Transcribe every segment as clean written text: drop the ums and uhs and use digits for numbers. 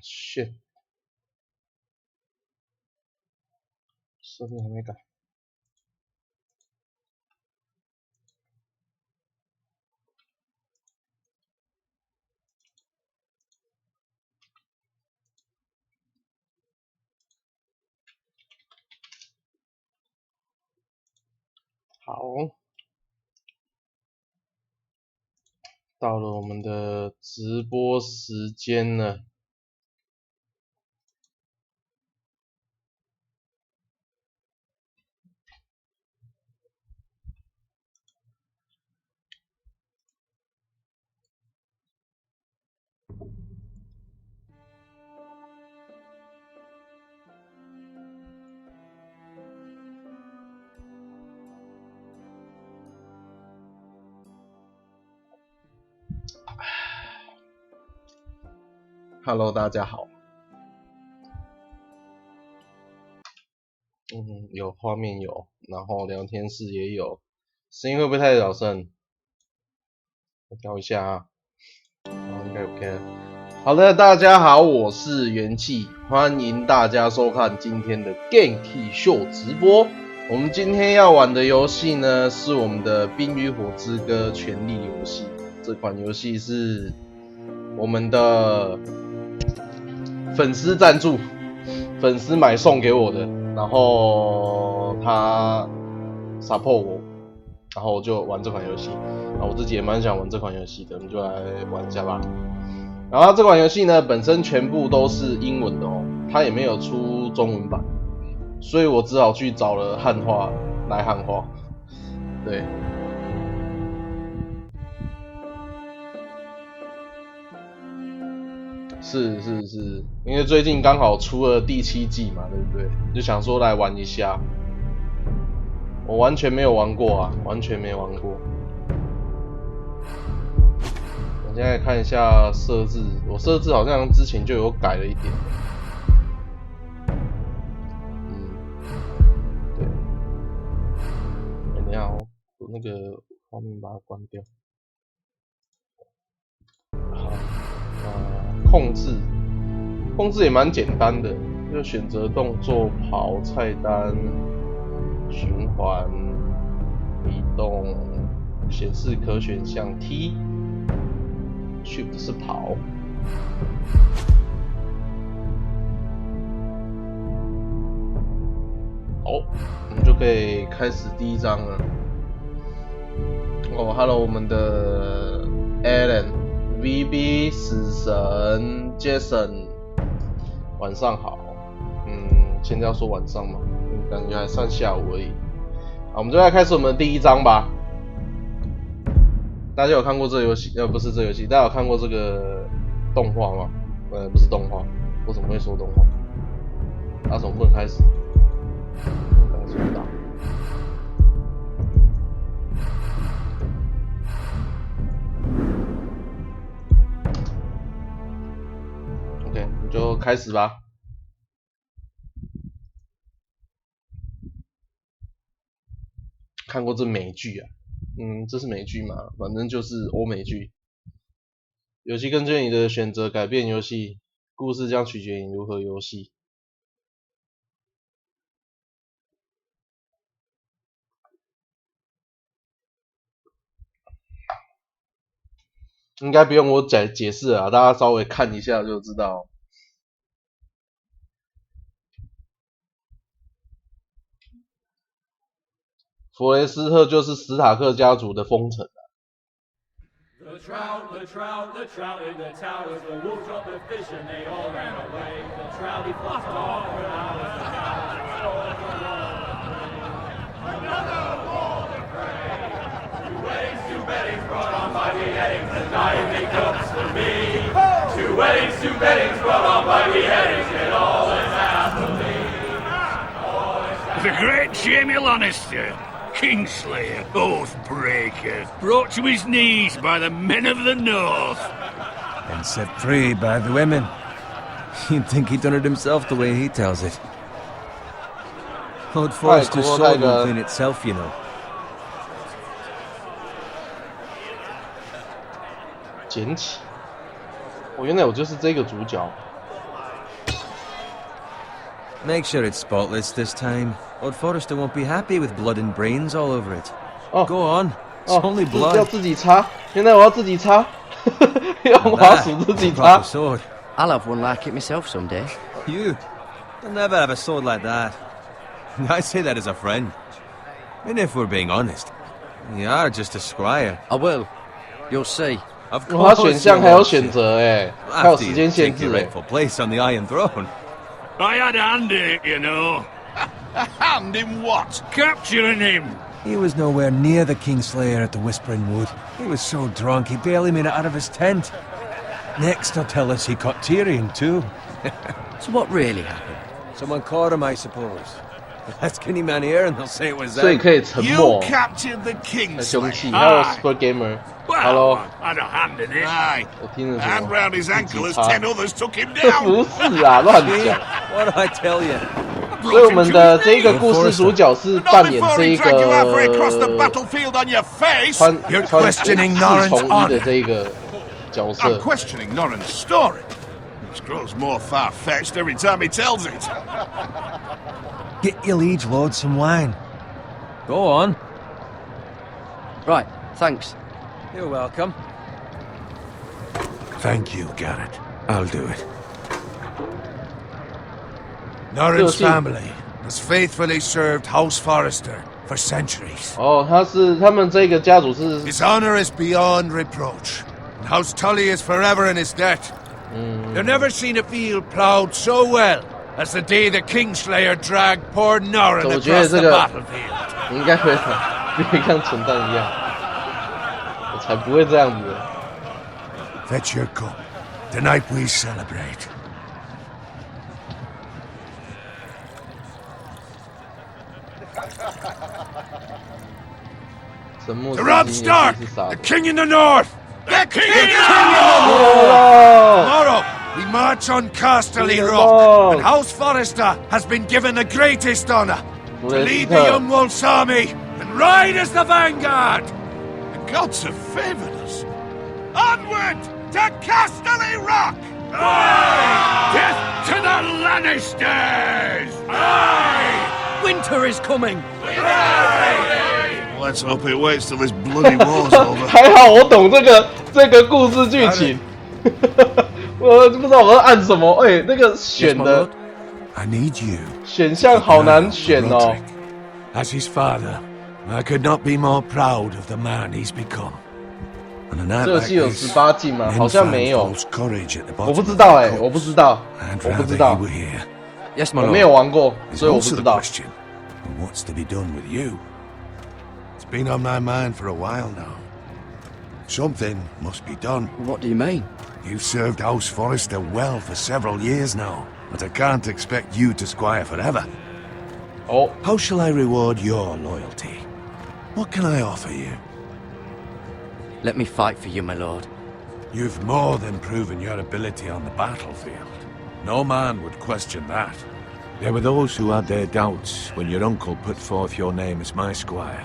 shit， 设定还没改。好，到了我们的直播时间了。Hello， 大家好。有画面有，然后聊天室也有，声音会不会太小声？我调一下啊。应该 OK 了。好的，大家好，我是元气，欢迎大家收看今天的 GenkiSHOW 直播。我们今天要玩的游戏呢，是我们的《冰与火之歌》权力游戏。这款游戏是我们的粉丝赞助，粉丝买送给我的，然后他 support 我，然后我就玩这款游戏。然后我自己也蛮想玩这款游戏的，我们就来玩一下吧。然后这款游戏呢，本身全部都是英文的哦，它也没有出中文版，所以我只好去找了汉化来汉化。对。是，因为最近刚好出了第7季嘛，对不对？就想说来玩一下。我完全没有玩过啊，完全没玩过。我现在看一下设置，我设置好像之前就有改了一点。对。等一下哦，我那个画面把它关掉。好。控制也蛮简单的，就选择动作、跑、菜单、循环、移动、显示可选项 T、Shift 是跑。好，我们就可以开始第一章了。Hello， 我们的 Alan。VB 死神 Jason， 晚上好。现在要说晚上嘛，感觉还算下午而已。好，我们就来开始我们的第一章吧。大家有看过这个游戏？不是这个游戏，大家有看过这个动画吗？不是动画，我怎么会说动画？那怎么不能开始？刚才说到。OK， 就开始吧。看过这美剧啊？这是美剧嘛？反正就是欧美剧。游戏根据你的选择改变游戏，故事将取决于你如何游戏。应该不用我解释啊，大家稍微看一下就知道。佛雷斯特就是史塔克家族的封臣啊。The trout in the towers, the wolves dropped their fish and they all ran away. The trout he flopped off when I was a Another war to pray. Two weddings brought on by beheadings, and dying make cups for me. 2 weddings brought on by beheadings, and all is happily. The great Jaime Lannister.Kingslayer, Oathbreaker, brought to his knees by the men of the North. And set free by the women. You'd think he'd done it himself the way he tells it. House Forrester's sword within itself, you know. Genki，原来我就是这个主角。Make sure it's spotless this time. Lord Forrester won't be happy with blood and brains all over it. Oh. Go on. It's 哦， only 要 blood. 自己擦，现在我要自己擦，用 Now 滑 that 鼠自己 is a 擦 proper。sword. I'll have one like it myself someday. You? You'll never have a sword like that. I say that as a friend. And if we're being honest, you are just a squire. I will. You'll see. Of 哇，它 course 选项 you 还有 will. 选择哎，还有 After 时 you 间限 take 制 your 哎。 rightful place on the Iron Throne. I had a hand in it, you know. A hand in what? Capturing him. He was nowhere near the Kingslayer at the Whispering Wood. He was so drunk he barely made it out of his tent. Next he'll tell us he caught Tyrion too. So what really happened? Someone caught him, I suppose. Ask any man here and they'll say it was 所以 them. 可以沉 You 默。 captured the 很凶气， Kingslayer. 还有 Super Gamer。 Well, Hello， I had a hand in it. Aye. 我听着什 And 么？ round his 自 ankle 己 as 擦 10 others took him down. 不是啊，乱 See? 讲。 What do I tell you? 所以我们的这个故事主角是 Not 扮演 before 这 he 一 dragged you halfway across the 个 battlefield on your face. 穿 You're 穿 questioning 四 Norrin's 重衣的 honor. 这一个角 I'm 色。 questioning Norrin's story. It grows more far-fetched every time he tells it. Get your liege lord some wine. Go on. Right, thanks. You're welcome. Thank you, Garrett. I'll do it. 这 Norrin's 游戏 family has faithfully served House Forrester for centuries. 哦，他们这个家族是 His honor is beyond reproach, and House Tully is forever in his debt. You've never seen a field plowed so well as the day the Kingslayer dragged poor Norrin 我觉得 across 这 the 个 battlefield. 你应该会像蠢蛋一样，我才不会这样子的。 Fetch your cup. Tonight we celebrate. 神木 To Rob 是今 Stark, 年是啥 the king in the north. The king! Tomorrow, we march on Casterly King of Rock, North. and House Forrester has been given the greatest honor to lead the Forrester. young wolf's army and ride as the vanguard. The gods have favored us. Onward to Casterly Rock! Death to the Lannisters! Aye! Winter is coming! Let's hope it waits till this bloody war's over. 还好我懂这个故事剧情，我不知道我在按什么。哎、那个 Yes, 选 my 的 lord. I need you. 选项好难选哦。 As his father, I could not be more proud of the man he's become. On a night 这游 like 戏有 this, 18禁吗？ men 好像 find 没有， false courage at the 我不 bottom 知 of 道 their 哎、我不 cups. 知道， I'd 我不 rather 知 he 道， were here. Yes, my 我 lord. 没有玩过， There's 所以我不 also 知 the 道。 question of what's to be done with you. It's been on my mind for a while now. Something must be done. What do you mean? You've served House Forrester well for several years now, but I can't expect you to squire forever. 哦， How shall I reward your loyalty? What can I offer you? Let me fight for you, my lord. You've more than proven your ability on the battlefield. No man would question that. There were those who had their doubts when your uncle put forth your name as my squire.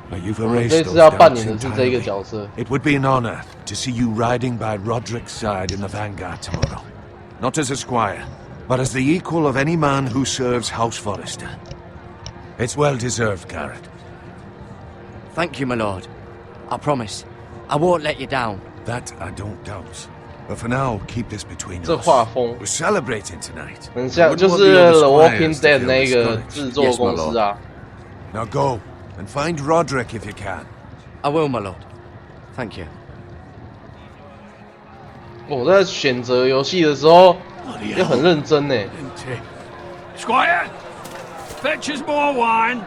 But you've 我们 erased 这 those 次要扮 doubts 演的是这一个 entirely. 角色。 It would be an honor to see you riding by Roderick's side in the vanguard tomorrow. Not as a squire, but as the equal of any man who serves House Forrester. It's well deserved, Garrett. Thank you, my lord. I promise. I won't let you down. That I don't doubt. But for now, keep this between 这 us. 画风 We're celebrating tonight. 很 I 像， wouldn't 就 want 是 the other The Walking squires to Dead feel 那个 discouraged. 制作公司啊。 Now go and find Roderick if you can. I will, my lord. Thank you. 我在选择游戏的时候要很认真呢。 Squire, fetch us more wine.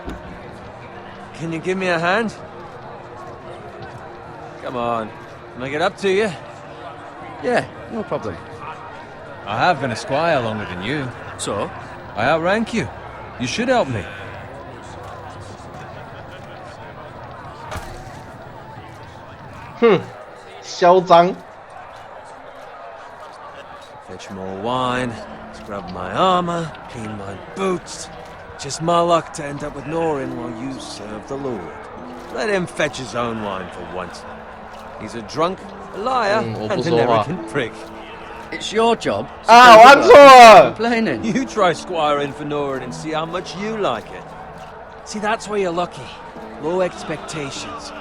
Can you give me a hand? Come on. Can I get up to you? Yeah, no problem. I have been a squire longer than you. So? I outrank you. You should help me. 哼，嚣张。 Fetch more wine, scrub my armor, clean my boots. Just my luck to end up with Norrin while you serve the Lord. Let him fetch his own wine for once. He's a drunk, a liar, 我不 and an 说话。 arrogant prick. It's your job. 啊，我按错了。 Complaining. You try squiring for Nora and see how much you like it. See, that's where you're lucky. Low expectations.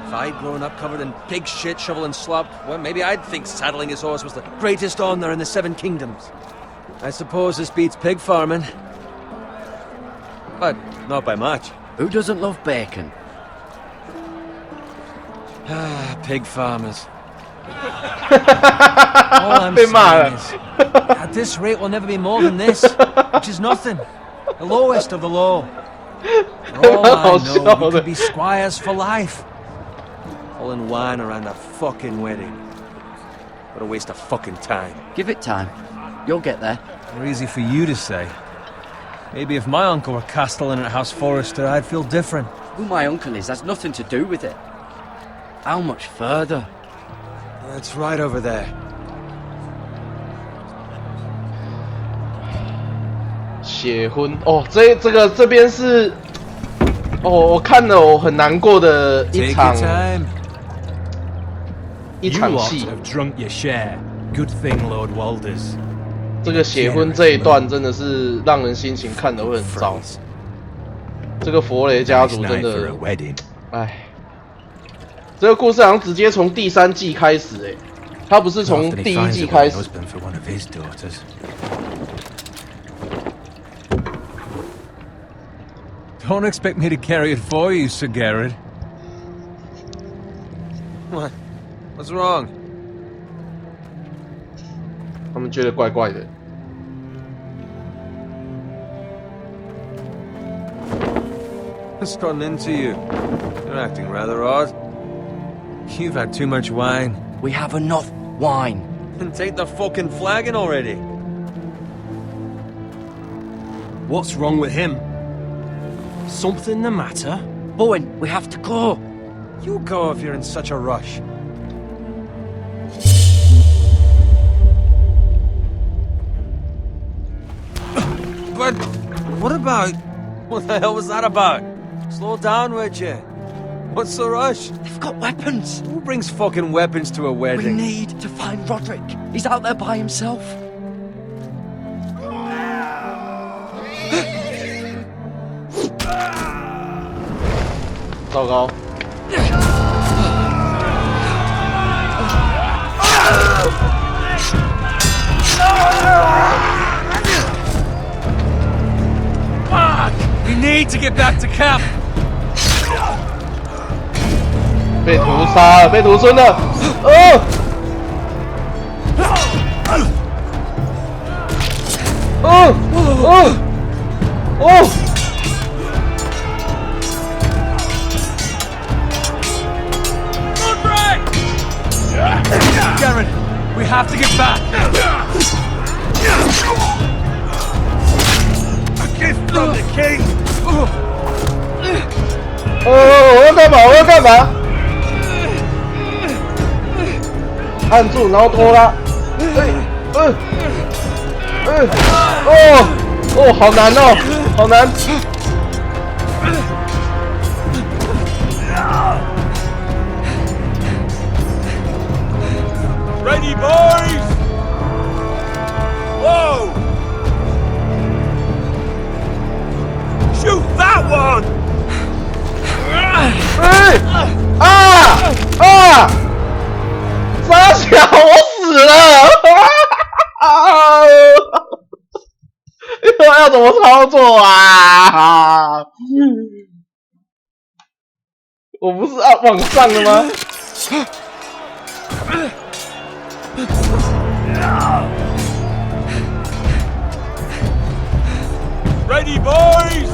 If I'd grown up covered in pig shit, shovel and slop, well, maybe I'd think saddling his horse was the greatest honor in the Seven Kingdoms. I suppose this beats pig farming. But not by much. Who doesn't love bacon? Ah, pig farmers. All I'm saying is, at this rate, we'll never be more than this, which is nothing. The lowest of the low. For all I know, we could be squires for life. Pulling wine around a fucking wedding. What a waste of fucking time. Give it time. You'll get there. More easy for you to say. Maybe if my uncle were castellan at House Forrester, I'd feel different. Who my uncle is has nothing to do with it. How much further? That's right over there. 血婚哦，这边是哦，我看了我很难过的一 Take 场 your time. 一 You 场 lot 戏。 have drunk your share. Good thing, Lord Walders. 这个血婚这一段真的是让人心情看得会很糟。这个佛雷家 Nice 族 night 真 for 的 a，wedding. 唉，这个故事好像直接从第3季开始诶，它不是从 Often he 第1 finds 季 a 开 good 始。 husband for one of his daughters. Don't expect me to carry it for you, Sir Garrett. What? What's wrong? 他们觉得怪怪的。 What's gotten into you? You're acting rather odd. You've had too much wine. We have enough wine. Then take the fucking flagon already. What's wrong with him? Something the matter? Bowen, we have to go. You go if you're in such a rush. But what about... What the hell was that about? Slow down, would you? What's the rush? They've got weapons. Who brings fucking weapons to a We wedding? need to find Roderick. He's out there by himself. "糟糕！ We need to get back to camp. 被屠杀了，被屠村了！Garrett, we have to get back. A gift from the king. 我要干嘛？我要干嘛？按住，然后拖拉。好难哦，好难。 Ready, boys! Whoa! Shoot that one! 傻小，我死了！要怎么操作啊？我不是往上的吗？ Ready, boys!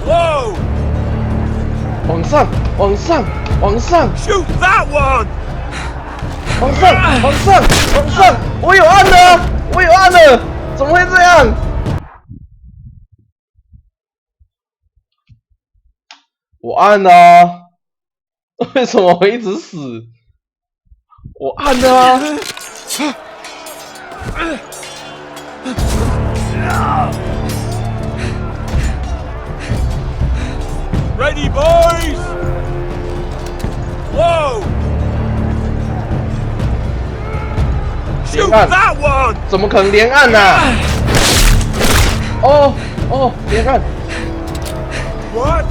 Whoa! 往上，往上，往上！ Shoot that one! 往上，往上，往上！我有按了，我有按了，怎么会这样？我按了啊，为什么会一直死？我按了啊！ Ready, boys! Whoa! Shoot that one! 怎么可能连按啊？哦，连按。What?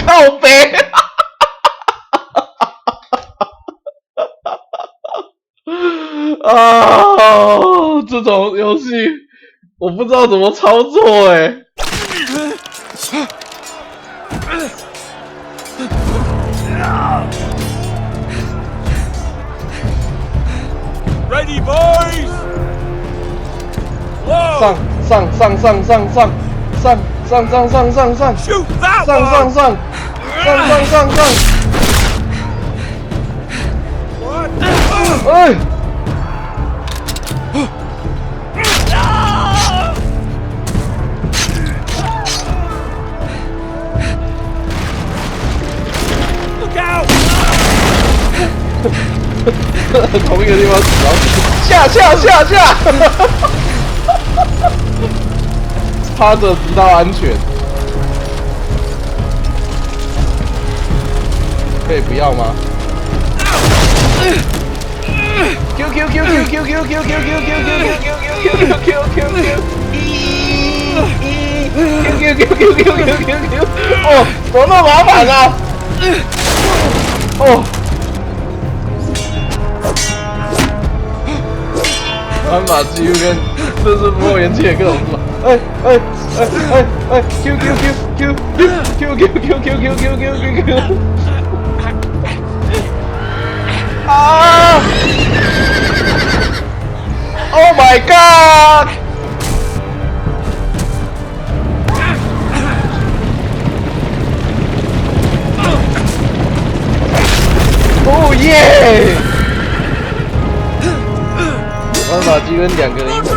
靠北。这种游戏我不知道怎么操作欸。Ready, boys! Whoa! 上 Shoot that 上 one! What? 哎！Look out! 同一个地方死，然后下，趴着直到安全。可以不要吗？Q！ 哦，怎么那么麻烦啊？哦。斑马几乎跟这是不够元气的各种是吧？Q！ 啊 ！Oh my god！ 哦耶！斑马鸡跟2个人一起。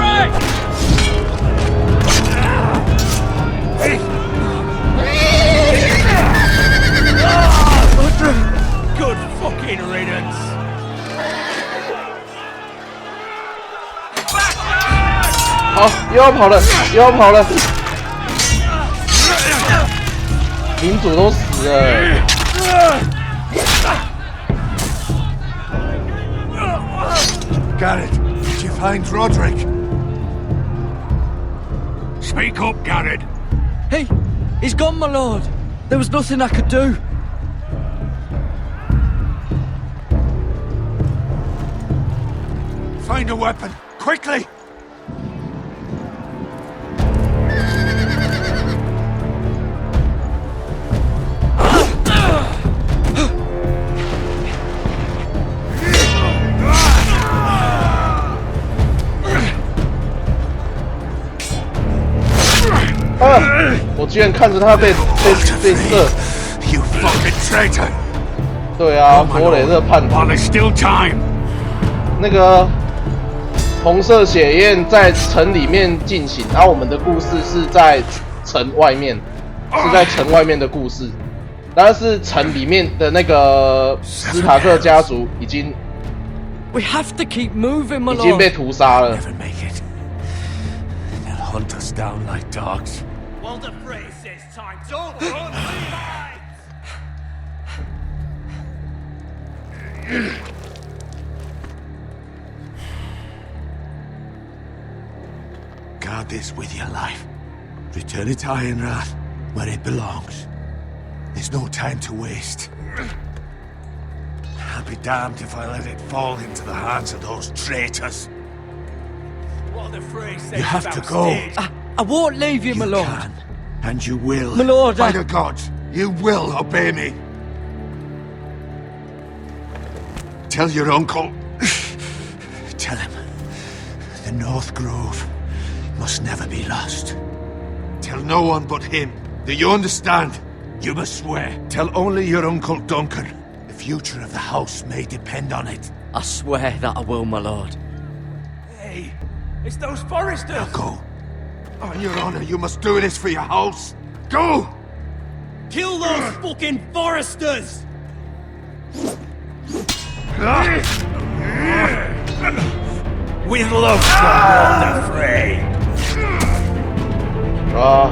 Good fucking riddance! 好，又要跑了，民主都死了。Garrett, did you find Roderick? Speak up, Garrett. He's gone, my lord. There was nothing I could do. Find a weapon, quickly!啊！我居然看着他被射。You fucking traitor! 对啊，佛雷这叛徒。 While there's still time. 那个红色血焰在城里面进行，然后我们的故事是在城外面，是在城外面的故事。但是城里面的那个斯塔克家族已经 We have to keep moving, my 已经被 lord. 屠杀了。 Never make it. They'll hunt us down like dogs. Well, the phrase says time. Don't run, Levi! Guard this with your life. Return it to Ironrath, where it belongs. There's no time to waste. I'll be damned if I let it fall into the hands of those traitors. What the phrase says You have about to go. stage. I won't leave you, my You lord. can, and you will. My lord, By the gods, you will obey me. Tell your uncle. Tell him. The North Grove must never be lost. Tell no one but him. Do you understand? You must swear. Tell only your Uncle Duncan. The future of the house may depend on it. I swear that I will, my lord. Hey, it's those Forresters. Now go. On your honor, you must do this for your house. Go! Kill those fucking Forresters. We love the fray. 啊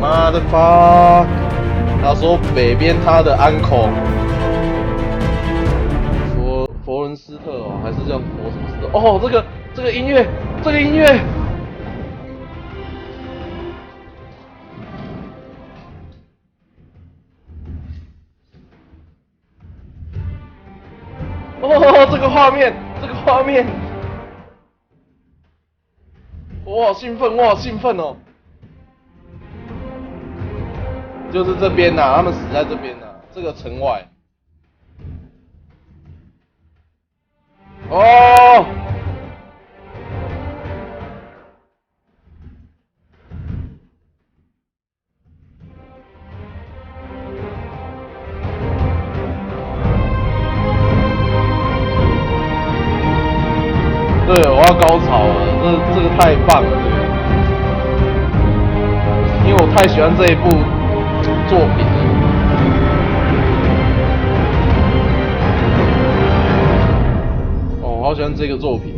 ！Motherfuck！他说北边他的 uncle 斯特哦，还是叫佛什么斯特？哦，这个音乐，这个音乐。哦，这个画面，我好兴奋哦！就是这边呐，他们死在这边呐，这个城外。哦，对，我要高潮了，这个太棒了，这个，因为我太喜欢这一部作品了。哦，我好喜欢这个作品。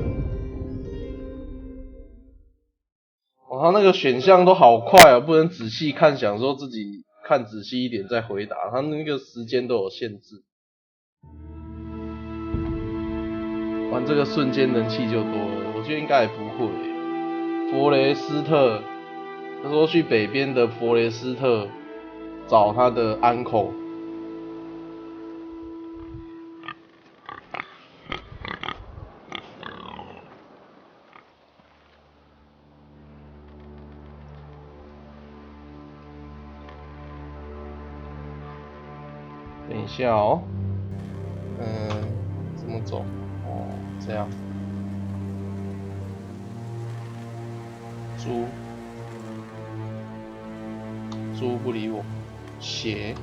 哦，他那个选项都好快啊，不能仔细看，想说自己看仔细一点再回答，他那个时间都有限制。玩这个瞬间人气就多了，我觉得应该也不会。佛雷斯特，他说去北边的佛雷斯特找他的uncle。等一下哦，怎么走？哦，这样。猪不理我。血。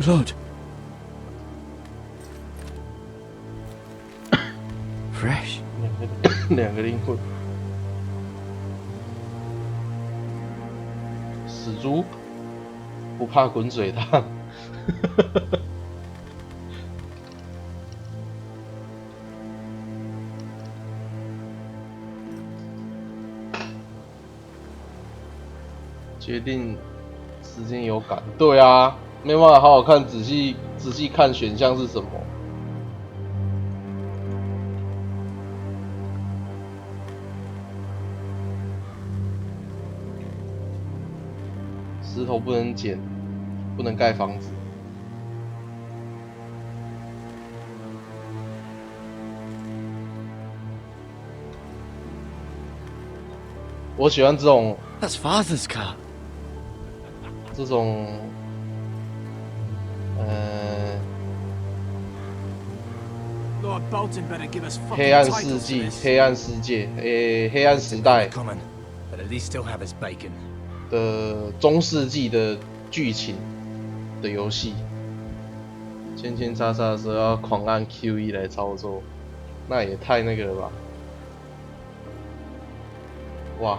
Blood. Fresh. 两个灵魂。死猪不怕滚水烫。决定时间有赶，对啊，没办法好好看，仔细看选项是什么。石头不能捡，不能盖房子。我喜欢这种 That's Father's car. 这种黑暗世纪、黑暗世界、黑暗时代的中世纪的剧情的游戏，千千叉叉的时候要狂按 Q1 来操作，那也太那个了吧！哇！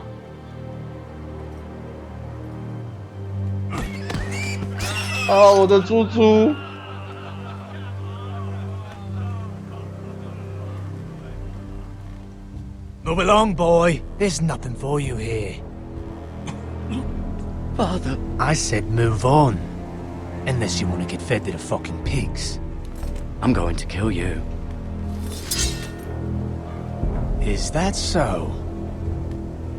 啊，我的猪猪！ Move along, boy. There's nothing for you here. Father. I said move on. Unless you want to get fed to the fucking pigs. I'm going to kill you. Is that so?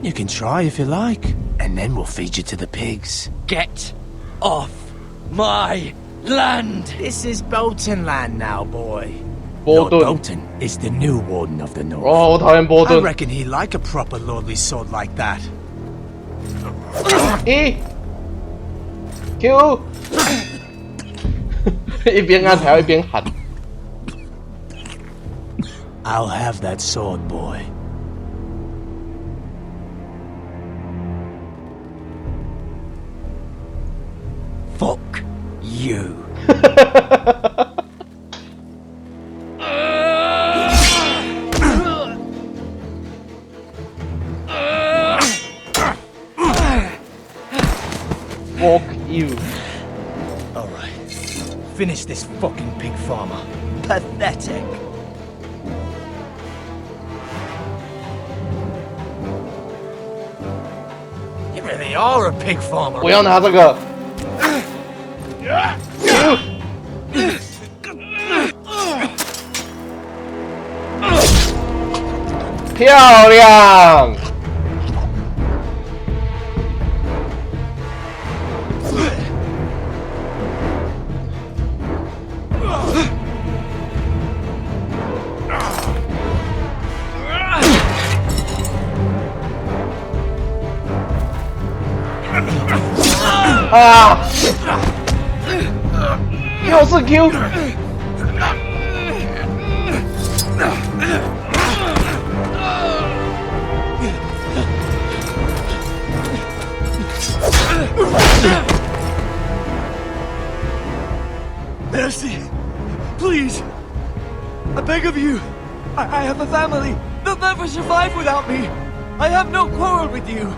You can try if you like, and then we'll feed you to the pigs. Get off my land! This is Bolton land now, boy. Bolton. Lord Bolton is the new warden of the north. 哦，我讨厌波顿。 I reckon he like a proper lordly sword like that. Q 一边按还要一边喊。 I'll have that sword, boy. Fuck you. Fuck you. Alright. Finish this fucking pig farmer. Pathetic. You really are a pig farmer. 我要拿这个。漂亮！啊！又是 Q。Mercy! Please! I beg of you! I have a family! They'll never survive without me! I have no quarrel with you!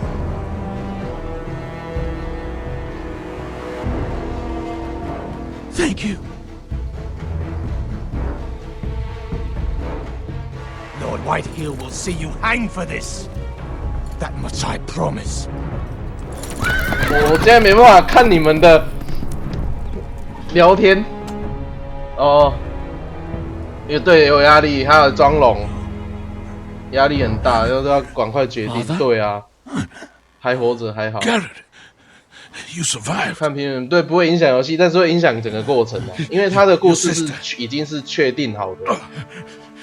Thank you! Lord Whitehill will see you hang for this! That much I promise. 我现在没办法看你们的聊天哦，也对，有压力，还有装聋，压力很大，要赶快决定。对啊，还活着还好。You survived. 看评论对不会影响游戏，但是会影响整个过程啊，因为他的故事是已经是确定好的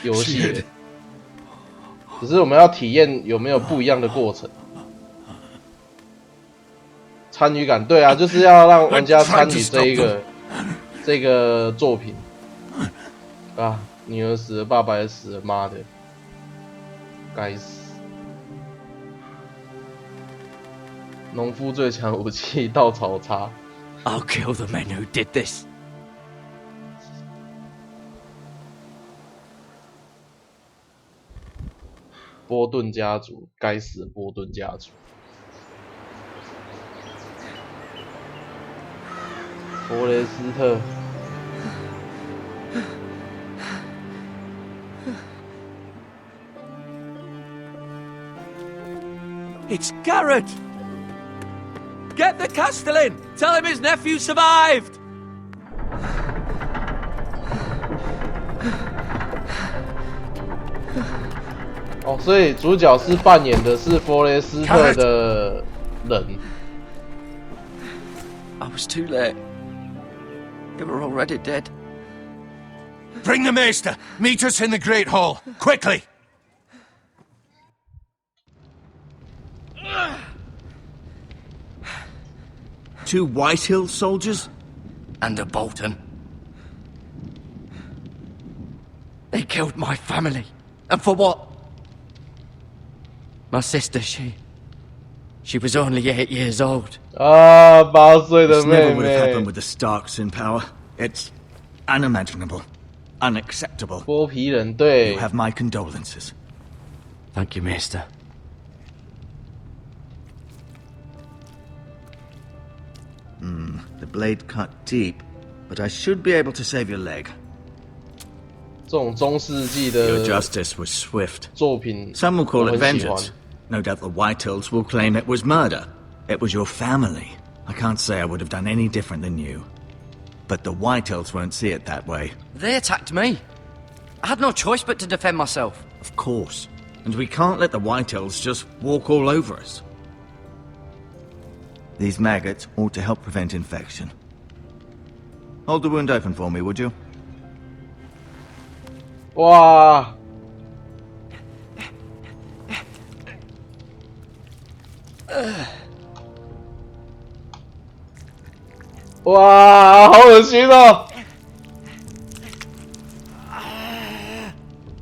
游戏了，只是我们要体验有没有不一样的过程。参与感，对啊，就是要让玩家参与这个作品啊！女儿死了，爸爸也死了，妈的，该死！农夫最强武器稻草叉。I'll kill the men who did this. 波顿家族，该死的波顿家族。佛雷斯特。It's Garrett! Get the Castellan! Tell him his nephew survived! 哦，所以主角是扮演的是佛雷斯特的人。I was too late. They were already dead. Bring the Maester! Meet us in the Great Hall! Quickly! Two Whitehill soldiers? And a Bolton. They killed my family. And for what? My sister, she was only 8 years old. 啊，8岁的 This 妹 never would have 妹。 happened with the Starks in power. It's unimaginable. Unacceptable. 剥皮人，对 You have my condolences. Thank you, Maester. The blade cut deep, but I should be able to save your leg. 这种中世纪 Your 的 justice was swift. 作品， Some will call 我 it 很喜欢 vengeance. No doubt the Whitehills will claim it was murder. It was your family. I can't say I would have done any different than you. But the Whitehills won't see it that way. They attacked me. I had no choice but to defend myself. Of course. And we can't let the Whitehills just walk all over us. These maggots ought to help prevent infection. Hold the wound open for me, would you? 哇，哇，好恶心哦！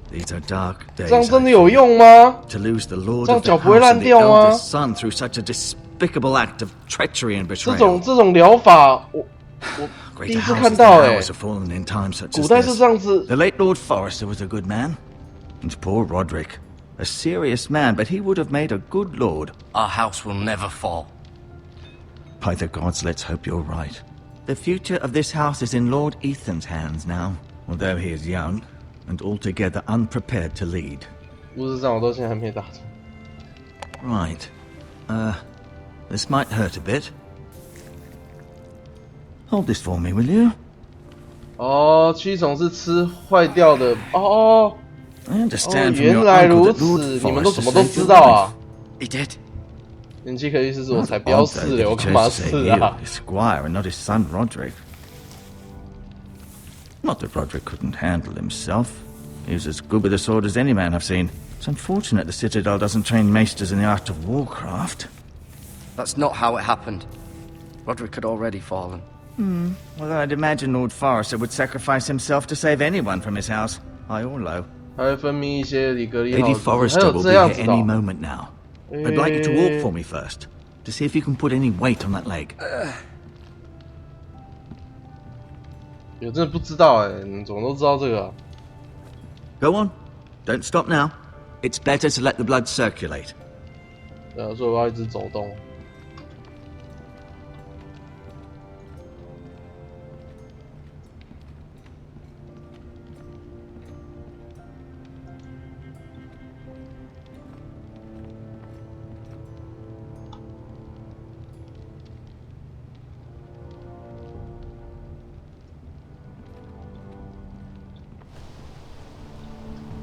These are dark days. 这样真的有用吗？ To lose the Lord 这样 of the 脚不会 House 烂 and the 掉吗？ eldest son through such a despicable act of treachery and 这 betrayal. 种疗法，我第一 Greater 次 houses 看到 than 哎 ours，have fallen in times such 古 as 代是 this. 这样子。 The late Lord Forrester was a good man. And poor Roderick. A serious man, but he would have made a good lord. Our house will never fall. By the gods, let's hope you're right. The future of this house is in Lord Ethan's hands now, although he is young and altogether unprepared to lead. 故事上我到现在还没打通。 Right. This might hurt a bit. Hold this for me, will you? 哦，蛆虫是吃坏掉的哦。I 哦， understand from 原 your 来 uncle 如 that Lord 此，你们都什 Forrester 么都 saved 知 your 道啊！ He did. 人气可以是我才 Rather 不要 odd, 试 though, 嘞， that 我 he 干嘛 chose to save 试 you, 啊？ his squire, and not his son Roderick. Not that Roderick couldn't handle himself. He was as good with a sword as any man I've seen. It's unfortunate the Citadel doesn't train maesters in the art of warcraft. That's not how it happened. Roderick had already fallen. Although I'd imagine Lord Forrester would sacrifice himself to save anyone from his house, high or low. 还会分泌一些里格利号 Lady 的知识，还 Forrester 有 will 这 be 样 here 子的 any 哦。 moment now. I'd like you to walk for me first, to see if you can put any weight on that leg. 我真的不知道哎，你怎么都知道这个啊？ Go on. Don't stop now. It's better to let the blood circulate. 所以我要一直走动。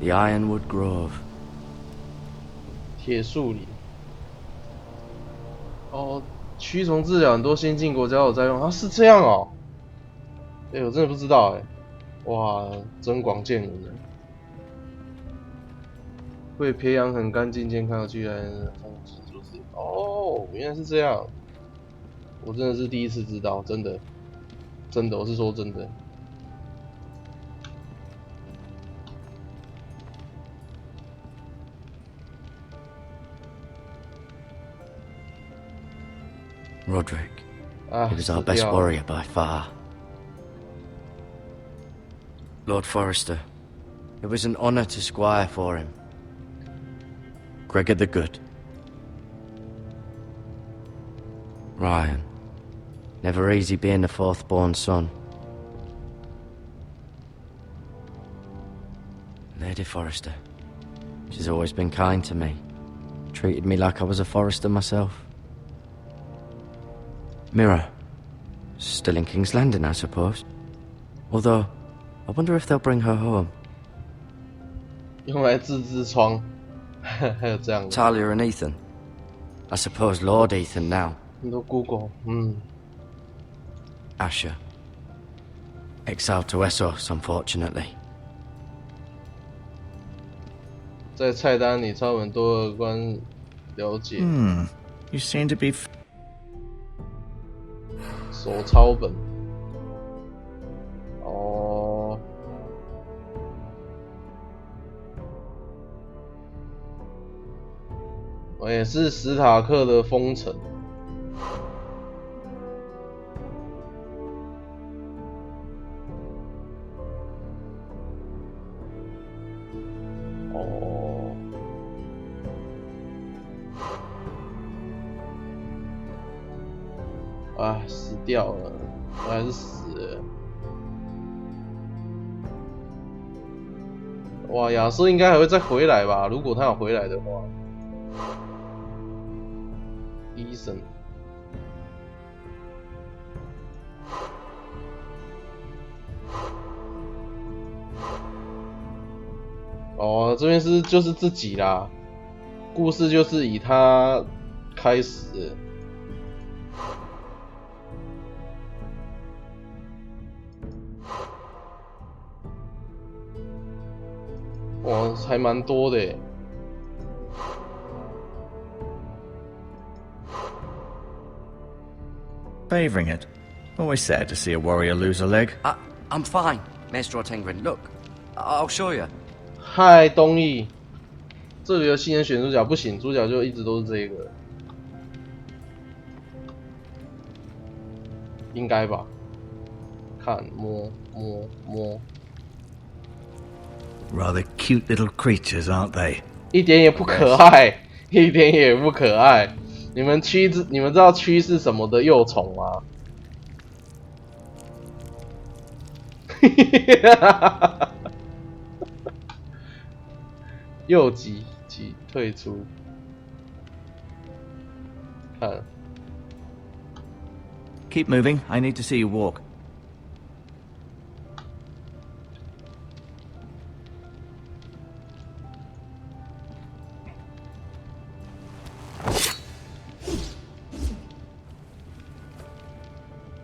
The Ironwood Grove. 铁树林。哦，驱虫治疗很多先进国家有在用啊，是这样哦。我真的不知道哎，哇，增广见闻了。会培养很干净健康的居然就是哦，原来是这样。我真的是第一次知道，真的，真的，我是说真的。Roderick. He was our best 死掉了 warrior by far. Lord Forrester. It was an honor to squire for him. Gregor the Good. Ryan. Never easy being the fourth-born son. Lady Forrester. She's always been kind to me. Treated me like I was a Forrester myself. Mirror. Still in King's Landing, I suppose. Although, I wonder if they'll bring her home. 用来治痔疮，还有这样的。 Talia and Ethan. I suppose Lord Ethan now. 你都 Google， Asher. Exiled to Essos, unfortunately. 在菜单里抄很多有关了解。You seem to be 手抄本。哦。也是史塔克的封城。哦。啊，死掉了，我还是死了。哇，亚瑟应该还会再回来吧？如果他有回来的话。医生。哦，这边就是自己啦，故事就是以他开始的。哇，还蛮多的耶。favoring it. Always sad to see a warrior lose a leg. I'm fine, Maestro Tengrin. Look, I'll show you. 嗨，东义，这里的新人选主角不行，主角就一直都是这个，应该吧？看，摸。 Rather cute little creatures, aren't they? 一点也不可爱，一点也不可爱。你们知道蛆是什么的幼虫吗？右击退出，看。 Keep moving. I need to see you walk.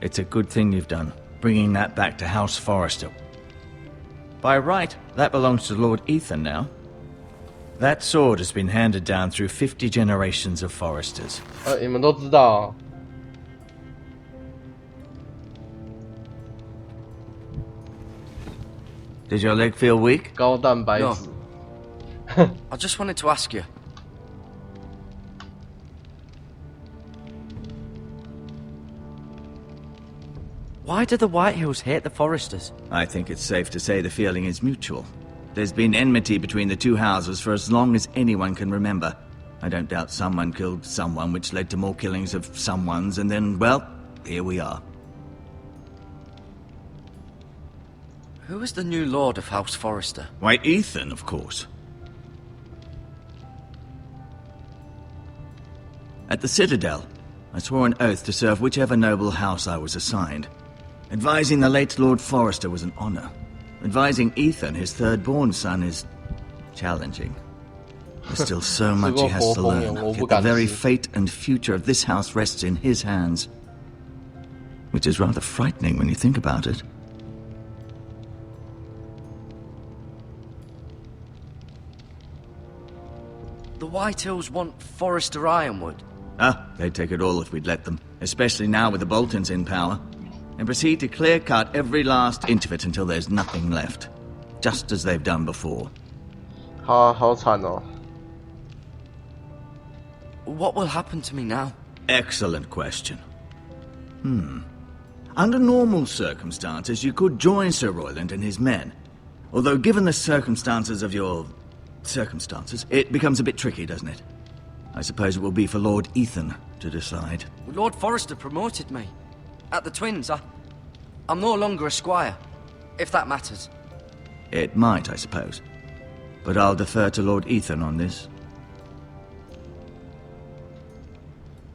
It's a good thing you've done, bringing that back to House Forrester. By right, that belongs to Lord Ethan now. That sword has been handed down through 50 generations of Forresters. 你们都知道。Did your leg feel weak? 高蛋白质。No. I just wanted to ask you. Why do the Whitehills hate the Forresters? I think it's safe to say the feeling is mutual. There's been enmity between the two houses for as long as anyone can remember. I don't doubt someone killed someone, which led to more killings of someones, and then, well, here we are. Who is the new Lord of House Forrester? Why, Ethan, of course. At the Citadel, I swore an oath to serve whichever noble house I was assigned. Advising the late Lord Forrester was an honor. Advising Ethan, his third-born son, is challenging. There's still so much he has to learn, yet the very fate and future of this house rests in his hands. Which is rather frightening when you think about it. The Whitehills want Forrester Ironwood. Ah, they'd take it all if we'd let them, especially now with the Boltons in power, and proceed to clear-cut every last inch of it until there's nothing left, just as they've done before. 好惨哦。What will happen to me now? Excellent question. Under normal circumstances, you could join Sir Royland and his men. Although given the circumstances of your circumstances, it becomes a bit tricky, doesn't it? I suppose it will be for Lord Ethan to decide. Lord Forrester promoted me. At the Twins, I'm no longer a squire, if that matters. It might, I suppose. But I'll defer to Lord Ethan on this.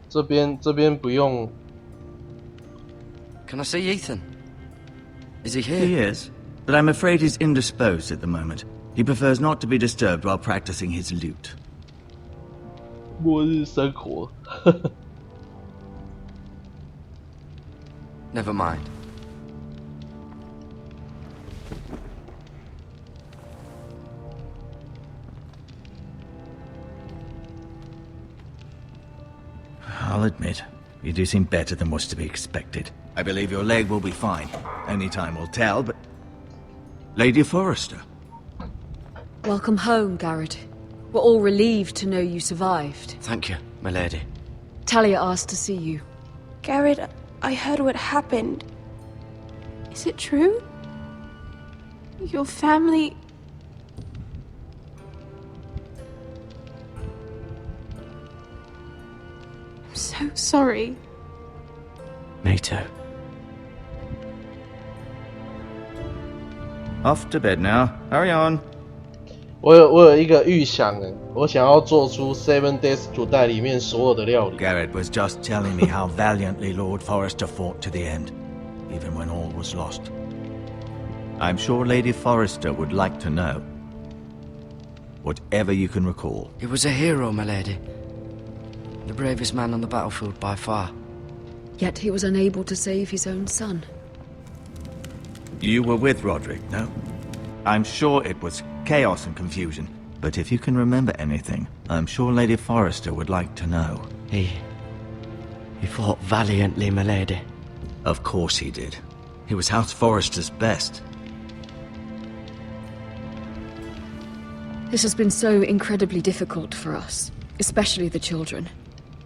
这边不用。Can I see Ethan? Is he here? He is, but I'm afraid he's indisposed at the moment. He prefers not to be disturbed while practicing his lute. 末日生活。Never mind. I'll admit, you do seem better than was to be expected. I believe your leg will be fine. Only time will tell, but... Lady Forrester. Welcome home, Garrett. We're all relieved to know you survived. Thank you, my lady. Talia asked to see you. Garrett, I heard what happened. Is it true? Your family... I'm so sorry. Me too. Off to bed now. Hurry on. 我有一个预想诶，我想要做出 Seven Days to Die 里面所有的料理。Garrett was just telling me how valiantly Lord Forrester fought to the end, even when all was lost. I'm sure Lady Forrester would like to know. Whatever you can recall. He was a hero, my lady. The bravest man on the battlefield by far. Yet he was unable to save his own son. You were with Roderick, no? I'm sure it was chaos and confusion. But if you can remember anything, I'm sure Lady Forrester would like to know. He fought valiantly, my lady. Of course he did. He was House Forrester's best. This has been so incredibly difficult for us, especially the children.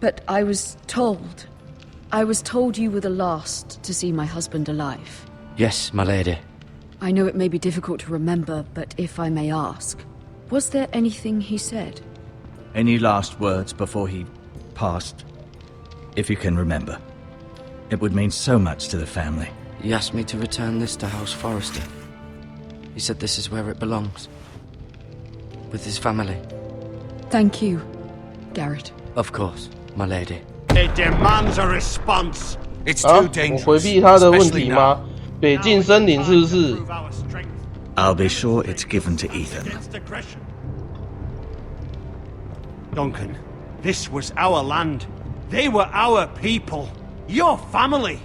But I was told you were the last to see my husband alive. Yes, my lady. I know it may be difficult to remember, but if I may ask, was there anything he said? Any last words before he passed? If you can remember. It would mean so much to the family. He asked me to return this to House Forrester. He said this is where it belongs. With his family. Thank you, Garrett. Of course, my lady. It demands a response. It's 啊， too 我 dangerous. 回避他的问 especially 题 now. 吗？北境森林是不是？ Prove our strength I'll be sure it's given to Ethan. against aggression. Duncan, this was our land. They were our people. Your family.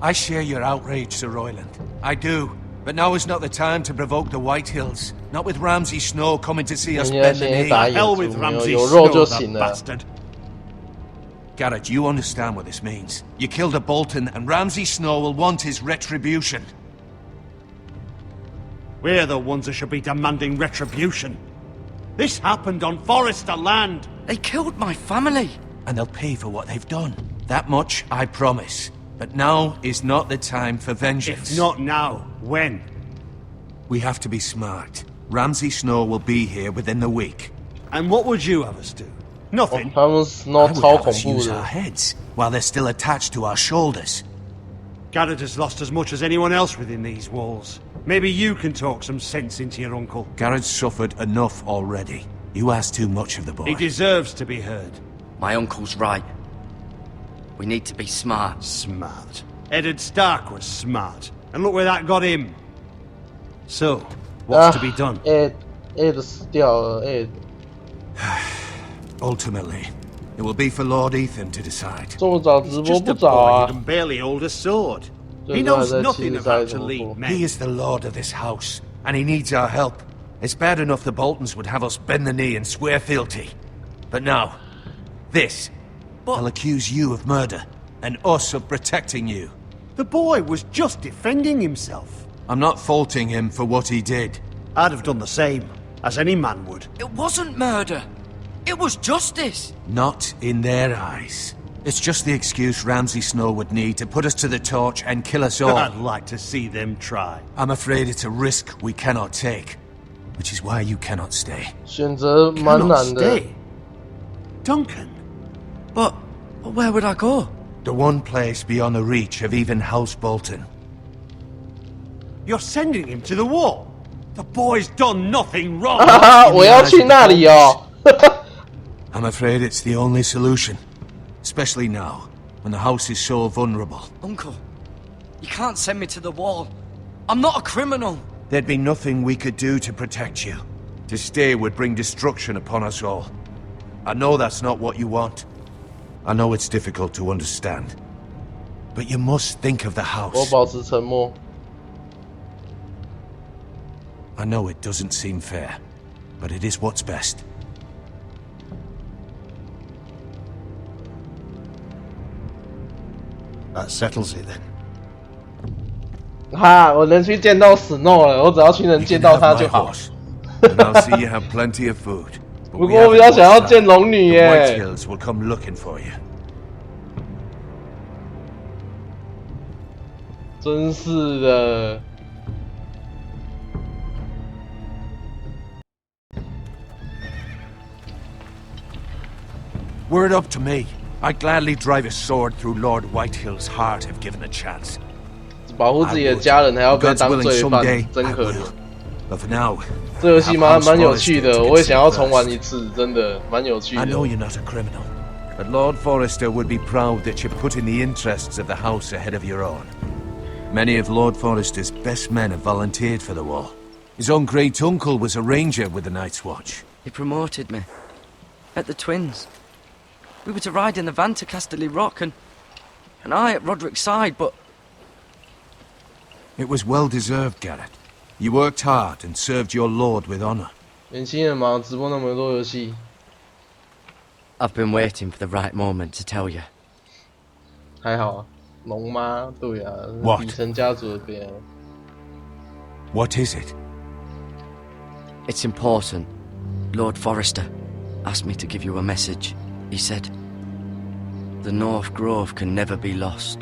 I share your outrage, Sir Royland. I do. But now is not the time to provoke the White Hills. Not with Ramsay Snow coming to see us bend the knee. Hell with Ramsay Snow, that bastard. Garrett, you understand what this means. You killed a Bolton, and Ramsay Snow will want his retribution. We're the ones that should be demanding retribution. This happened on Forrester land. They killed my family. And they'll pay for what they've done. That much I promise. But now is not the time for vengeance. If not now, when? We have to be smart. Ramsay Snow will be here within the week. And what would you have us do? Nothing. 他们 Snow 超恐怖 Use 的 our。heads while they're still attached to our shoulders. Garrett has lost as much as anyone else within these walls. Maybe you can talk some sense into your uncle. Garrett's suffered enough already. You ask too much of the boy. He deserves to be heard. My uncle's right. We need to be smart. Smart. Eddard Stark was smart. And look where that got him. So, what's to be done? Ed 死掉了 ，Ed Ultimately, it will be for Lord Ethan to decide. 这么早直播 Just 不 a 早 boy 啊 who！can barely hold a sword. 对 He 他还 knows 在 nothing 期 of 待 how 怎 to 么 lead 做。 men. He is the lord of this house, and he needs our help. It's bad enough the Boltons would have us bend the knee and swear fealty. But now, this. I'll accuse you of murder, and us of protecting you. The boy was just defending himself. I'm not faulting him for what he did. I'd have done the same, as any man would. It wasn't murder. It was justice. Not in their eyes. It's just the excuse Ramsay Snow would need to put us to the torch and kill us all. I'd like to see them try. I'm afraid it's a risk we cannot take, which is why you cannot stay. 选择蛮 Cannot 难的。 stay. Duncan. But where would I go? The one place beyond the reach of even House Bolton. You're sending him to the wall. The boy's done nothing wrong. 哈哈，我要去那里哦。 I'm afraid it's the only solution. Especially now, when the house is so vulnerable. Uncle, you can't send me to the wall. I'm not a criminal. There'd be nothing we could do to protect you. To stay would bring destruction upon us all. I know that's not what you want. I know it's difficult to understand. But you must think of the 我 house. 保持沉默。 I know it doesn't seem fair, but it is what's best. That settles it then. 哈，我能去见到 Snow 了，我只要去能 You 见 can 到 have 他 my 就好。 horse, and I'll see you have plenty of food. But 不 we 过我比 haven't 较想要 much 见 time. 龙女 The White 耶。 Hills will come looking for you. 真是的。 Were it up to me, I'd gladly drive a sword through Lord Whitehill's heart if given a chance. 保护自己的家人还要被当罪犯，真可怜。 But for now, 这游戏 I have 蛮 House 有趣 Forrester 的， to 我也想 consider 要重玩 first. 一次，真的蛮有趣 I 的。 know you're not a criminal, but Lord Forrester would be proud that you're putting the interests of the house ahead of your own. Many of Lord Forrester's best men have volunteered for the war. His own great uncle was a ranger with the Night's Watch. He promoted me. At the Twins. We were to ride in the van to Casterly Rock and I at Roderick's side, but... It was well deserved, Garrett. You worked hard and served your lord with honor. 年轻人嘛，直播那么多游戏， I've been waiting for the right moment to tell you. 还好啊。龙妈，对啊， What？ 底层家族的边。 What is it? It's important. Lord Forrester asked me to give you a message. He said, the North Grove can never be lost.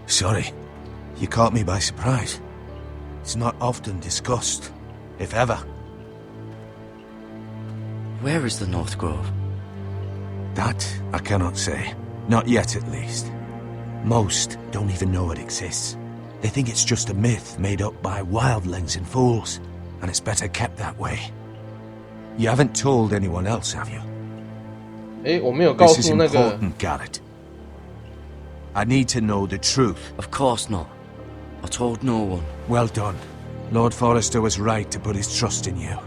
Sorry, you caught me by surprise. It's not often discussed, if ever. Where is the North Grove? That I cannot say. Not yet, at least. Most don't even know it exists. They think it's just a myth made up by wildlings and fools, and it's better kept that way. You haven't told anyone else, have you? 诶，我没有告 This is 诉那个。 important, Garrett. I need to know the truth. Of course not. I told no one. Well done. Lord Forrester was right to put his trust in you.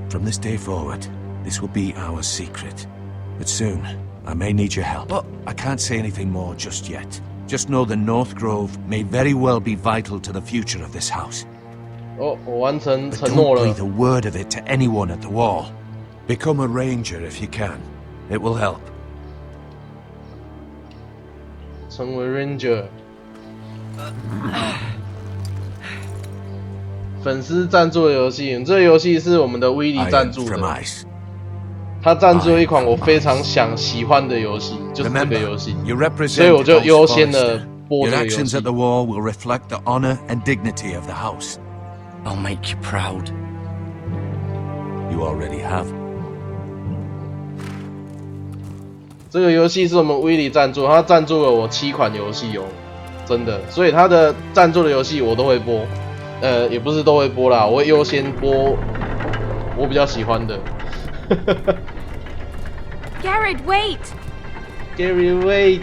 From this day forward, this will be our secret. But soon, I may need your help. But I can't say anything more just yet. Just know the North Grove may very well be vital to the future of this house. 哦，我完成 But 承诺 don't 了。 breathe a word of it to anyone at the wall. Become a ranger if you can. It will help. 成为 Ranger。粉丝赞助的游戏，这个游戏是我们的威利 I 赞 am 助 from 的。 ice. 他赞助了一款我非常喜欢的游戏，就是这个 Remember, 游戏， you 所以 represent 我就 House 优先的 Forrester. 播 Your 这个游 actions 戏 at。the wall will reflect the honor and dignity of the house. I'll make you proud. You already have. 这个游戏是我们威利赞助，他赞助了我7款游戏哦，真的，所以他的赞助的游戏我都会播，也不是都会播啦，我会优先播我比较喜欢的。Garrett, wait! Gary, wait.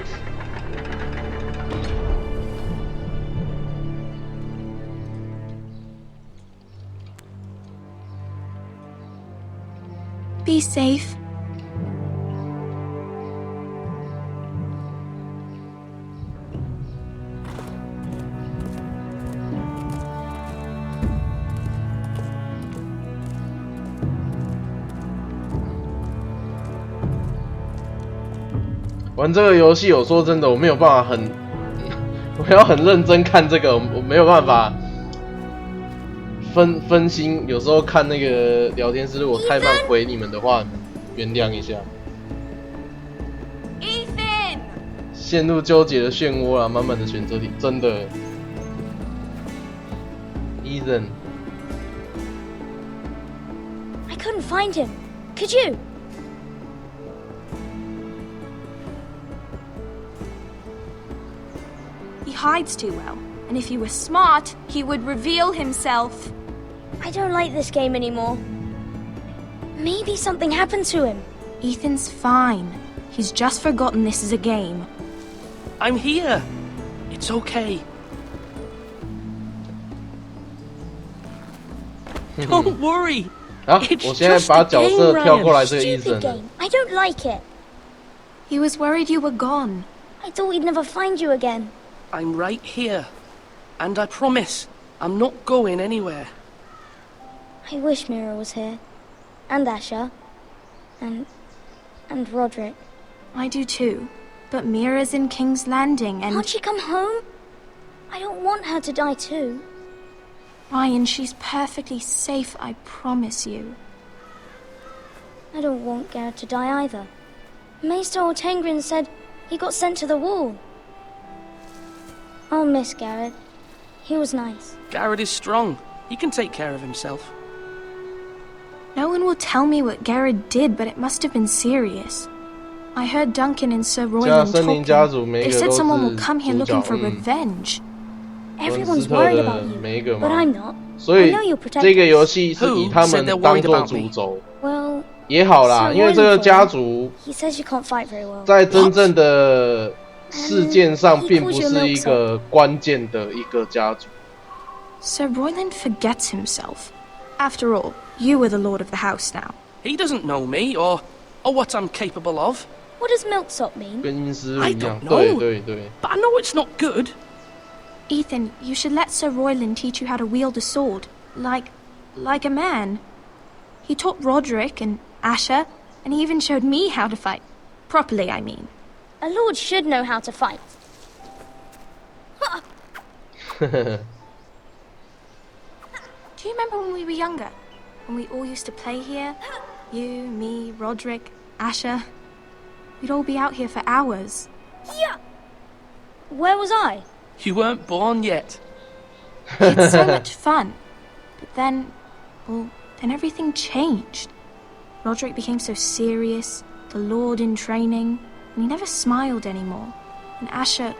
Be safe. .玩这个游戏，我说真的，我没有办法我要很认真看这个，我没有办法分心。有时候看那个聊天室，如果太慢回你们的话，原谅一下。Ethan! 陷入纠结的漩涡啊，满满的选择题，真的。Ethan， I couldn't find him. Could you? He hides too well, and if he were smart, he would reveal himself. I don't like this game anymore. Maybe something happened to him. Ethan's fine. He's just forgotten this is a game. I'm here. It's okay. Don't worry. 啊，我现在把角色跳过来这个 Stupid Ethan。 game. I don't like it. He was worried you were gone. I thought we'd never find you again. I'm right here. And I promise, I'm not going anywhere. I wish Mira was here. And Asher. And Roderick. I do too. But Mira's in King's Landing and... Can't she come home? I don't want her to die too. Ryan, she's perfectly safe, I promise you. I don't want Garrett to die either. Maester Ortengrin said he got sent to the wall. I'll miss Garrett. He was nice. Garrett is strong. He can take care of himself. No one will tell me what Garrett did, but it must have been serious. I heard Duncan and Sir Royland talking. They said someone will come here looking for revenge. Everyone's worried about you, but I'm not. 所以这个游戏是以他们当作主轴。 Well, 也好啦，因为这个家族 he says you can't fight very well. 在真正的事件上并不是一个关键的一个家族。 Sir Royland forgets himself. After all, you are the lord of the house now. He doesn't know me or what I'm capable of. What does milksop mean? 跟阴司一样， I don't know. 对对对。 But I know it's not good. Ethan, you should let Sir Royland teach you how to wield a sword. Like a man. He taught Roderick and Asher, and he even showed me how to fight. Properly, I mean. A lord should know how to fight. Do you remember when we were younger? When we all used to play here? You, me, Roderick, Asher. We'd all be out here for hours. Yeah. Where was I? You weren't born yet. We had so much fun. But then everything changed. Roderick became so serious, the Lord in training, and he never smiled anymore. And Asher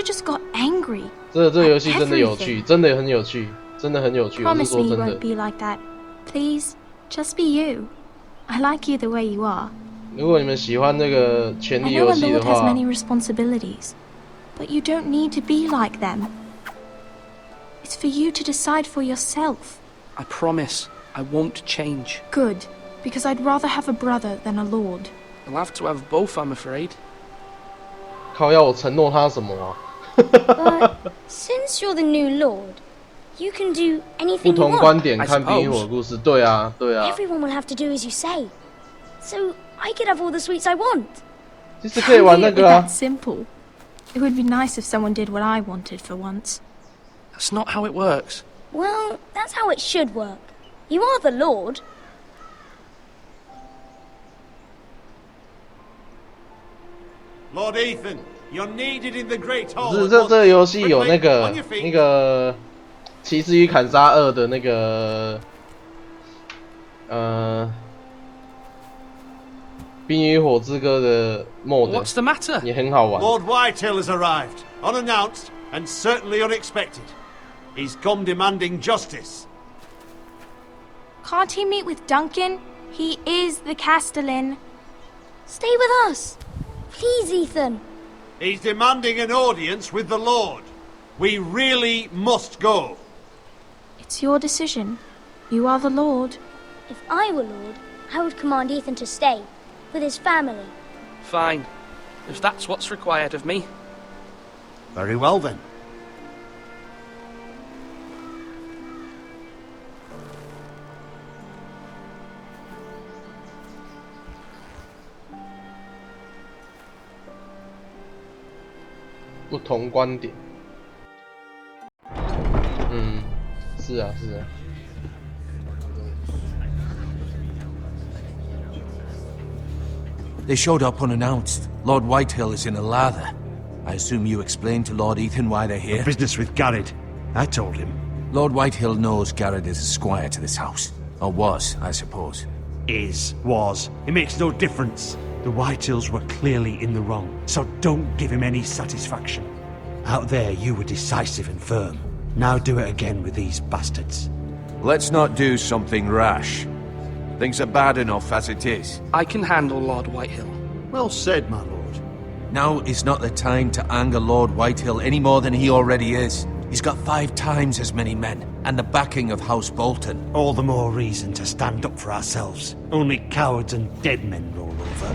just got angry. 这个游戏真的有趣，真的很有趣，真的很有趣。我是 Promise 说 me 真 you 的。 won't be like that. Please, just be you. I like you the way you are. 如果你们喜欢那个权 I 力 know 游 a 戏的 lord has 话， many responsibilities, but you don't need to be like them. It's for you to decide for yourself. I promise I won't change. Good, because I'd rather have a brother than a lord. I'll have to have both, I'm afraid. 靠，要我承诺他什么啊？ But since you're the new lord, you can do 不 anything you 同 want. 观点看冰与火的故事，对啊，对啊。 Everyone will have to do as you say. So I could have all the sweets I want. 其实可以玩那个啊。 That's simple. It would be nice if someone did what I wanted for once. That's not how it works. Well, that's how it should work. You are the lord. Lord Ethan, you're needed in the Great 不 Hall. 是 at 这 once. 个游戏有 Quickly, 那个 on your feet. 那个骑士与砍杀2的那个冰与火之歌的 mod What's the matter? 也很好玩。 Lord Whitehill has arrived, unannounced and certainly unexpected. He's come demanding justice. Can't he meet with Duncan? He is the Castellan. Stay with us. Please, Ethan. He's demanding an audience with the Lord. We really must go. It's your decision. You are the Lord. If I were lord, I would command Ethan to stay with his family. Fine. If that's what's required of me. Very well then. .不同观点。是啊，是啊。They showed up unannounced. Lord Whitehill is in a lather. I assume you explained to Lord Ethan why they're here? Business with Garrett. I told him. Lord Whitehill knows Garrett is a squire to this house. Or was, I suppose. Was. It makes no difference. The Whitehills were clearly in the wrong, so don't give him any satisfaction. Out there, you were decisive and firm. Now do it again with these bastards. Let's not do something rash. Things are bad enough as it is. I can handle Lord Whitehill. Well said, my lord. Now is not the time to anger Lord Whitehill any more than he already is. He's got 5 times as many men, and the backing of House Bolton. All the more reason to stand up for ourselves. Only cowards and dead men roll over.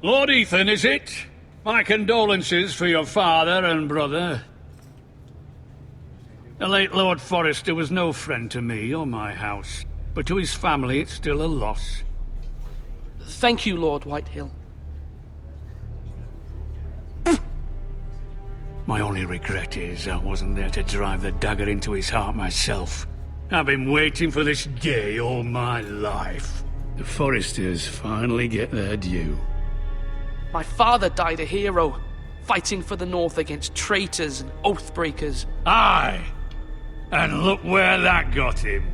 Lord Ethan, is it? My condolences for your father and brother. The late Lord Forrester was no friend to me or my house, but to his family it's still a loss. Thank you, Lord Whitehill. My only regret is I wasn't there to drive the dagger into his heart myself. I've been waiting for this day all my life. The Forresters finally get their due. My father died a hero, fighting for the North against traitors and oathbreakers. Aye! And look where that got him.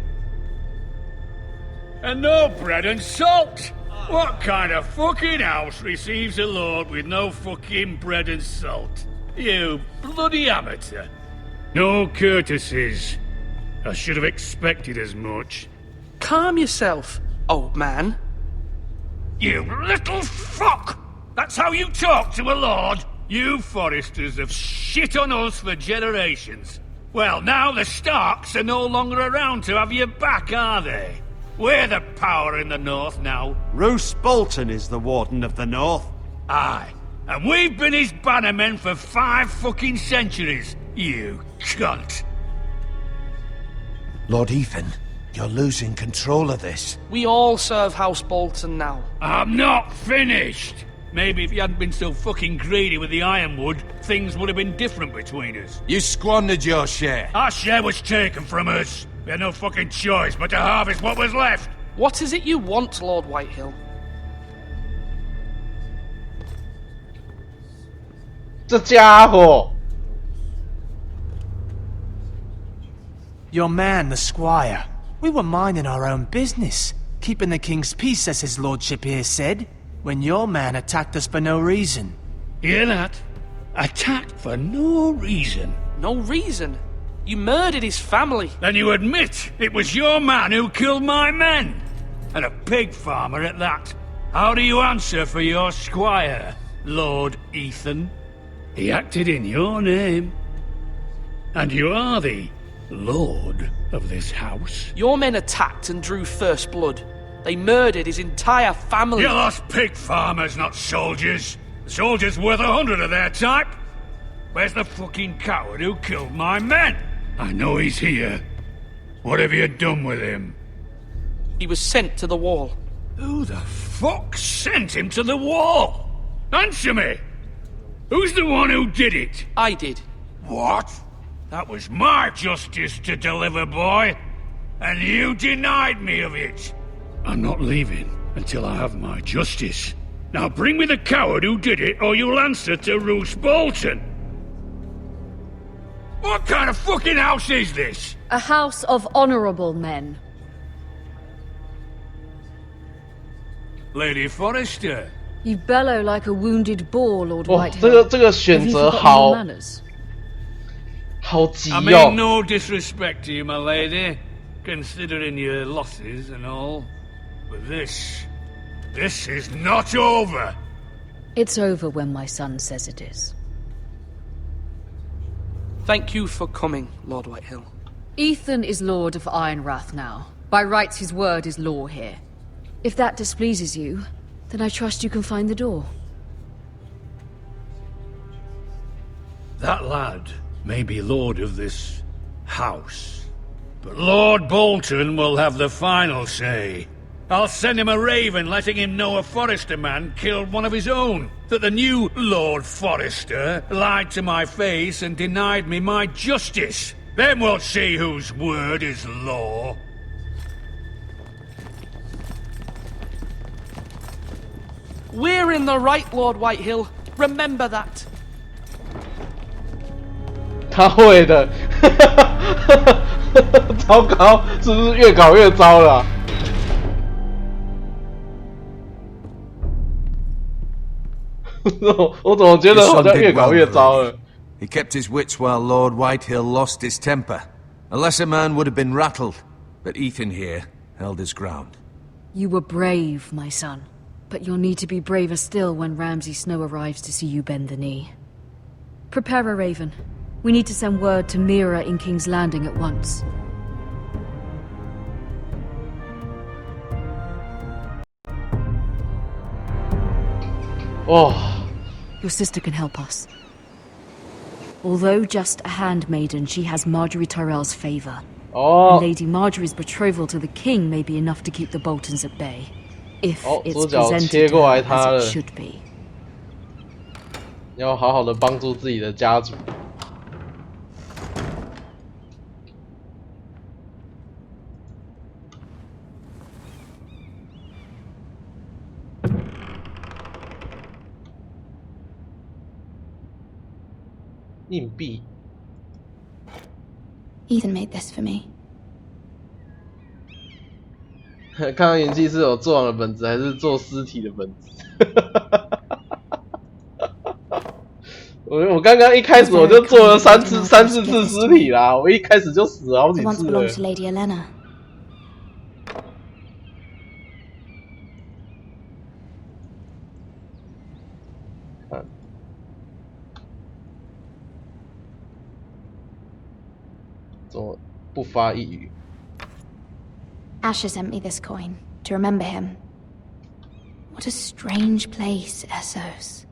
And no bread and salt! What kind of fucking house receives a lord with no fucking bread and salt? You bloody amateur. No courtesies. I should have expected as much. Calm yourself, old man. You little fuck! That's how you talk to a lord? You Forresters have shit on us for generations. Well, now the Starks are no longer around to have your back, are they? We're the power in the North now. Roose Bolton is the Warden of the North. Aye. And we've been his bannermen for 5 fucking centuries. You cunt. Lord Ethan, you're losing control of this. We all serve House Bolton now. I'm not finished. Maybe if you hadn't been so fucking greedy with the ironwood, things would have been different between us. You squandered your share. Our share was taken from us. We had no fucking choice but to harvest what was left. What is it you want, Lord Whitehill? 这家伙 Your man, the squire. We were minding our own business, keeping the king's peace, as his lordship here said, when your man attacked us for no reason. Hear that? Attacked for no reason. No reason? You murdered his family. Then you admit it was your man who killed my men. And a pig farmer at that. How do you answer for your squire, Lord Ethan? He acted in your name. And you are the lord of this house. Your men attacked and drew first blood. They murdered his entire family. You lost pig farmers, not soldiers. The soldiers worth 100 of their type. Where's the fucking coward who killed my men? I know he's here. What have you done with him? He was sent to the wall. Who the fuck sent him to the wall? Answer me! Who's the one who did it? I did. What? That was my justice to deliver, boy. And you denied me of it. I'm not leaving until I have my justice. Now bring me the coward who did it, or you'll answer to Roose Bolton. What kind of fucking house is this? A house of honorable men. Lady Forrester. You bellow like a wounded boar, Lord 哦， Whitehill. 这个选择 Have you forgotten your 好 manners? 好急 I mean 哦。 no disrespect to you, my lady, considering your losses and all. But this is not over. It's over when my son says it is. Thank you for coming, Lord Whitehill. Ethan is Lord of Ironrath now. By rights, his word is law here. If that displeases you, then I trust you can find the door. That lad may be lord of this house, but Lord Bolton will have the final say. I'll send him a raven letting him know a Forrester man killed one of his own, that the new Lord Forrester lied to my face and denied me my justice. Then we'll see whose word is law. We're in the right, Lord Whitehill. Remember that. 他会的，糟糕，是不是越搞越糟了啊？我怎么觉得好像越搞越糟了？ He kept his wits while Lord Whitehill lost his temper. A lesser man would have been rattled, but Ethan here held his ground. You were brave, my son. But you'll need to be braver still when Ramsay Snow arrives to see you bend the knee. Prepare a raven. We need to send word to Mira in King's Landing at once. Oh. Your sister can help us. Although just a handmaiden, she has Marjorie Tyrell's favor. Oh. And Lady Marjorie's betrothal to the king may be enough to keep the Boltons at bay. If it's 左脚 presented 切 to 过 her 来他 as 了 it should be. 要好好的帮助自己的家族。硬币。 Ethan made this for me. 看到演技是有做完的本子，还是做尸体的本子？我刚刚一开始我就做了三四次尸体啦，我一开始就死了好几 It once 次了。 belonged to Lady Elena. 看，做不发一语。 Asher sent me this coin to remember him. What a strange place, Essos.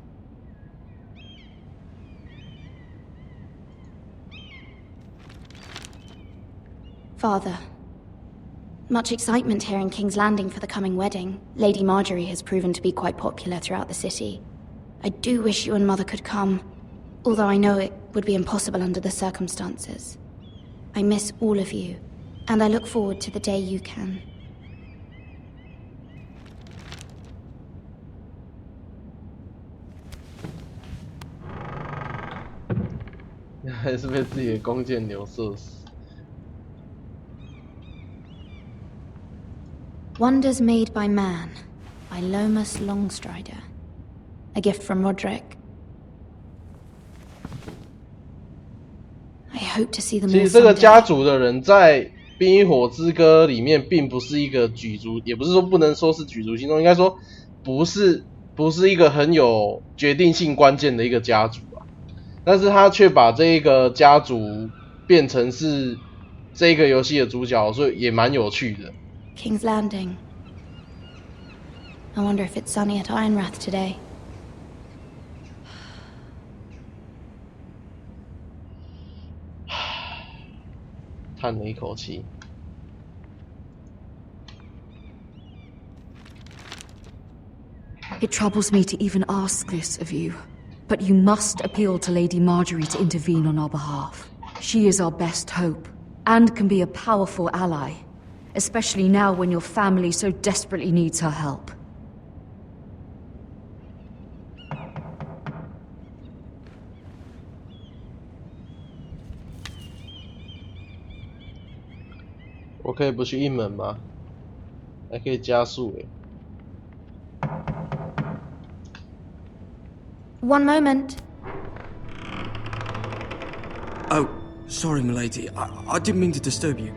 Father, much excitement here in King's Landing for the coming wedding. Lady Marjorie has proven to be quite popular throughout the city. I do wish you and Mother could come, although I know it would be impossible under the circumstances. I miss all of you, and I look forward to the day you can. 还是被自己的弓箭流射死。 Wonders Made by Man by Lomas Longstrider. A gift from Roderick. I hope to see them 其 all 实这个 someday. 家族的人在《冰与火之歌》里面并不是一个举足，也不是说不能说是举足轻重，应该说不是一个很有决定性关键的一个家族啊，但是他却把这一个家族变成是这个游戏的主角，所以也蛮有趣的。King's Landing. I wonder if it's sunny at Ironrath today. 叹了一口气。It troubles me to even ask this of you, but you must appeal to Lady Marjorie to intervene on our behalf. She is our best hope, and can be a powerful ally, especially now when your family so desperately needs her help. "我可以不去应门吗？还可以加速诶。One moment. Oh, sorry, milady. I didn't mean to disturb you.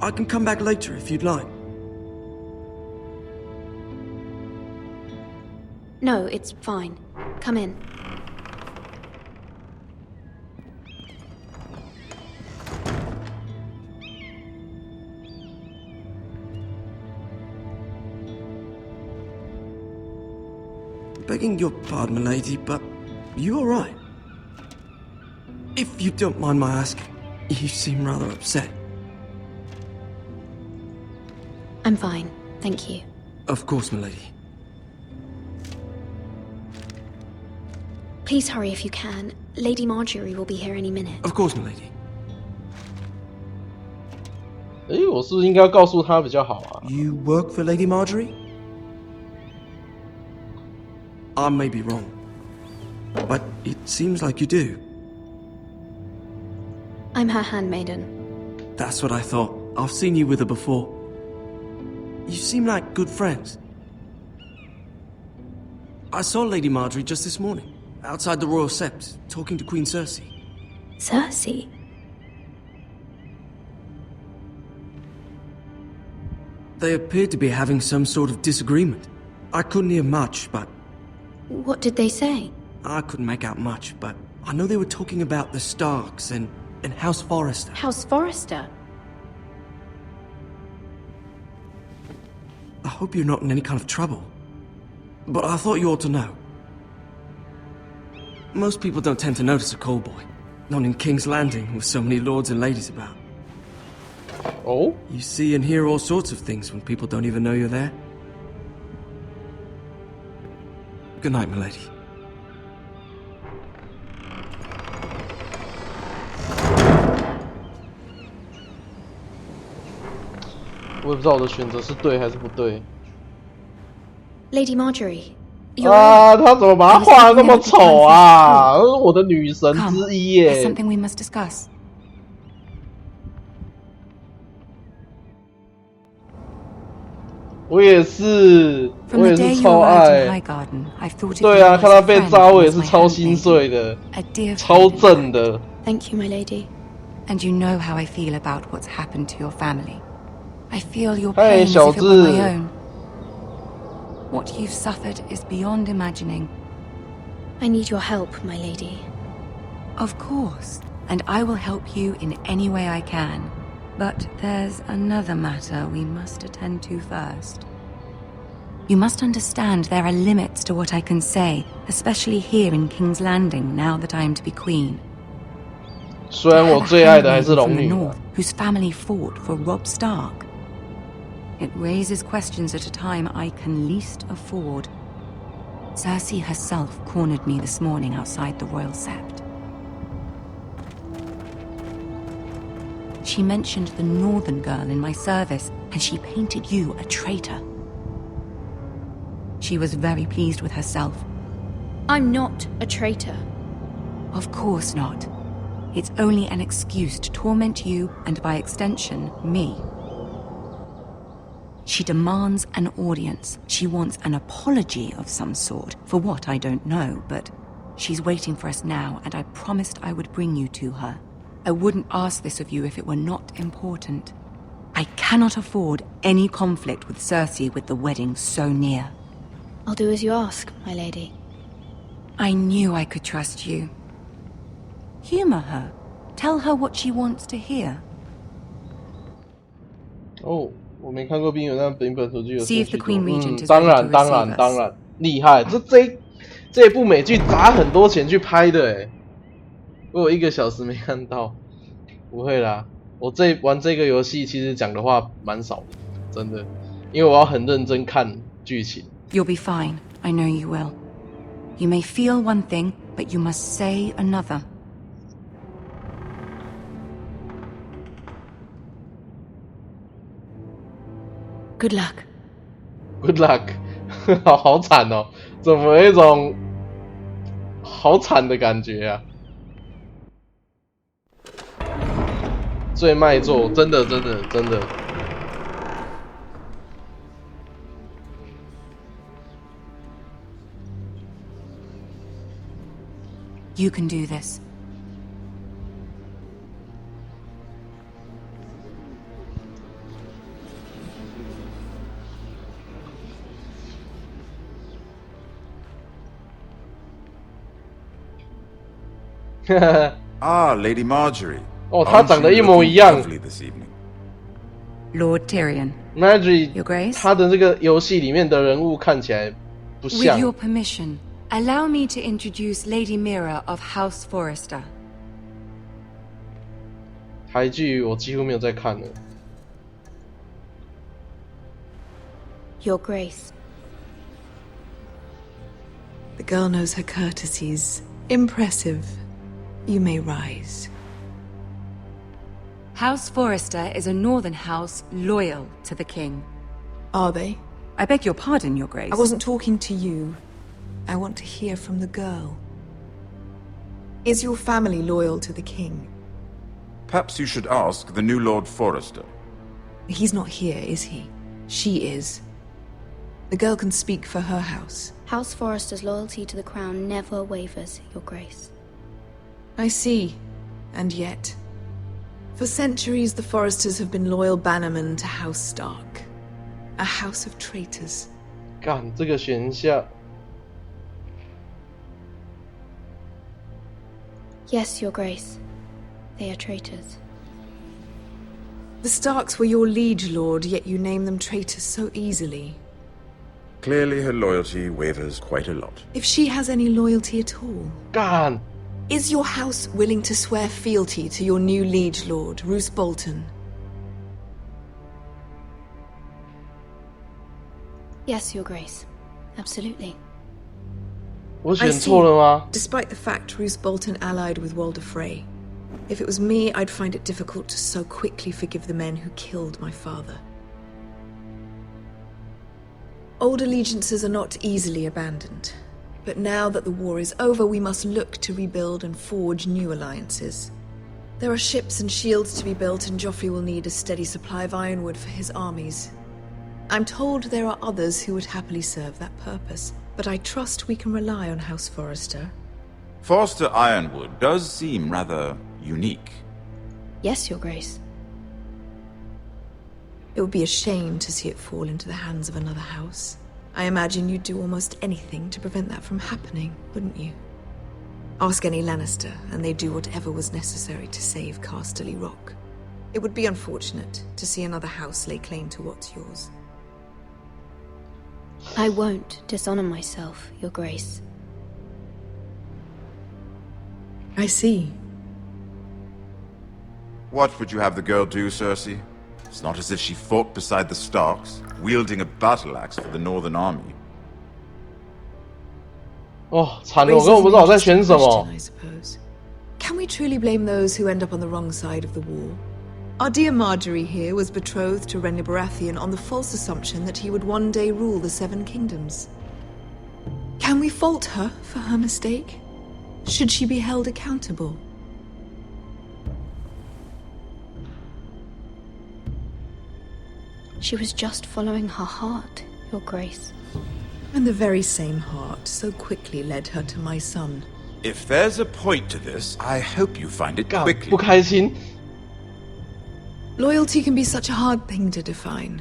I can come back later if you'd like. No, it's fine. Come in. Begging your pardon, milady, but you all right? If you don't mind my asking, you seem rather upset. I'm fine, thank you. Of course, milady. Please hurry if you can. Lady Marjorie will be here any minute. Of course, milady. 我是不是应该要告诉他比较好啊？ You work for Lady Marjorie? I may be wrong, but it seems like you do. I'm her handmaiden. That's what I thought. I've seen you with her before. You seem like good friends. I saw Lady Marjorie just this morning, outside the Royal Sept, talking to Queen Cersei. Cersei? They appeared to be having some sort of disagreement. I couldn't hear much, but... What did they say? I couldn't make out much, but I know they were talking about the Starks and House Forrester. House Forrester? I hope you're not in any kind of trouble. But I thought you ought to know. Most people don't tend to notice a call boy. Not in King's Landing with so many lords and ladies about. Oh? You see and hear all sorts of things when people don't even know you're there. Good night, milady. 我也不知道我的选择是对还是不对。Lady Marjorie, you're 啊，他怎么把她画得那么丑啊？我的女神之一耶。 There's something we must discuss. 我也是，我也是超爱。 对啊，看他被扎，我也是超心碎的，超正的。 Thank you, my lady. And you know how I feel about what's happened to your family. I feel your pain as if it were my own. What you've suffered is beyond imagining. I need your help, my lady. Of course, and I will help you in any way I can. But there's another matter we must attend to first. You must understand there are limits to what I can say, especially here in King's Landing, now that I am to be queen. 虽然我最爱的还是龙女 whose family fought for Robb Stark. It raises questions at a time I can least afford. Cersei herself cornered me this morning outside the Royal Sept. She mentioned the Northern girl in my service, and she painted you a traitor. She was very pleased with herself. I'm not a traitor. Of course not. It's only an excuse to torment you, and by extension, me. She demands an audience. She wants an apology of some sort, for what I don't know, but she's waiting for us now, and I promised I would bring you to her. I wouldn't ask this of you if it were not important. I cannot afford any conflict with Cersei with the wedding so near. I'll do as you ask, my lady. I knew I could trust you. Humor her. Tell her what she wants to hear. 哦，我没看过《冰与火》，但本土剧有。See if the Queen Regent is 当 ready 然 to 当 receive 然 us. 当然厉害，这部美剧砸很多钱去拍的诶，我有1个小时没看到。不会啦，我玩这个游戏其实讲的话蛮少的，真的，因为我要很认真看剧情。You'll be fine. I know you will. You may feel one thing, but you must say another. Good luck. Good luck. 好惨哦，怎么有一种好惨的感觉啊？最卖座，真的。You can do this. Ah, Lady Marjorie. 哦，她长得一模一样。Lord Tyrion. Marjorie, Your Grace. 她的这个游戏里面的人物看起来不像。 With your permission, allow me to introduce Lady Mira of House Forrester. 台剧我几乎没有在看了。Your Grace. The girl knows her courtesies. Impressive. You may rise. House Forrester is a northern house loyal to the king. Are they? I beg your pardon, Your Grace. I wasn't talking to you. I want to hear from the girl. Is your family loyal to the king? Perhaps you should ask the new Lord Forrester. He's not here, is he? She is. The girl can speak for her house. House Forrester's loyalty to the crown never wavers, Your Grace. I see. And yet... For centuries, the Forresters have been loyal bannermen to House Stark. A house of traitors. 干，这个选项。Yes, Your Grace. They are traitors. The Starks were your liege lord, yet you name them traitors so easily. Clearly her loyalty wavers quite a lot. If she has any loyalty at all. God. Is your house willing to swear fealty to your new liege lord, Roose Bolton? Yes, Your Grace. Absolutely. 我选错了吗？ Despite the fact Roose Bolton allied with Walder Frey. If it was me, I'd find it difficult to so quickly forgive the men who killed my father. Old allegiances are not easily abandoned. But now that the war is over, we must look to rebuild and forge new alliances. There are ships and shields to be built, and Joffrey will need a steady supply of ironwood for his armies. I'm told there are others who would happily serve that purpose, but I trust we can rely on House Forrester. Forrester Ironwood does seem rather unique. Yes, Your Grace. It would be a shame to see it fall into the hands of another house. I imagine you'd do almost anything to prevent that from happening, wouldn't you? Ask any Lannister, and they'd do whatever was necessary to save Casterly Rock. It would be unfortunate to see another house lay claim to what's yours. I won't dishonor myself, Your Grace. I see. What would you have the girl do, Cersei? It's not as if she fought beside the Starks, wielding a battle axe for the Northern Army. 哦，惨了，我根本不知道我在选什么。 Can we truly blame those who end up on the wrong side of the war? Our dear Marjorie here was betrothed to Renly Baratheon on the false assumption that he would one day rule the Seven Kingdoms. Can we fault her for her mistake? Should she be held accountable? She was just following her heart, Your Grace. And the very same heart so quickly led her to my son. If there's a point to this, I hope you find it 不 quickly. 开心。 Loyalty can be such a hard thing to define.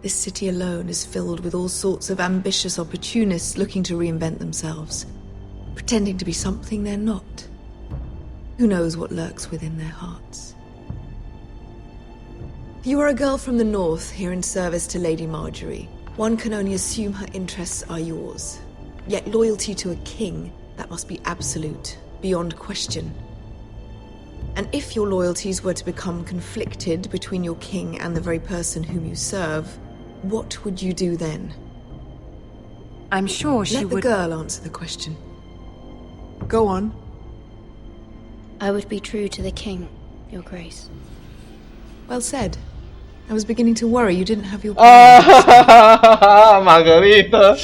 This city alone is filled with all sorts of ambitious opportunists looking to reinvent themselves, pretending to be something they're not. Who knows what lurks within their hearts? You are a girl from the north, here in service to Lady Marjorie. One can only assume her interests are yours. Yet loyalty to a king, that must be absolute, beyond question. And if your loyalties were to become conflicted between your king and the very person whom you serve, what would you do then? I'm sure she would... Let the girl answer the question. Go on. I would be true to the king, Your Grace. Well said. I was beginning to worry you didn't have your... 玛格丽特，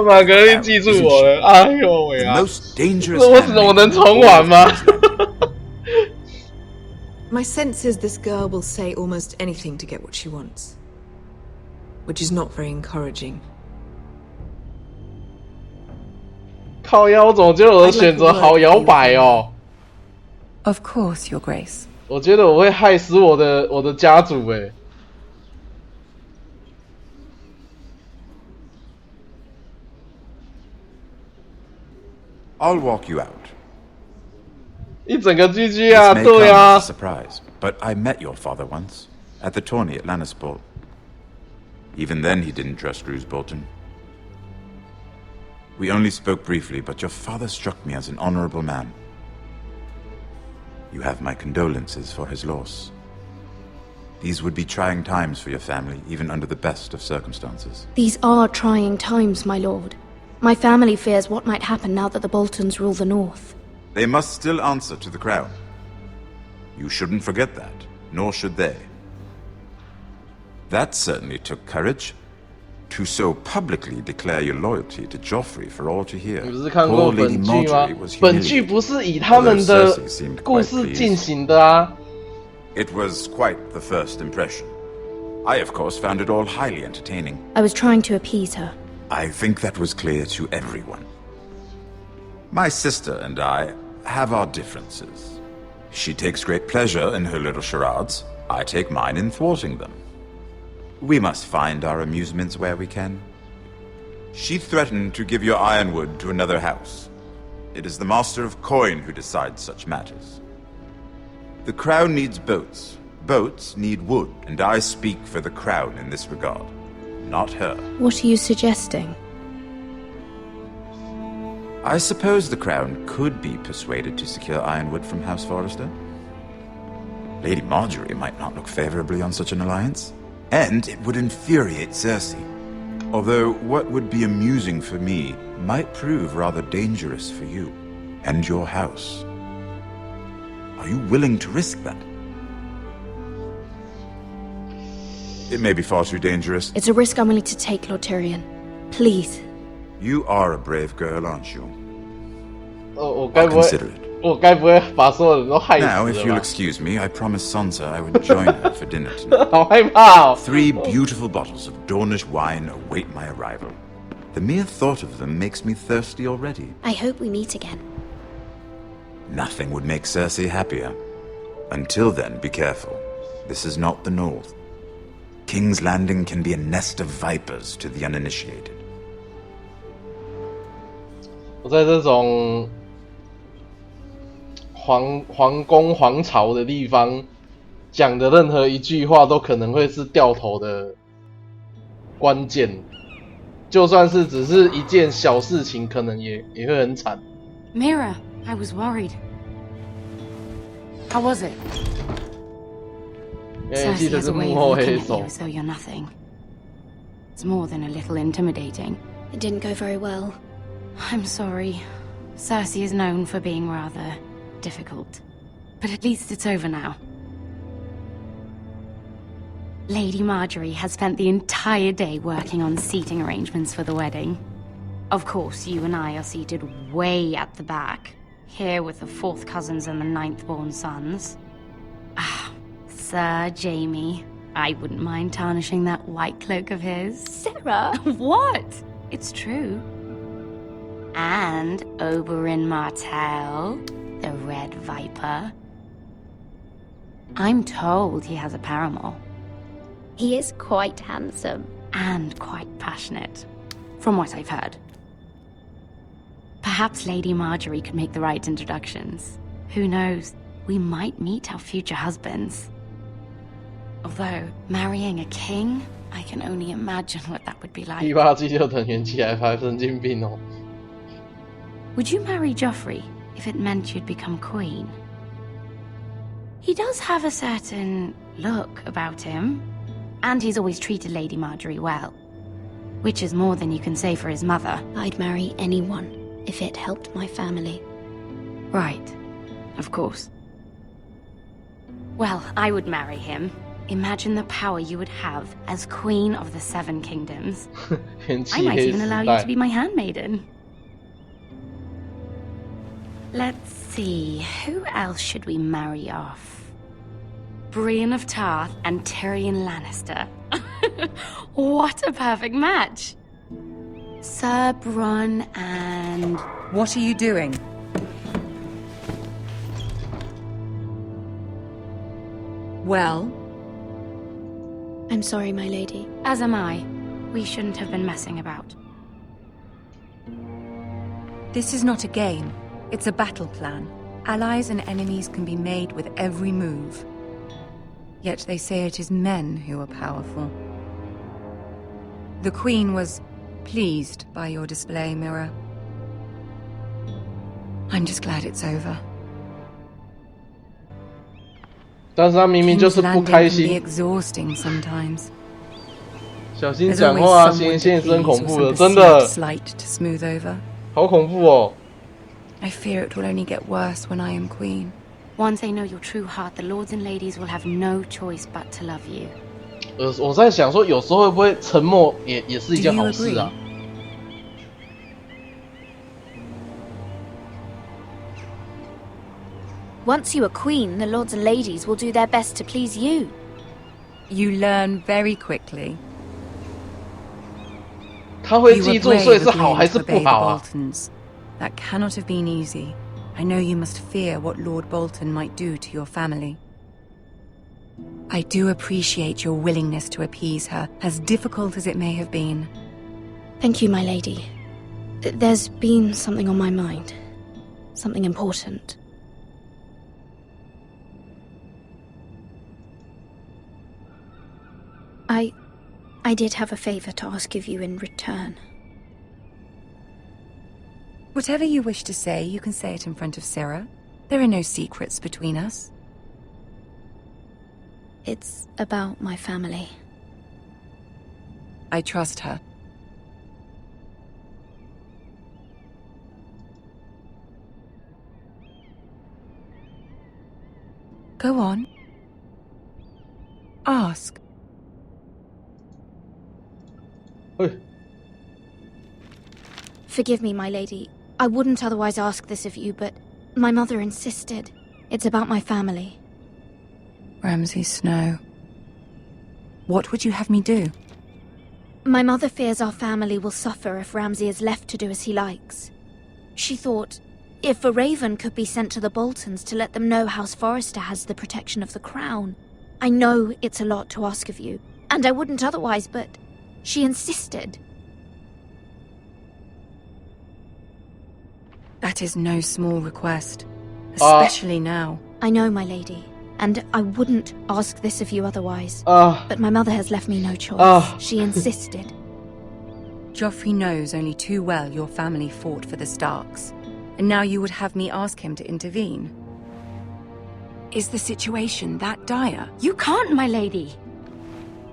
玛格丽记住我了。哎呦喂啊！我能重玩吗？ My sense is this girl will say almost anything to get what she wants, which is not very encouraging. 靠腰，我总觉得我的选择好摇摆哦。Of course, Your Grace. 我觉得我会害死我的家族诶。I'll walk you out. 一整个 GG 啊， This may 对 come 啊。 as a surprise, but I met your father once at the tourney at Lannisport. Even then, he didn't trust Roose Bolton. We only spoke briefly, but your father struck me as an honorable man. You have my condolences for his loss. These would be trying times for your family, even under the best of circumstances. These are trying times, my lord. My family fears what might happen now that the Boltons rule the North. They must still answer to the crown. You shouldn't forget that, nor should they. That certainly took courage. To so publicly declare your loyalty to Joffrey for all to hear. 你不是看过本剧吗？本剧不是以他们的故事进行的啊。It was quite the first impression. I, of course, found it all highly entertaining. I was trying to appease her. I think that was clear to everyone. My sister and I have our differences. She takes great pleasure in her little charades. I take mine in thwarting them. We must find our amusements where we can. She threatened to give your ironwood to another house. It is the Master of Coin who decides such matters. The crown needs boats. Boats need wood, and I speak for the crown in this regard, not her. What are you suggesting? I suppose the crown could be persuaded to secure ironwood from House Forrester. Lady Marjorie might not look favorably on such an alliance. And it would infuriate Cersei. Although what would be amusing for me might prove rather dangerous for you and your house. Are you willing to risk that? It may be far too dangerous. It's a risk I'm willing to take, Lord Tyrion. Please. You are a brave girl, aren't you? I'll consider it. 我该不会把所有人都害死了吧？ Now, if you'll excuse me, I promised Sansa I would join her for dinner tonight. 好害怕哦。 3 beautiful bottles of Dornish wine await my arrival. The mere thought of them makes me thirsty already. I hope we meet again. Nothing would make Cersei happier. Until then, be careful. This is not the North. King's Landing can be a nest of vipers to the uninitiated. 我在这种皇宫皇朝的地方讲的任何一句话都可能会是掉头的关键，就算是只是一件小事情，可能也会很惨。Mira, I was worried. How was it? 记得是幕后黑手。 As though you're nothing. It's more than a little intimidating. It didn't go very well. I'm sorry. Cersei is known for being rather difficult. But at least it's over now. Lady Marjorie has spent the entire day working on seating arrangements for the wedding. Of course, you and I are seated way at the back, here with the 4th cousins and the 9th-born sons. Ah, Sir Jaime. I wouldn't mind tarnishing that white cloak of his. Sarah! What? It's true. And Oberyn Martell, the Red Viper. I'm told he has a paramour. He is quite handsome and quite passionate, from what I've heard. Perhaps Lady Marjorie could make the right introductions. Who knows? We might meet our future husbands. Although, marrying a king, I can only imagine what that would be like. 第8季就等元气来拍神经病哦。Would you marry Joffrey if it meant you'd become queen? He does have a certain look about him, and he's always treated Lady Marjorie well. Which is more than you can say for his mother. I'd marry anyone if it helped my family. Right. Of course. Well, I would marry him. Imagine the power you would have as Queen of the Seven Kingdoms. I might even allow you to be my handmaiden. Let's see, who else should we marry off? Brienne of Tarth and Tyrion Lannister. What a perfect match! Sir Bronn and... What are you doing? Well? I'm sorry, my lady. As am I. We shouldn't have been messing about. This is not a game. It's a battle plan. Allies and enemies can be made with every move. Yet they say it is men who are powerful. The Queen was pleased by your display, Mira. I'm just glad it's over. 但是他明明就是不开 King's Landing can be 心。 exhausting sometimes. 小心 There's 讲 always 话， someone 现 to 身 please 恐 or 怖 some 的，真 perceived 的 slight to smooth over. 好恐怖哦。 I fear it will only get worse when I am queen. Once they know your true heart, the lords and ladies will have no choice but to love you. 我在想说，有时候会不会沉默也是一件好事啊？ Once you are queen, the lords and ladies will do their best to please you. You learn very quickly. 他会 You 记 were 住，所以 brave 是好 agreeing 还 to 是 obey 不 the 好啊？ Boltons. That cannot have been easy. I know you must fear what Lord Bolton might do to your family. I do appreciate your willingness to appease her, as difficult as it may have been. Thank you, my lady. There's been something on my mind. Something important. I did have a favor to ask of you in return. Whatever you wish to say, you can say it in front of Sarah. There are no secrets between us. It's about my family. I trust her. Go on. Ask. Forgive me, my lady. I wouldn't otherwise ask this of you, but my mother insisted. It's about my family. Ramsay Snow. What would you have me do? My mother fears our family will suffer if Ramsay is left to do as he likes. She thought, if a raven could be sent to the Boltons to let them know House Forrester has the protection of the crown. I know it's a lot to ask of you, and I wouldn't otherwise, but she insisted. That is no small request, especially now. I know, my lady, and I wouldn't ask this of you otherwise. But my mother has left me no choice. She insisted. Joffrey knows only too well your family fought for the Starks, and now you would have me ask him to intervene. Is the situation that dire? You can't, my lady.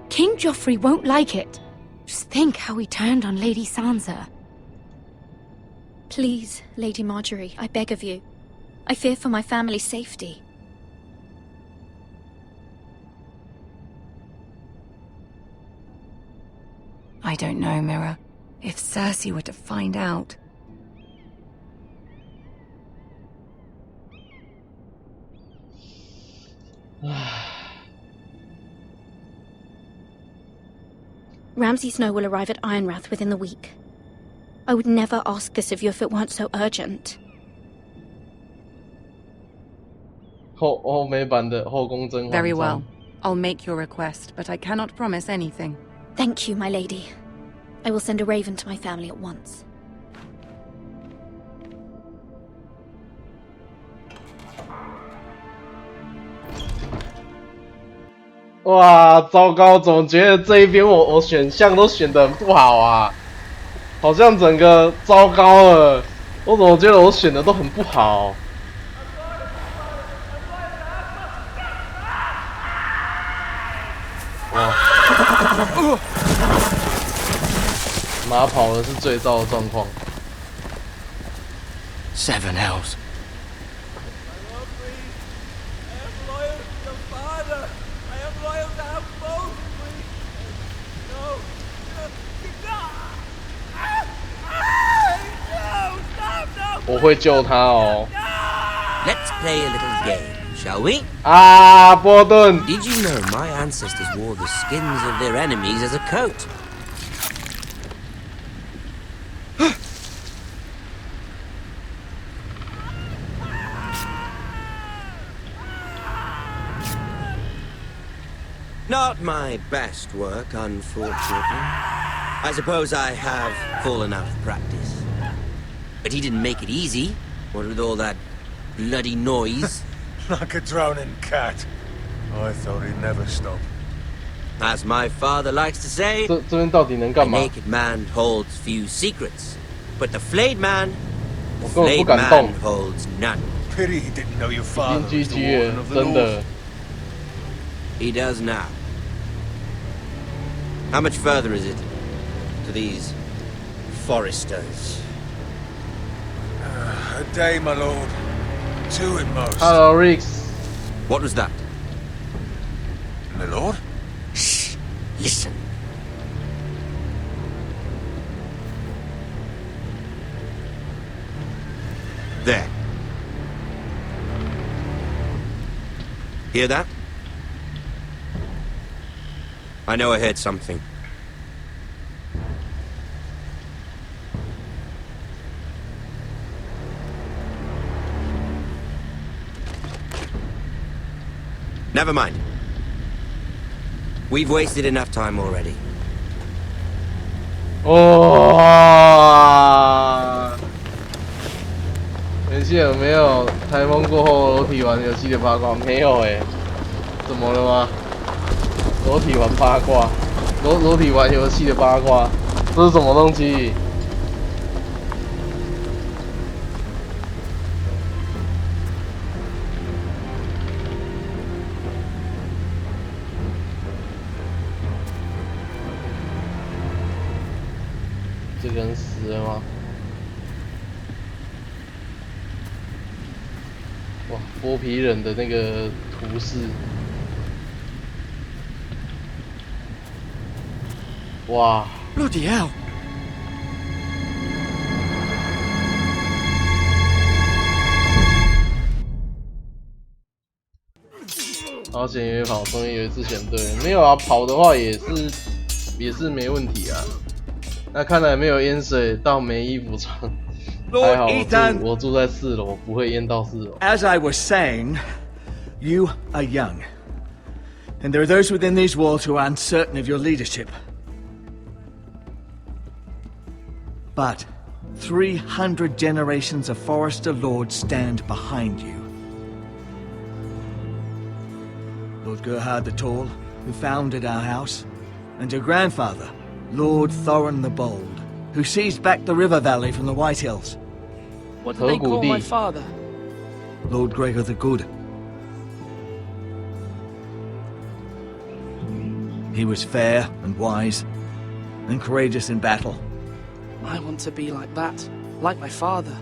King Joffrey won't like it. Just think how he turned on Lady Sansa. Please, Lady Marjorie, I beg of you. I fear for my family's safety. I don't know, Mira. If Cersei were to find out... Ramsay Snow will arrive at Ironrath within the week. I would never ask this of you if it weren't so urgent. 欧美版的后宫甄嬛传。 Very well. I'll make your request, but I cannot promise anything. Thank you, my lady. I will send a raven to my family at once. 哇，糟糕！总觉得这一边我选项都选得很不好啊，好像整个糟糕了。我怎么觉得我选的都很不好？哇！马跑的是最糟的状况。Seven hells. I am loyal to House Forrester. No, stop, no! 我会救他哦。Let's play a little game, shall we? 啊，波顿 Did you know my ancestors wore the skins of their enemies as a coat? Not my best work, unfortunately. I suppose I have fallen out of practice. But he didn't make it easy, what with all that bloody noise. Like a drowning cat. I thought he'd never stop. As my father likes to say, 这边到底能干 the 嘛？ naked man holds few secrets, but the flayed man, 我 the 根本不 flayed 敢动 man，holds none. Pity he didn't know your 已 father 经 was the GG warden 了， of the 真 north. 的。 He does now. How much further is it to these Forresters? A day, my lord. Two at most. Hello, Rix. What was that? My lord? Shh. Listen. There. Hear that? I know I heard something. Never mind. We've wasted enough time already. 哇！连线有没有台风过后裸体玩游戏的八卦？没有哎、怎么了吗？裸体玩八卦，裸体玩游戏的八卦，这是什么东西？这个人死了吗？哇，剥皮人的那个图示，哇 Bloody hell! 好险也跑，终于有一次选对了。没有啊，跑的话也是没问题啊。那看来没有淹水到没衣服穿，还好 Ethan 我住在4楼，不会淹到4楼。 As I was saying, you are young. And there are those within these walls who are uncertain of your leadership. But 300 generations of Forrester lords stand behind you. Lord Gerhard the Tall, who founded our house, and your grandfather, Lord Thorin the Bold, who seized back the river valley from the White Hills. What did they call my father? Lord Gregor the Good. He was fair and wise, and courageous in battle. I want to be like that, like my father.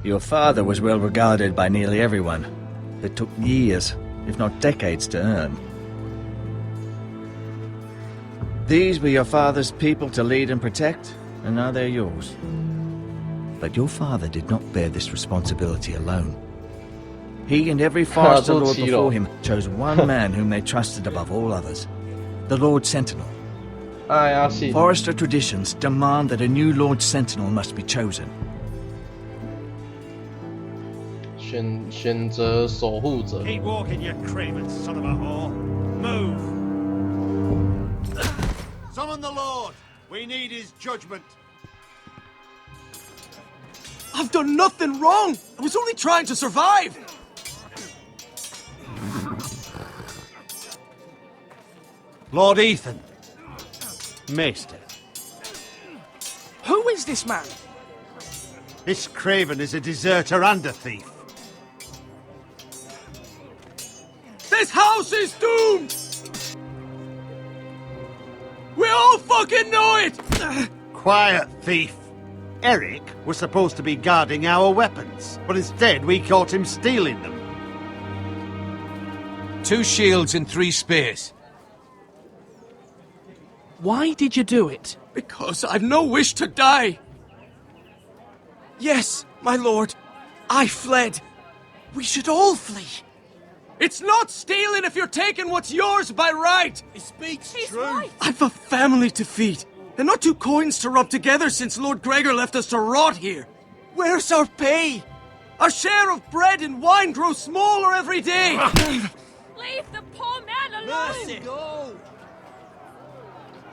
Your father was well regarded by nearly everyone. It took years, if not decades, to earn. These were your father's people to lead and protect, and now they're yours. But your father did not bear this responsibility alone. He and every Forrester lord before him chose one man whom they trusted above all others, the Lord Sentinel. Forrester traditions demand that a new Lord Sentinel must be chosen. 选择守护者。 Keep walking, you craven son of a whore. move. Summon the Lord. We need his judgment. I've done nothing wrong! I was only trying to survive! Lord Ethan. Maester. Who is this man? This craven is a deserter and a thief. This house is doomed! We all fucking know it! Quiet, thief. Eric was supposed to be guarding our weapons, but instead we caught him stealing them. 2 shields and 3 spears. Why did you do it? Because I've no wish to die. Yes, my lord. I fled. We should all flee. It's not stealing if you're taking what's yours by right. He speaks true. Right. I've a family to feed, and not 2 coins to rub together since Lord Gregor left us to rot here. Where's our pay? Our share of bread and wine grows smaller every day. Leave the poor man alone! Mercy. Go.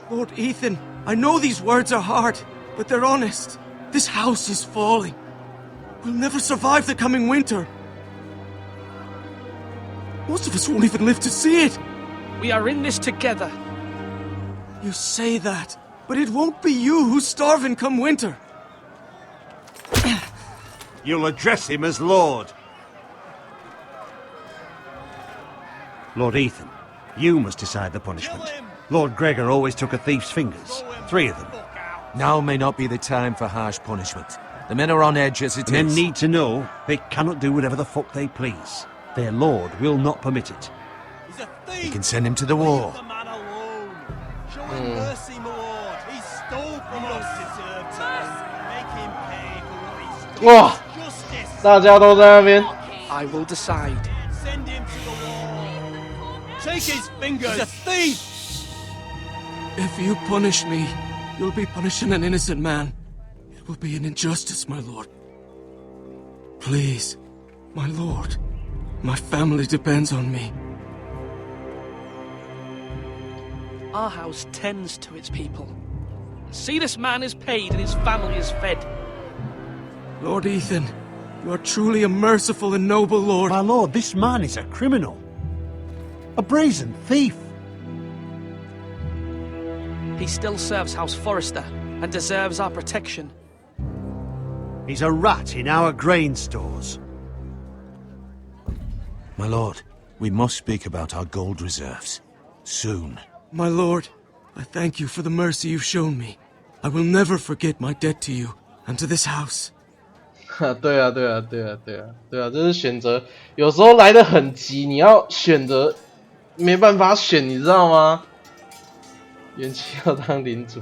Lord Ethan, I know these words are hard, but they're honest. This house is falling. We'll never survive the coming winter. Most of us won't even live to see it. We are in this together. You say that, but it won't be you who's starving come winter. You'll address him as Lord. Lord Ethan, you must decide the punishment. Lord Gregor always took a thief's fingers. 3 of them. Now may not be the time for harsh punishment. The men are on edge as it is. Men need to know they cannot do whatever the fuck they please. Their lord will not permit it. He's a thief! You can send him to the war. Leave the man alone! Show him mercy, my lord! He stole from us! Deserved mercy! Make him pay for what he stole! 哇， Justice! 大家都在那边。 I will decide. Send him to the wall! Take his fingers! He's a thief! If you punish me, you'll be punishing an innocent man. It will be an injustice, my lord. Please, my lord. My family depends on me. Our house tends to its people. See, this man is paid and his family is fed. Lord Ethan, you are truly a merciful and noble lord. My lord, this man is a criminal. A brazen thief. He still serves House Forrester and deserves our protection. He's a rat in our grain stores. My lord, we must speak about our gold reserves. Soon. My lord, I thank you for the mercy you've shown me. I will never forget my debt to you and to this house. 对啊，这是选择，有时候来得很急，你要选择，没办法选，你知道吗？元气要当领主，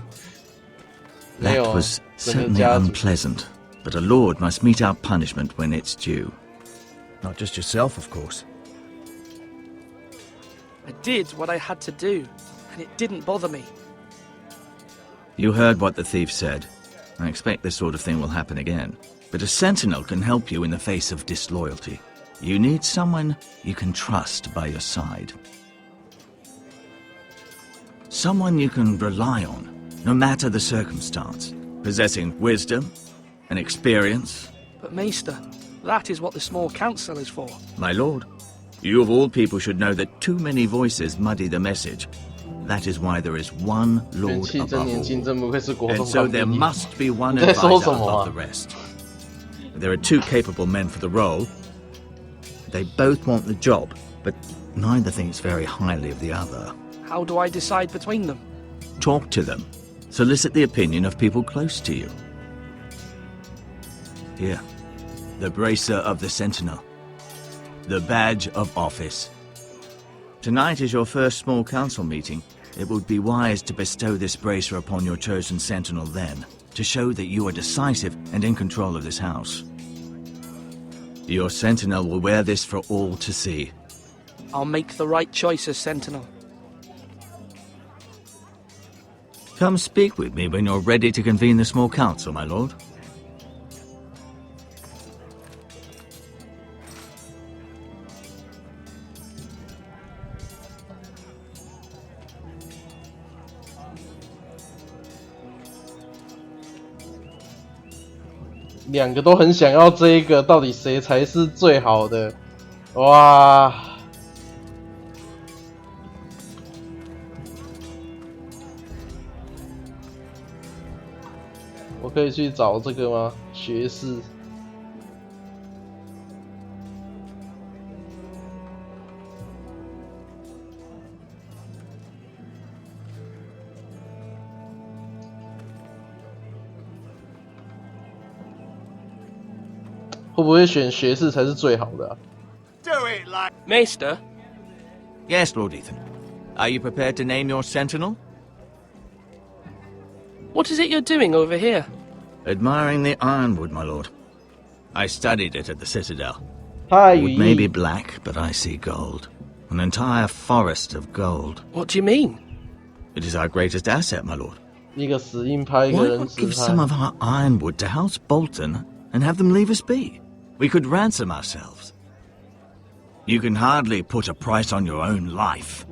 没 That 有 was 整个 certainly 家族。 unpleasant, but a lord must mete out punishment when it's due. Not just yourself, of course. I did what I had to do, and it didn't bother me. You heard what the thief said. I expect this sort of thing will happen again. But a sentinel can help you in the face of disloyalty. You need someone you can trust by your side. Someone you can rely on, no matter the circumstance. Possessing wisdom and experience. But Maester, that is what the small council is for. My lord, you of all people should know that too many voices muddy the message. That is why there is one 元 lord 气 above 真年轻， all. 真不愧是国 And 中 so 官 there 兵。 must be one 你在说 advisor 什么啊 above the rest. There are 2 capable men for the role. They both want the job, but neither thinks very highly of the other. How do I decide between them? Talk to them. Solicit the opinion of people close to you. Here, the bracer of the Sentinel. The badge of office. Tonight is your first small council meeting. It would be wise to bestow this bracer upon your chosen Sentinel then, to show that you are decisive and in control of this house. Your Sentinel will wear this for all to see. I'll make the right choice as Sentinel. Come speak with me when you're ready to convene the small council, my lord. 两个都很想要这一个，到底谁才是最好的？哇！我可以去找这个吗？学士。会不会选学士才是最好的啊？ Do it like Maester? Yes, Lord Ethan. Are you prepared to name your sentinel? What is it you're doing over here? Admiring the ironwood, my lord. I studied it at the Citadel. Wood may be black, but I see gold. An entire forest of gold. What do you mean? It is our greatest asset, my lord. 一个死硬派，一个 Why 人 not 死 give 派。 some of our ironwood to House Bolton and have them leave us be? We could ransom ourselves. You can hardly put a price on your own life,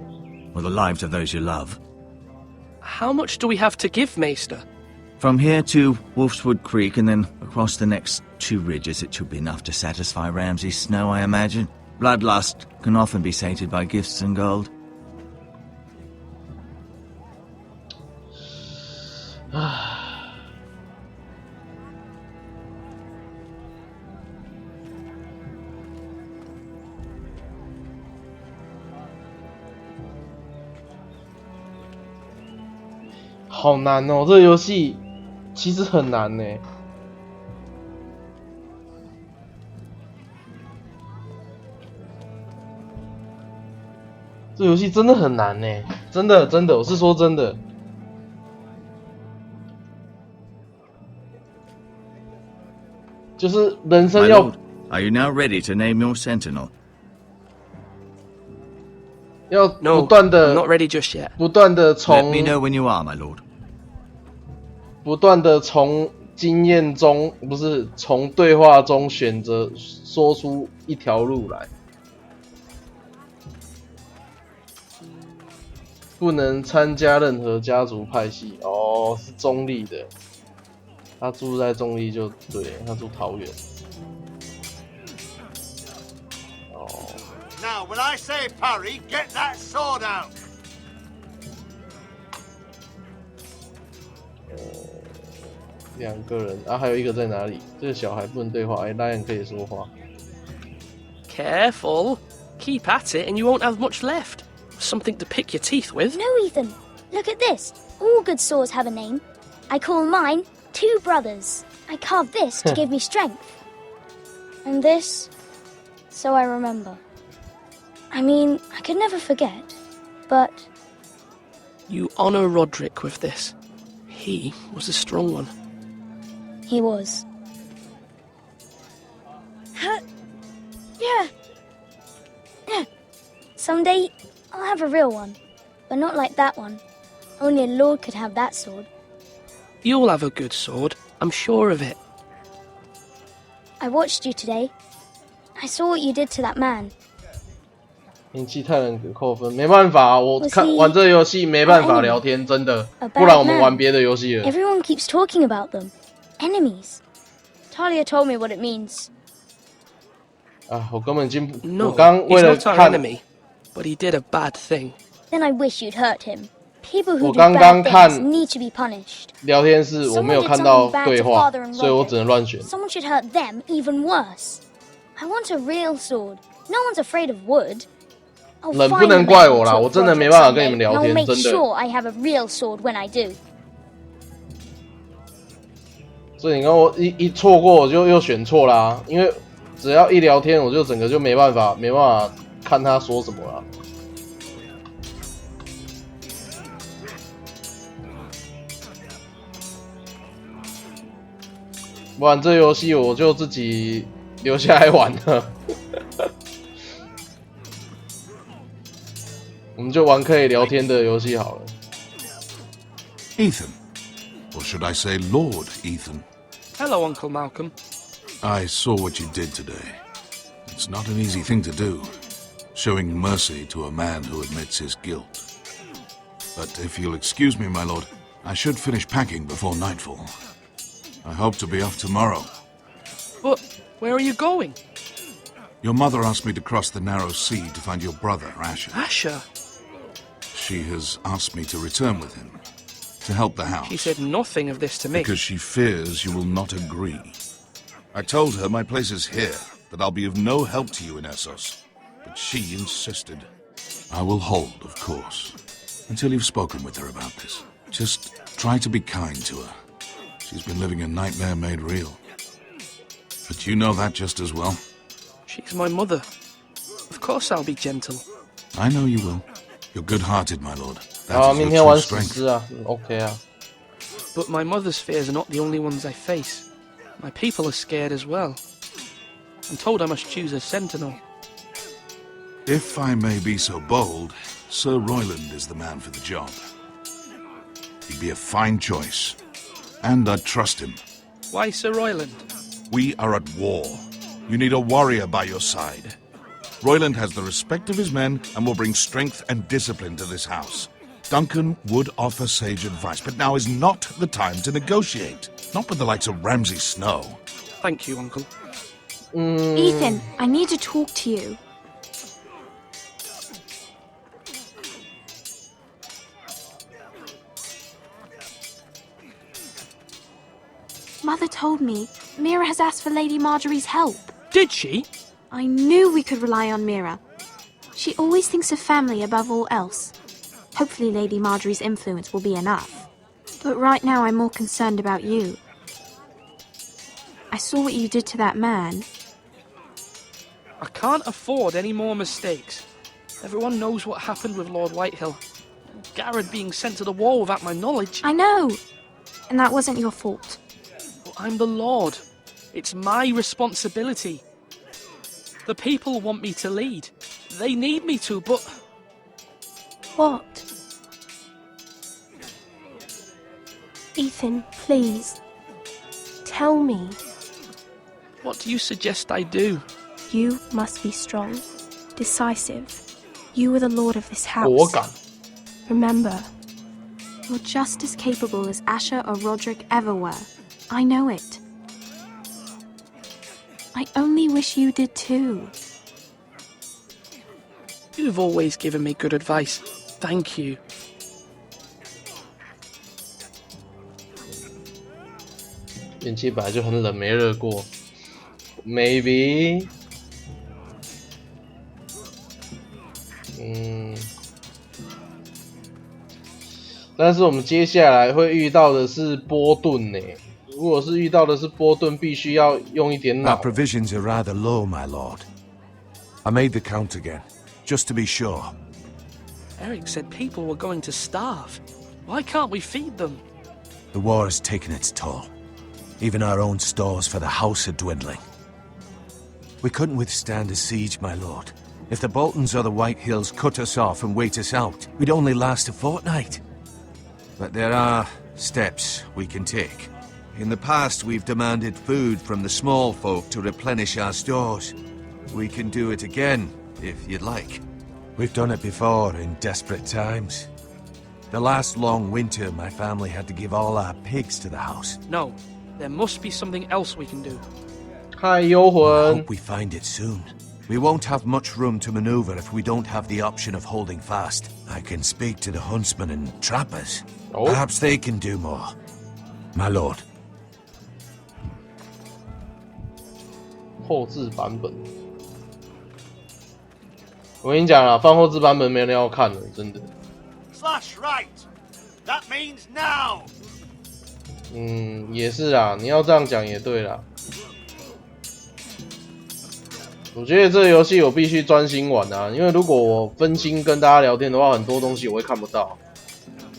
or the lives of those you love. How much do we have to give, Maester? From here to Wolfswood Creek and then across the next 2 ridges, it should be enough to satisfy Ramsay Snow, I imagine. Bloodlust can often be sated by gifts and gold. 好难哦，这个游戏其实很难呢。这游戏真的很难呢，真的，我是说真的。就是人生 My 要 lord, are you now ready to name your sentinel? 要 No, 不断的 I'm not ready just yet. 不断的 Let me 从 know when you are, my lord. 不断的从经验中，不是从对话中选择说出一条路来，不能参加任何家族派系。哦，是中立的，他住在中立就对，他住桃园。哦， now. When I say parry, get that sword out. 2个人啊，还有一个在哪里？这个小孩不能对话，哎，Lion 可以说话。 Careful. Keep at it and you won't have much left. Something to pick your teeth with. No, Ethan. Look at this. All good swords have a name. I call mine Two Brothers. I carved this to give me strength. And this, so I remember. I mean, I could never forget, but... You honor Roderick with this. He was a strong one. He was. Yeah. Someday, I'll have a real one. But not like that one. Only a lord could have that sword. You'll have a good sword. I'm sure of it. I watched you today. I saw what you did to that man. 名气太人格扣分，没办法，我看玩这个游戏没办法聊天，真的， A 不然 bad 我们 man. 玩别的游戏了。 Everyone keeps talking about them. Enemies. Talia told me what it means. 啊，我根本已经， No, 我刚为 he's 了 not our 看， enemy, but he did a bad thing. Then I wish you'd hurt him. People who 我 do 刚刚 bad 看 things need to be punished. 聊天室我没有看到对话，所以我只能乱选。 Someone should hurt them even worse. I want a real sword. No one's afraid of wood. I'll 人 find 不能 the 怪 man 我 who 啦， took 我真的 Roderick 没办法跟你 someday, 们聊 and I'll 天， make 真的。 sure I have a real sword when I do. 所以你看我一错过，我就又选错啦，因为只要一聊天，我就整个就没办法看他说什么啦。不然这游戏我就自己留下来玩了。我们就玩可以聊天的游戏好了。 Ethan. Or should I say Lord Ethan? Hello, Uncle Malcolm. I saw what you did today. It's not an easy thing to do, showing mercy to a man who admits his guilt. But if you'll excuse me, my lord, I should finish packing before nightfall. I hope to be off tomorrow. But where are you going? Your mother asked me to cross the narrow sea to find your brother, Asher. Asher? She has asked me to return with him, to help the house. She said nothing of this to me. Because she fears you will not agree. I told her my place is here, that I'll be of no help to you in Essos. But she insisted. I will hold, of course, until you've spoken with her about this. Just try to be kind to her. She's been living a nightmare made real. But you know that just as well. She's my mother. Of course I'll be gentle. I know you will. You're good-hearted, my lord. 好，明天玩死尸啊 ，OK 啊。But my mother's fears are not the only ones I face. My people are scared as well. I'm told I must choose a sentinel. If I may be so bold, Sir Royland is the man for the job. He'd be a fine choice. And I'd trust him. Why Sir Royland? We are at war. You need a warrior by your side. Royland has the respect of his men and will bring strength and discipline to this house. Duncan would offer sage advice, but now is not the time to negotiate. Not with the likes of Ramsay Snow. Thank you, Uncle. Ethan, I need to talk to you. Mother told me Mira has asked for Lady Marjorie's help. Did she? I knew we could rely on Mira. She always thinks of family above all else. Hopefully Lady Marjorie's influence will be enough. But right now I'm more concerned about you. I saw what you did to that man. I can't afford any more mistakes. Everyone knows what happened with Lord Whitehill. Garrett being sent to the war without my knowledge. I know. And that wasn't your fault. But I'm the Lord. It's my responsibility. The people want me to lead. They need me to, but... What? Ethan, please. Tell me. What do you suggest I do? You must be strong, decisive. You are the lord of this house. 果敢. Remember, you're just as capable as Asher or Roderick ever were. I know it. I only wish you did too. You've always given me good advice. Thank you. 天气本来就很冷，没热过。Maybe， 但是我们接下来会遇到的是波顿呢。如果是遇到的是波顿，必须要用一点脑。Our provisions are rather low, my lord. I made the count again, just to be sure. Eric said people were going to starve. Why can't we feed them? The war has taken its toll. Even our own stores for the house are dwindling. We couldn't withstand a siege, my lord. If the Boltons or the Whitehills cut us off and wait us out, we'd only last a fortnight. But there are steps we can take. In the past, we've demanded food from the small folk to replenish our stores. We can do it again, if you'd like. We've done it before in desperate times. The last long winter, my family had to give all our pigs to the house. No, there must be something else we can do. 嗨，幽魂。 I hope we find it soon. We won't have much room to maneuver if we don't have the option of holding fast. I can speak to the huntsmen and trappers. Perhaps they can do more. My lord. 后置版本，我跟你讲啦，放后置版本没人要看了，真的。Slash right. That means now. 也是啦，你要这样讲也对啦。我觉得这个游戏我必须专心玩啊，因为如果我分心跟大家聊天的话，很多东西我会看不到。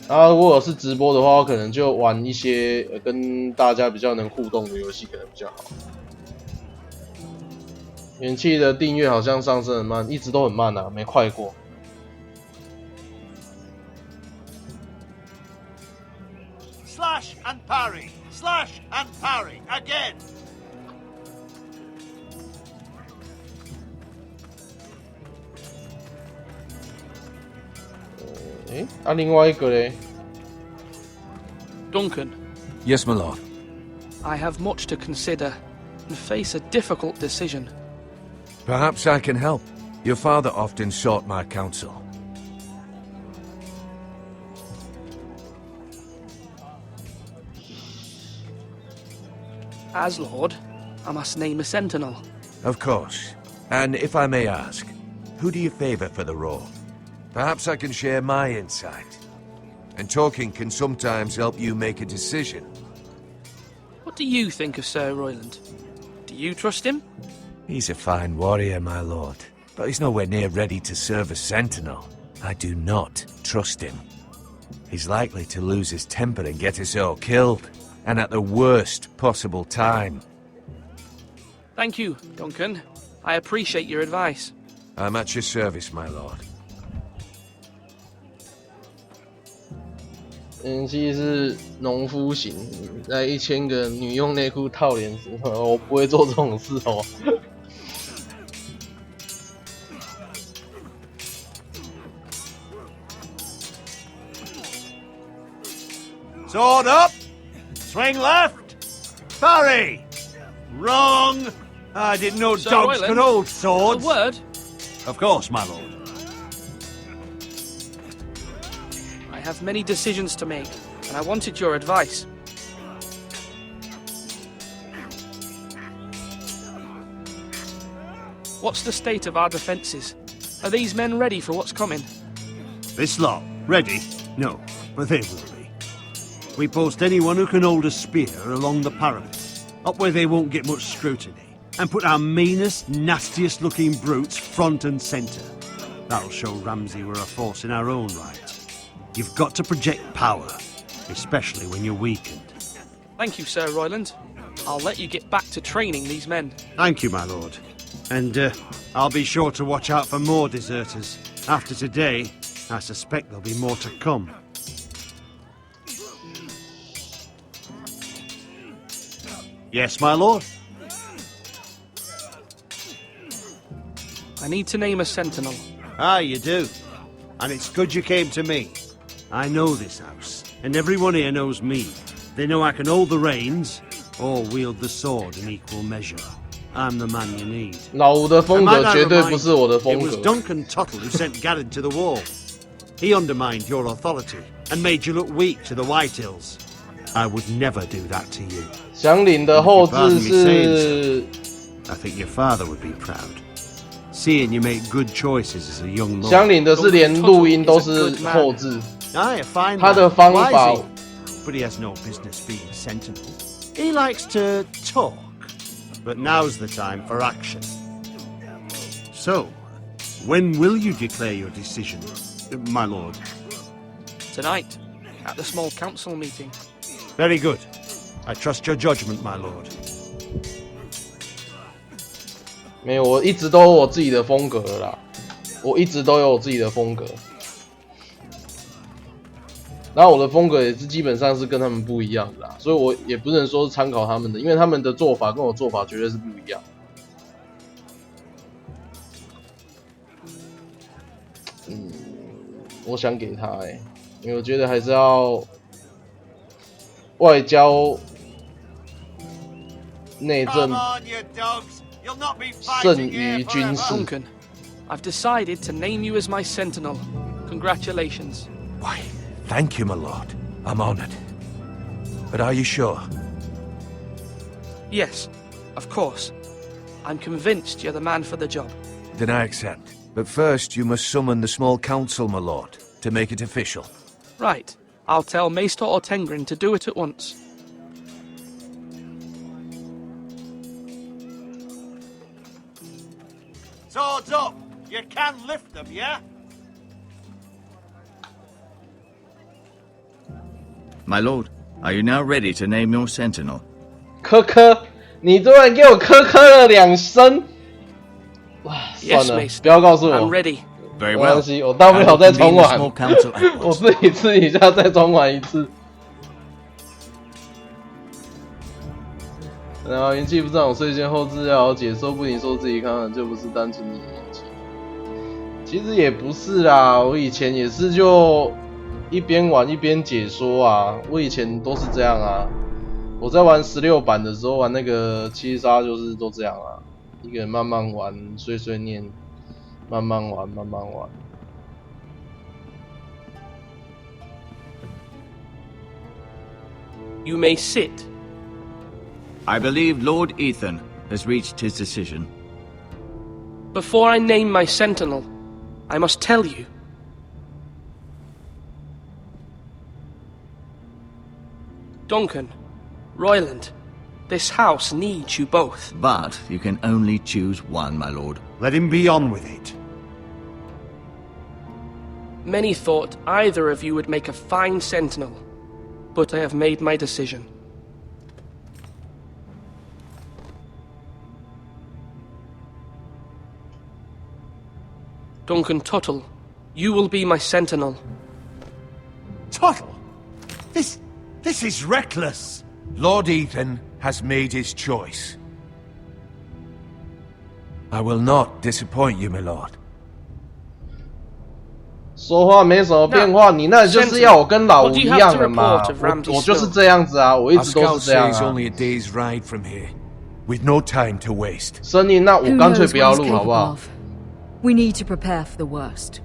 然后如果我是直播的话，我可能就玩一些跟大家比较能互动的游戏，可能比较好。元气的订阅好像上升很慢，一直都很慢啊，没快过。Slash and parry. Slash and parry. Again. 另外一个嘞 Duncan. Yes, my lord. I have much to consider. and face a difficult decision. Perhaps I can help. Your father often sought my counsel. As Lord, I must name a sentinel. Of course. And if I may ask, who do you favor for the role? Perhaps I can share my insight. And talking can sometimes help you make a decision. What do you think of Sir Royland? Do you trust him? He's a fine warrior, my lord. But he's nowhere near ready to serve as sentinel. I do not trust him. He's likely to lose his temper and get us all killed. And at the worst possible time. Thank you, Duncan. I appreciate your advice. I'm at your service, my lord. Genki 是农夫型，在1000个女用内裤套连子，我不会做这种事哦。Sword up! Swing left! Parry! Wrong! I didn't know Sir dogs Royland, could hold swords. A word? Of course, my lord. I have many decisions to make, and I wanted your advice. What's the state of our defences? Are these men ready for what's coming? This lot, ready? No, but they will be. We post anyone who can hold a spear along the parapet, up where they won't get much scrutiny, and put our meanest, nastiest looking brutes front and centre. That'll show Ramsay we're a force in our own right. You've got to project power, especially when you're weakened. Thank you, Sir Royland. I'll let you get back to training these men. Thank you, my lord. And I'll be sure to watch out for more deserters. After today, I suspect there'll be more to come. Yes, my lord? I need to name a sentinel. Ah, you do. And it's good you came to me. I know this house, and everyone here knows me. They know I can hold the reins, or wield the sword in equal measure. I'm the man you need. 老吴的风格绝对不是我的风 It was 格。 Duncan Tuttle who sent Garrett to the wall. He undermined your authority and made you look weak to the Whitehills. I would never do that to you. 祥林的后置是 I think your father would be proud. Seeing you make good choices as a young lord. 祥林的是连录音都是后置， Aye, a fine 他的 man. 方 Why 法 is he? But he has no business being a sentinel. He likes to talk, but now's the time for action. So, when will you declare your decision, my lord? Tonight, at the small council meeting. Very good. I trust your judgment, my lord. 没有，我一直都有我自己的风格了啦，我一直都有我自己的风格。然后我的风格也是基本上是跟他们不一样的啦，所以我也不能说是参考他们的，因为他们的做法跟我做法绝对是不一样。我想给他因为我觉得还是要外交内政胜于军事。 Duncan, I've decided to name you as my sentinel. Congratulations. Why, thank you, my lord. I'm honored. But are you sure? Yes, of course. I'm convinced you're the man for the job. Then I accept. But first, you must summon the small council, my lord, to make it official. Right. I'll tell Maester Ortengrin to do it at once. Swords up! You can lift them, yeah? My lord, are you now ready to name your sentinel? 科科，你突然给我科科了2声，算 Yes, 了， Maester. 不要告诉我。 I'm ready. Very 没关 well. 系，我大不了再重 I will 玩 convene the small council at， 我自己私底下再重玩一次。然后运气不这种睡前后置要解说，不仅说自己看了就不是单纯的运气。其实也不是啦，我以前也是就一边玩一边解说啊，我以前都是这样啊。我在玩16版的时候玩那个七杀就是都这样啊，一个人慢慢玩，碎碎念，慢慢玩，慢慢玩。You may sit. I believe Lord Ethan has reached his decision. Before I name my sentinel, I must tell you. Duncan, Royland, this house needs you both. But you can only choose one, my lord. Let him be on with it. Many thought either of you would make a fine sentinel, but I have made my decision. Duncan Tuttle, you will be my sentinel. Tuttle? This is reckless. Lord Ethan has made his choice. I will not disappoint you, my lord. 说话没什么变化，你那就是要我跟老吴一样的嘛？我就是这样子啊，我一直都是这样啊。only a day's ride from here, with no time to waste. 声音，那我干脆不要录好不好？ We need to prepare for the worst.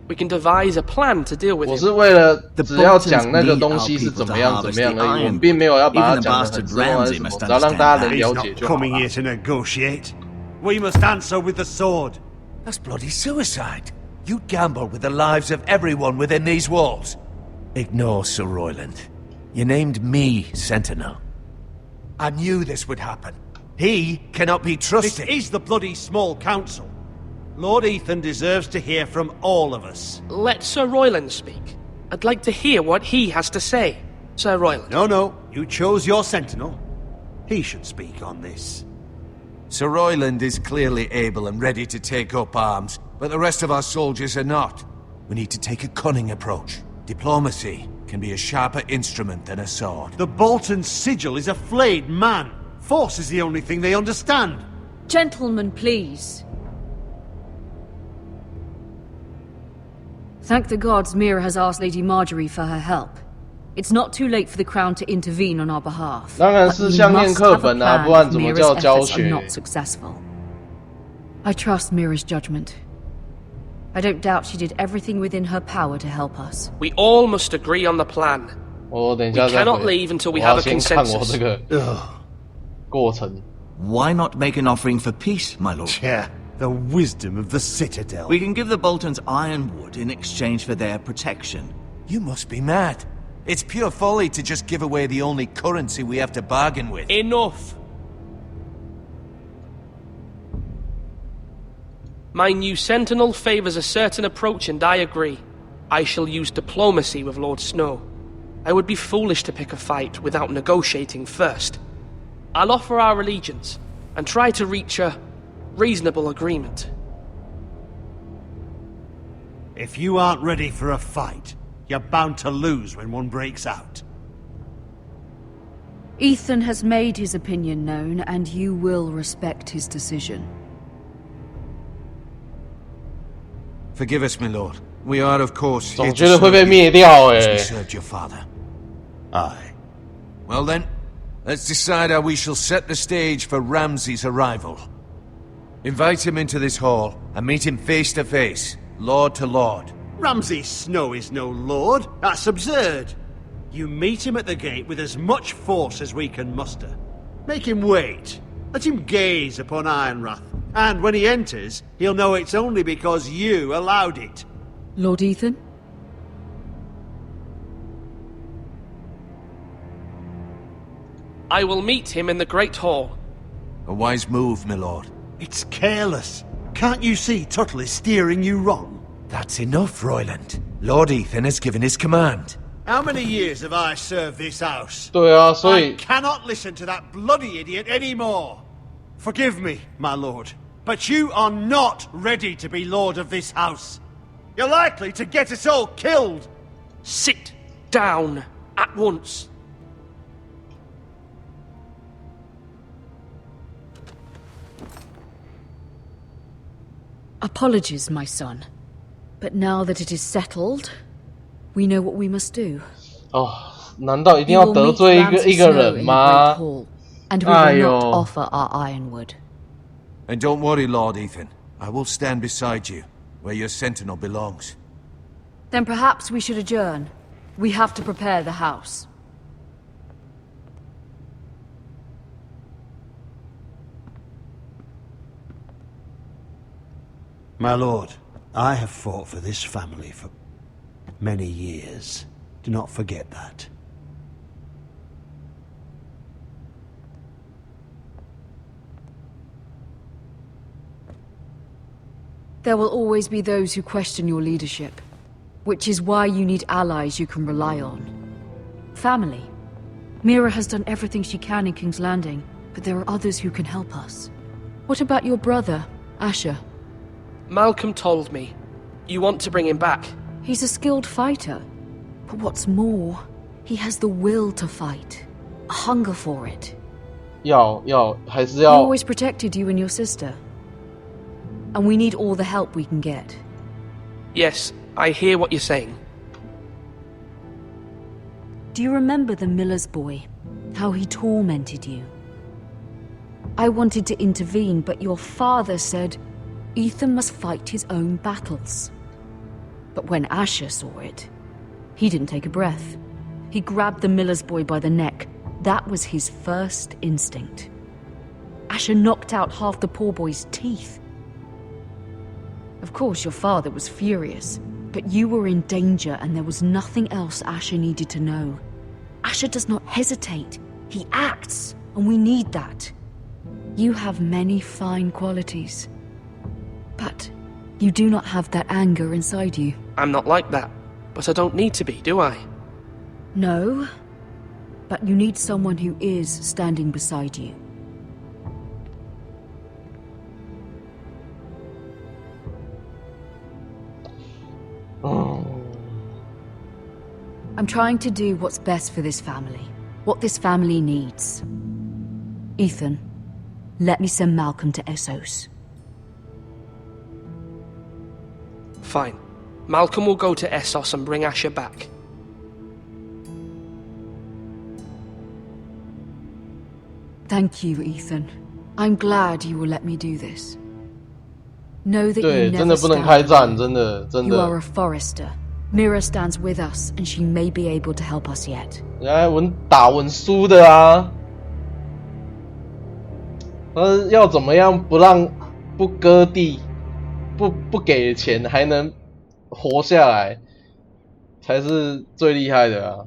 We can devise a plan to deal with it. 我是为了只要讲那个东西是怎么样而已，我们并没有要把它讲得很深还是什么，只要让大家能了解就好了。 He's not coming here to negotiate. We must answer with the sword. That's bloody suicide. You gamble with the lives of everyone within these walls. Ignore Sir Royland. You named me Sentinel. I knew this would happen. He cannot be trusted. This is the bloody small council. Lord Ethan deserves to hear from all of us. Let Sir Royland speak. I'd like to hear what he has to say. Sir Royland. No. You chose your sentinel. He should speak on this. Sir Royland is clearly able and ready to take up arms, but the rest of our soldiers are not. We need to take a cunning approach. Diplomacy can be a sharper instrument than a sword. The Bolton sigil is a flayed man. Force is the only thing they understand. Gentlemen, please. Thank the gods Mira has asked Lady Marjorie for her help. It's not too late for the Crown to intervene on our behalf. 当然是像念课本啊，不然怎么叫教学？ Not successful. I trust Mira's judgment. I don't doubt she did everything within her power to help us. We all must agree on the plan. 我等一下 We cannot leave until we have a consensus. 我这个过程。 Why not make an offering for peace, my lord? Yeah, the wisdom of the Citadel. We can give the Boltons ironwood in exchange for their protection. You must be mad. It's pure folly to just give away the only currency we have to bargain with. Enough. My new sentinel favors a certain approach, and I agree. I shall use diplomacy with Lord Snow. I would be foolish to pick a fight without negotiating first. I'll offer our allegiance, and try to reach a reasonable agreement. If you aren't ready for a fight, you're bound to lose when one breaks out. Ethan has made his opinion known, and you will respect his decision. Forgive us, my lord. We are, of course, here 总 to 觉得会 serve 被 you, 灭掉 as we 哎。 served your father. Aye. Well then, let's decide how we shall set the stage for Ramsay's arrival. Invite him into this hall and meet him face to face, lord to lord. Ramsay Snow is no lord. That's absurd. You meet him at the gate with as much force as we can muster. Make him wait. Let him gaze upon Ironrath. And when he enters, he'll know it's only because you allowed it. Lord Ethan? I will meet him in the Great Hall. A wise move, my lord. It's careless. Can't you see Tuttle is steering you wrong? That's enough, Royland. Lord Ethan has given his command. How many years have I served this house? 对啊，所以 I cannot listen to that bloody idiot anymore. Forgive me, my lord, but you are not ready to be lord of this house. You're likely to get us all killed. Sit down at once. Apologies, my son. But now that it is settled, we know what we must do. 哦，难道一定要得罪一个人吗？哎呦 And don't worry, Lord Ethan. I will stand beside you, where your sentinel belongs. Then perhaps we should adjourn. We have to prepare the house. My lord, I have fought for this family for many years. Do not forget that. There will always be those who question your leadership, which is why you need allies you can rely on. Family. Mira has done everything she can in King's Landing, but there are others who can help us. What about your brother, Asher? Malcolm told me. You want to bring him back? He's a skilled fighter. But what's more, he has the will to fight. A hunger for it. 还是 He 要 always protected you and your sister. And we need all the help we can get. Yes, I hear what you're saying. Do you remember the miller's boy? How he tormented you? I wanted to intervene, but your father said Ethan must fight his own battles. But when Asher saw it, he didn't take a breath. He grabbed the miller's boy by the neck. That was his first instinct. Asher knocked out half the poor boy's teeth. Of course, your father was furious, but you were in danger and there was nothing else Asher needed to know. Asher does not hesitate. He acts, and we need that. You have many fine qualities, but you do not have that anger inside you. I'm not like that, but I don't need to be, do I? No, but you need someone who is standing beside you. I'm trying to do what's best for this family, what this family needs. Ethan, let me send Malcolm to Essos. Fine. Malcolm will go to Essos and bring Asher back. Thank you, Ethan. I'm glad you will let me do this. Know that 对， you 真 never 的不能 stand 开战， alone. 真的真 You are 的。 a Forrester. Mira stands with us, and she may be able to help us yet. 来，稳打稳输的啊！要怎么样不割地，不给钱还能活下来，才是最厉害的啊！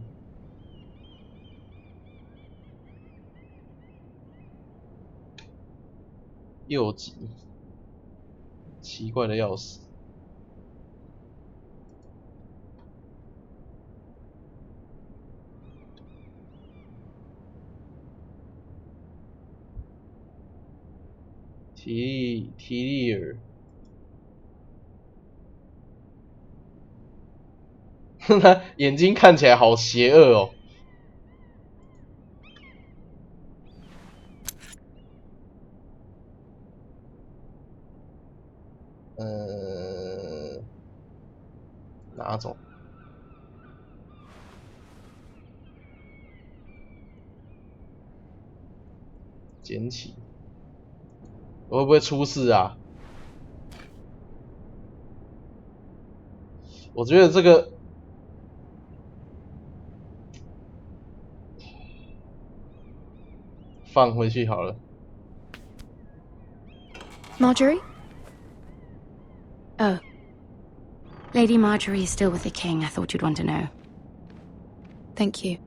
右击，奇怪的要死。提利尔，他眼睛看起来好邪恶哦。哪种？捡起。我会不会出事啊？我觉得这个放回去好了。Marjorie? Oh. Lady Marjorie is still with the king. I thought you'd want to know. Thank you.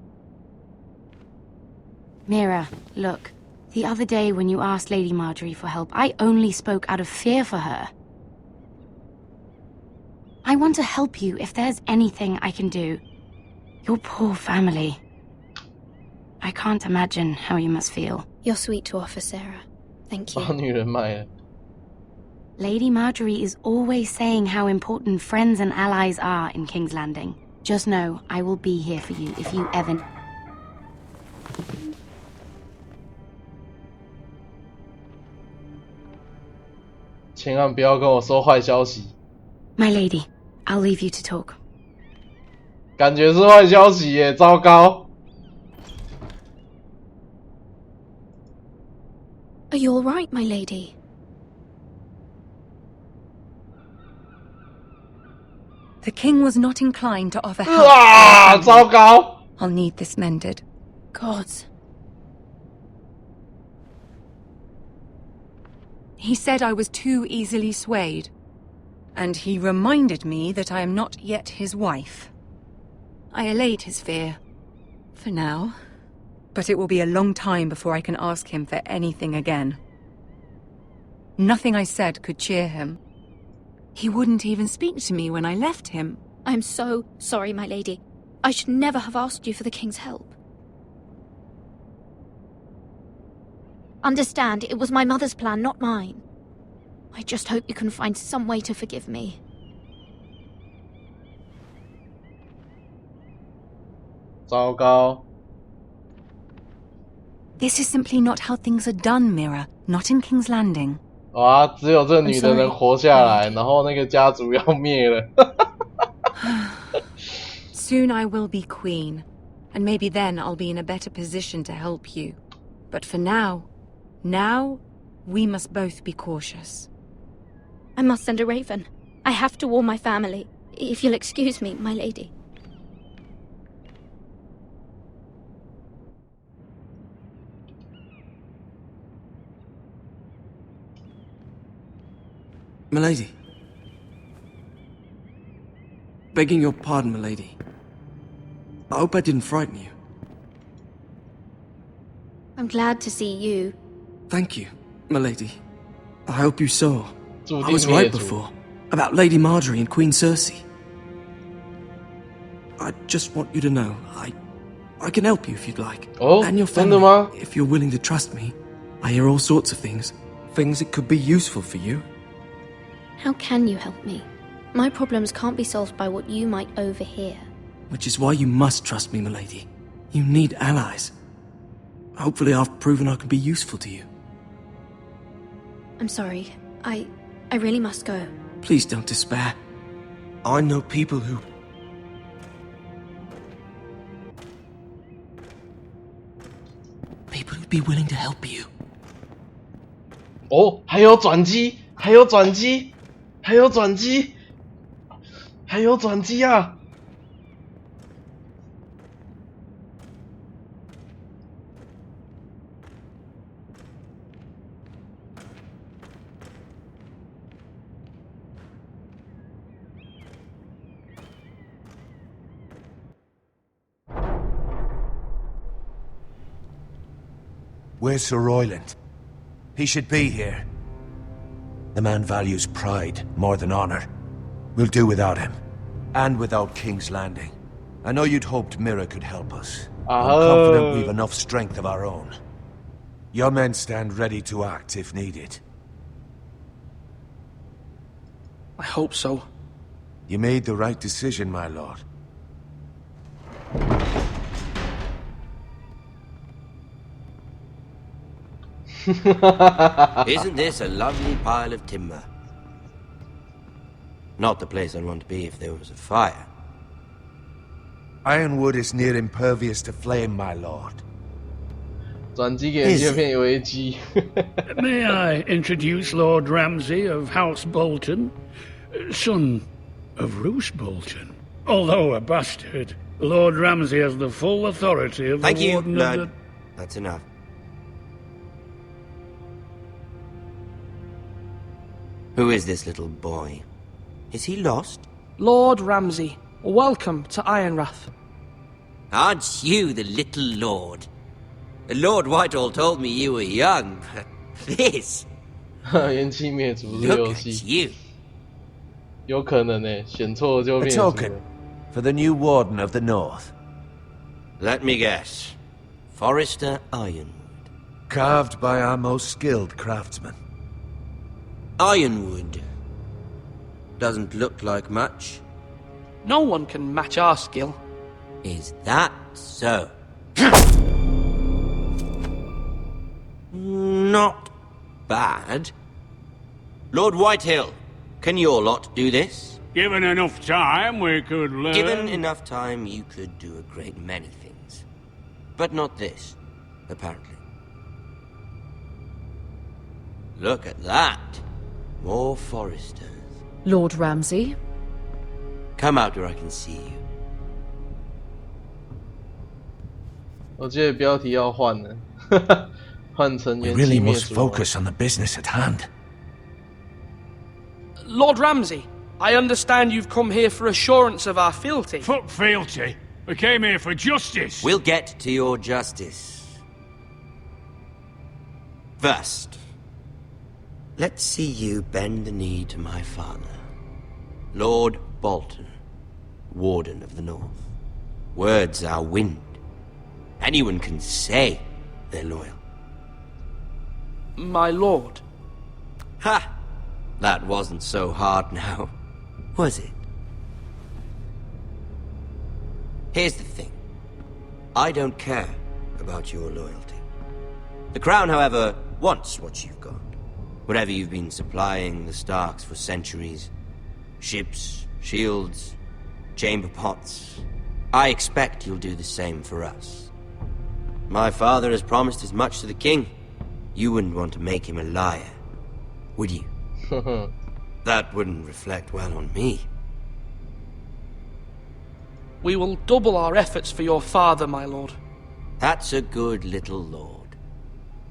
Mira, look. The other day when you asked Lady Marjorie for help, I only spoke out of fear for her. I want to help you if there's anything I can do. Your poor family. I can't imagine how you must feel. You're sweet to offer, Sarah. Thank you. 把女人卖了。Lady Marjorie is always saying how important friends and allies are in King's Landing. Just know, I will be here for you if you ever... 千万不要跟我说坏消息。 My lady, I'll leave you to talk. 感觉是坏消息耶，糟糕。Are you all right, my lady? The king was not inclined to offer help. 啊，糟糕 I'll need this mended. Gods. He said I was too easily swayed. And he reminded me that I am not yet his wife. I allayed his fear. For now. But it will be a long time before I can ask him for anything again. Nothing I said could cheer him. He wouldn't even speak to me when I left him. I'm so sorry, my lady. I should never have asked you for the king's help. Understand, it was my mother's plan, not mine. I just hope you can find some way to forgive me. This is simply not how things are done, Mira. Not in King's Landing. 啊，只有这女的能活下来，然后那个家族要灭了。Soon I will be queen, and maybe then I'll be in a better position to help you. But for now, we must both be cautious. I must send a raven. I have to warn my family. If you'll excuse me, my lady. Milady. Begging your pardon, milady. I hope I didn't frighten you. I'm glad to see you. Thank you, milady. I hope you saw. I was right before. About Lady Marjorie and Queen Cersei. I just want you to know, I can help you if you'd like. Oh, and your family, if you're willing to trust me. I hear all sorts of things. Things that could be useful for you. How can you help me? My problems can't be solved by what you might overhear. Which is why you must trust me, milady. You need allies. Hopefully I've proven I can be useful to you. I'm sorry. I really must go. Please don't despair. I know people who... People who'd be willing to help you. 哦，还有转机，还有转机，还有转机，还有转机啊！ Where's Sir Royland? He should be here. The man values pride more than honor. We'll do without him. And without King's Landing. I know you'd hoped Mira could help us. I'm confident we've enough strength of our own. Your men stand ready to act if needed. I hope so. You made the right decision, my lord. Isn't this a lovely pile of timber? Not the place I'd want to be if there was a fire. Ironwood is near impervious to flame, my lord. 转机给这片危机。May I introduce Lord Ramsay of House Bolton, son of Roose Bolton? Although a bastard, Lord Ramsay has the full authority of Thank the you, Warden Lord. of the... That's enough. Who is this little boy? Is he lost? Lord Ramsay, welcome to Ironrath. Aren't you the little lord? Lord Whitehall told me you were young, but this... 元气灭族这游戏，有可能呢，选错就 A 灭族了。 token for the new Warden of the North. Let me guess. Forrester Ironwood. Carved by our most skilled craftsmen. Ironwood. Doesn't look like much. No one can match our skill. Is that so? Not bad. Lord Whitehill, can your lot do this? Given enough time, we could learn... Given enough time, you could do a great many things. But not this, apparently. Look at that. More Forresters. Lord Ramsay? Come out where I can see you. 我记得标题要换了，换成 We 元 really 气灭 must 族。 focus on the business at hand. Lord Ramsay, I understand you've come here for assurance of our fealty. Fuck fealty. We came here for justice. We'll get to your justice. First, let's see you bend the knee to my father, Lord Bolton, Warden of the North. Words are wind. Anyone can say they're loyal. My lord. Ha! That wasn't so hard now, was it? Here's the thing. I don't care about your loyalty. The Crown, however, wants what you've got. Whatever you've been supplying the Starks for centuries. Ships, shields, chamber pots. I expect you'll do the same for us. My father has promised as much to the king. You wouldn't want to make him a liar, would you? That wouldn't reflect well on me. We will double our efforts for your father, my lord. That's a good little lord.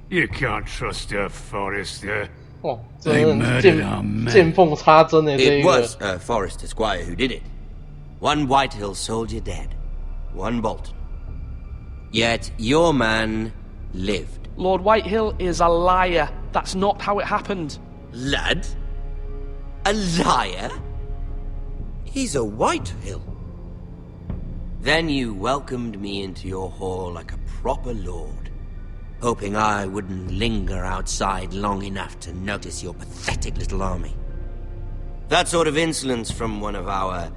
You can't trust a Forrester. 哇，真的见缝插针的这 It 一个。 was a Forrester squire who did it. One Whitehill soldier dead. One Bolton. Yet your man lived. Lord Whitehill is a liar. That's not how it happened. Lad? A liar? He's a Whitehill. Then you welcomed me into your hall like a proper lord, hoping I wouldn't linger outside long enough to notice your pathetic little army. That sort of insolence from one of our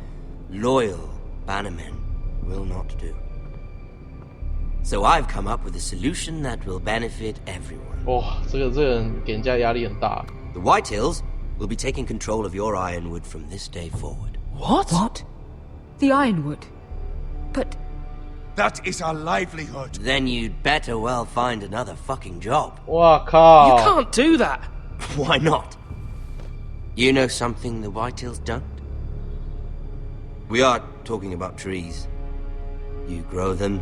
loyal bannermen will not do. So I've come up with a solution that will benefit everyone. 哇，这个人给人家压力很大。 The Whitehills will be taking control of your ironwood from this day forward. What? What? The ironwood? But... That is our livelihood. Then you'd better well find another fucking job. 哇靠！ You can't do that. Why not? You know something the Whitehills don't? We are talking about trees. You grow them,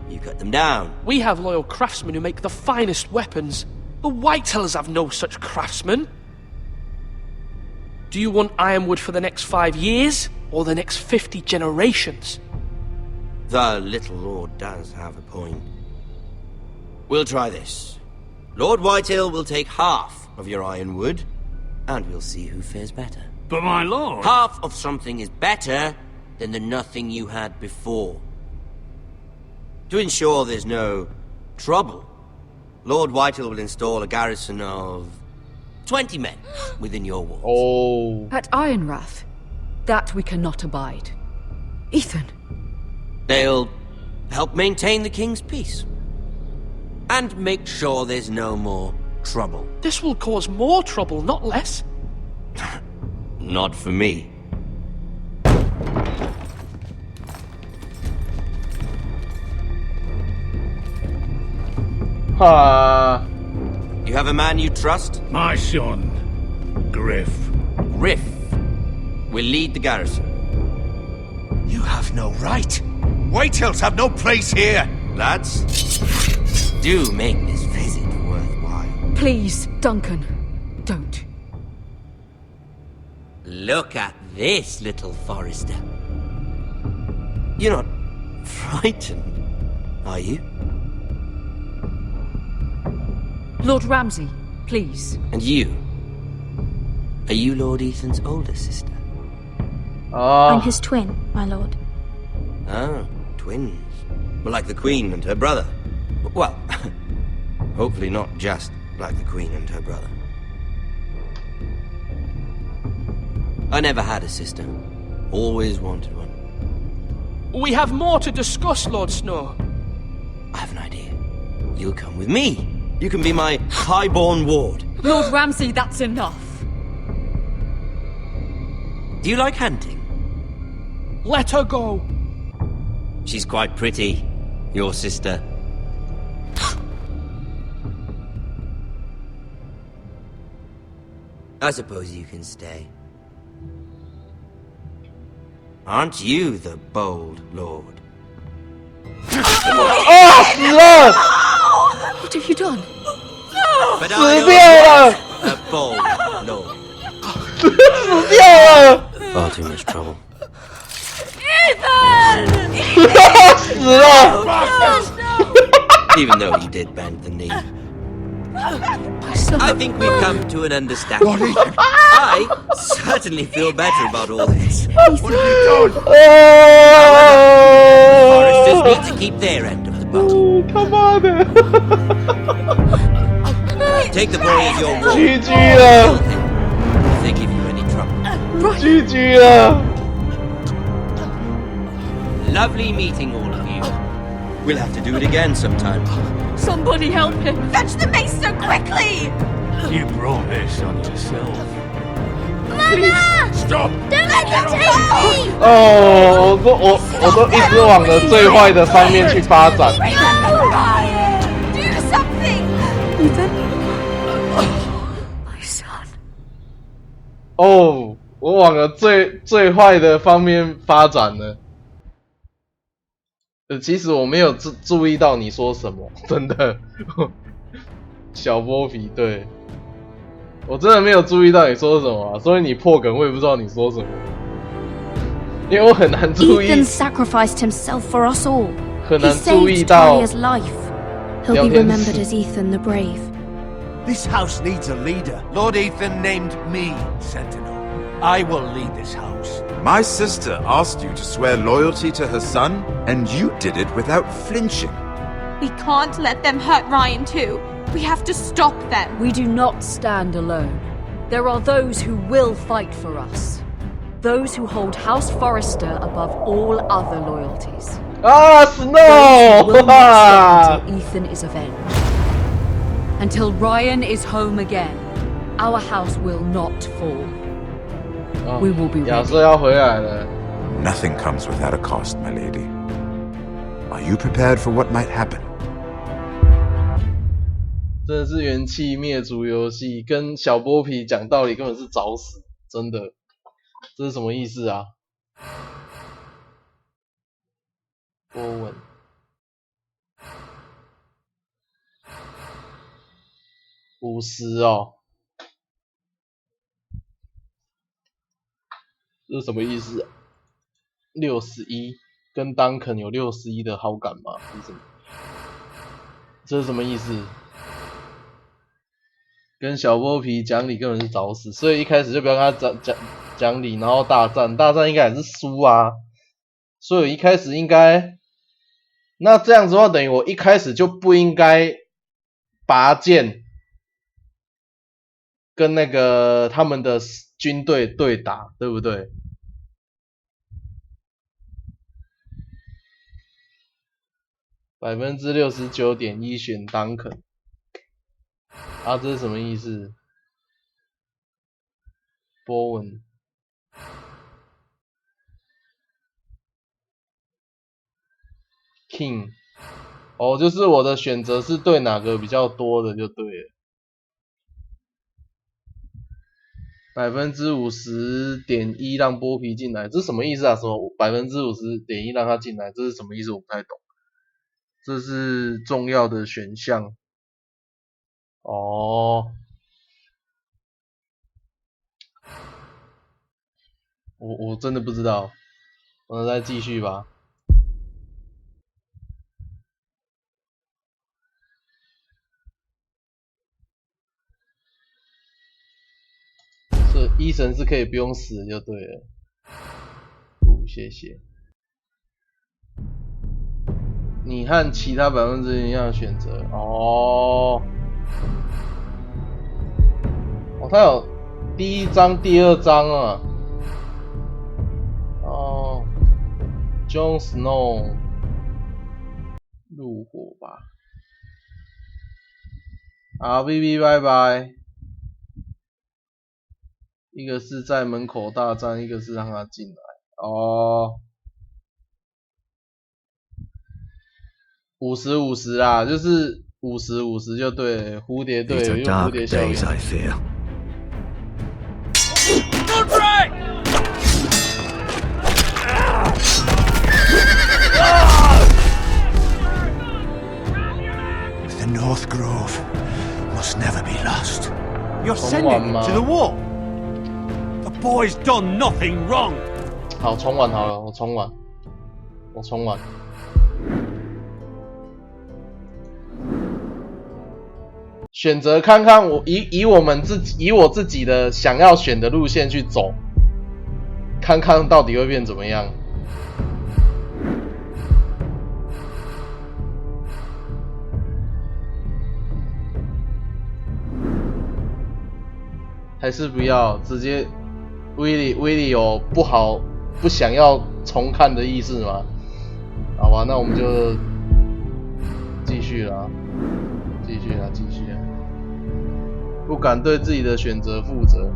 you cut them down. We have loyal craftsmen who make the finest weapons. The Whitehills have no such craftsmen. Do you want ironwood for the next 5 years, or the next 50 generations? The little lord does have a point. We'll try this. Lord Whitehill will take half of your ironwood, and we'll see who fares better. But my lord... Half of something is better than the nothing you had before. To ensure there's no trouble, Lord Whitehill will install a garrison of 20 men within your walls. Oh. At Ironrath? That we cannot abide. Ethan. They'll help maintain the king's peace. And make sure there's no more trouble. This will cause more trouble, not less. Not for me. You have a man you trust? My son, Griff. Griff will lead the garrison. You have no right. Whitehills have no place here. Lads, do make this visit worthwhile. Please, Duncan, don't. Look at this, little Forrester. You're not frightened, are you? Lord Ramsay, please. And you? Are you Lord Ethan's older sister? I'm his twin, my lord. Oh, twins. Well, like the Queen and her brother. Well, hopefully not just like the Queen and her brother. I never had a sister. Always wanted one. We have more to discuss, Lord Snow. I have an idea. You'll come with me. You can be my highborn ward. Lord Ramsay, that's enough. Do you like hunting? Let her go. She's quite pretty, your sister. I suppose you can stay. Aren't you the bold lord? Oh, 死了 What have you done? But 死掉了 a bold lord. 死掉了 Far too much trouble. Ethan! 死了 Even though you did bend the knee. I think we've come to an understanding. I certainly feel better about all this. What have you done? Foresters need to keep their end of the bargain. Come on. Take the boy as your ward. GG 了 If they give you any trouble. GG 了 Lovely meeting all of you. We'll have to do it again sometime. Somebody help him! Fetch the mace so quickly! You brought this on yourself. Mama! Stop! Don't let them take me! 哦，我都一直往着最坏的方面去发展。 Ryan! Do something! Ethan? My son. 哦，我往了最坏的方面发展了。其实我没有注意到你说什么，真的。小剥皮，对，我真的没有注意到你说什么啊，所以你破梗我也不知道你说什么，因为我很难注意。 Ethan sacrificed himself for us all. 很 He 难注意 saved 到 Talia's life. He'll be remembered as Ethan the Brave. This house needs a leader. Lord Ethan named me Sentinel. I will lead this house. My sister asked you to swear loyalty to her son, and you did it without flinching. We can't let them hurt Ryan too. We have to stop them. We do not stand alone. There are those who will fight for us. Those who hold House Forrester above all other loyalties. Ah, Those Snow! who will not stop until Ethan is avenged. Until Ryan is home again, our house will not fall. We will be 亚 ready. 瑟要回来了。 Nothing comes without a cost, my lady. Are you prepared for what might happen? 真的是元气灭族游戏，跟小剥皮讲道理根本是找死，真的。这是什么意思啊？波纹。50哦，这是什么意思啊？61跟丹肯有61的好感吗？是什么？这是什么意思？跟小剥皮讲理根本是找死，所以一开始就不要跟他讲理，然后大战应该也是输啊，所以我一开始应该，那这样子的话，等于我一开始就不应该拔剑跟那个他们的军队对打，对不对？69.1% 选丹肯，啊，这是什么意思？波纹。King， 哦，就是我的选择是对哪个比较多的就对了。50.1% 让剥皮进来，这是什么意思啊？什么50.1% 让他进来，这是什么意思？我不太懂。这是重要的选项。哦，我真的不知道，我们再继续吧。这医生是可以不用死就对了。谢谢。你和其他1%一样的选择哦。哦，它有第1章、第2章啊。哦 ，Jon Snow 入伙吧。好，BB 拜拜。一个是在门口大战，一个是让他进来。哦，50-50啦，就是50-50就对了，蝴蝶队有蝴蝶效应。The North Grove must never be lost. You're sending him to the wall. The boy's done nothing wrong. 好，重玩好了，我重玩。选择看看我以我自己的想要选的路线去走，看看到底会变怎么样。还是不要直接威利有不想要重看的意思吗？好吧，那我们就继续啦。不敢对自己的选择负责，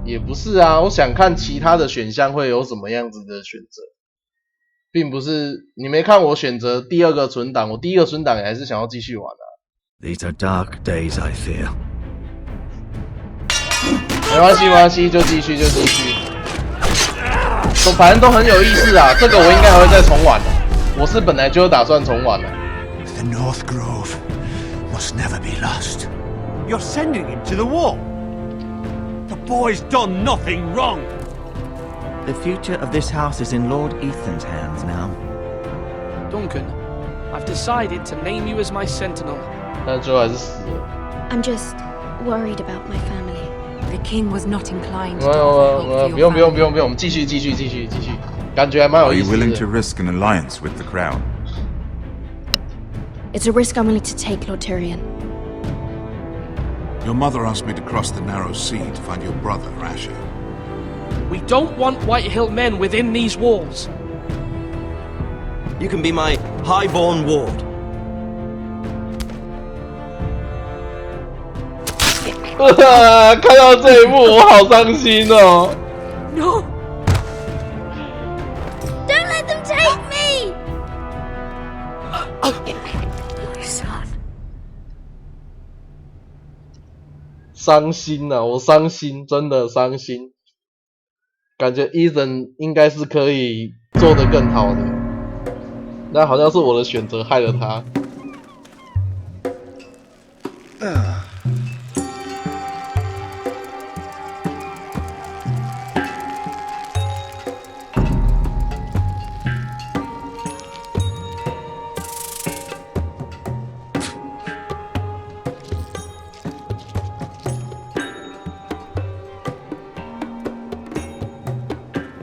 也不是啊。我想看其他的选项会有什么样子的选择，并不是你没看我选择第二个存档，我第一个存档也还是想要继续玩啊。These are dark days, I fear. 没关系，就继续。反正都很有意思啊，这个我应该还会再重玩的。我是本来就打算重玩的。The North Grove must never be lost. You're sending him to the wall. The boy's done nothing wrong. The future of this house is in Lord Ethan's hands now. Duncan, I've decided to name you as my sentinel. 但最后还是死了。I'm just worried about my family. The king was not inclined to offer help to your family. 不用，我们继续，感觉还蛮有意思的。Are you willing to risk an alliance with the crown? It's a risk I'm willing to take, Lord Tyrion. Your mother asked me to cross the narrow sea to find your brother, Asher. We don't want Whitehill men within these walls. You can be my highborn ward. 看到这一幕，我好伤心哦。No! Don't let them take me! My son. 伤心啊，我伤心，真的伤心。感觉 Ethan 应该是可以做得更好的，但好像是我的选择害了他。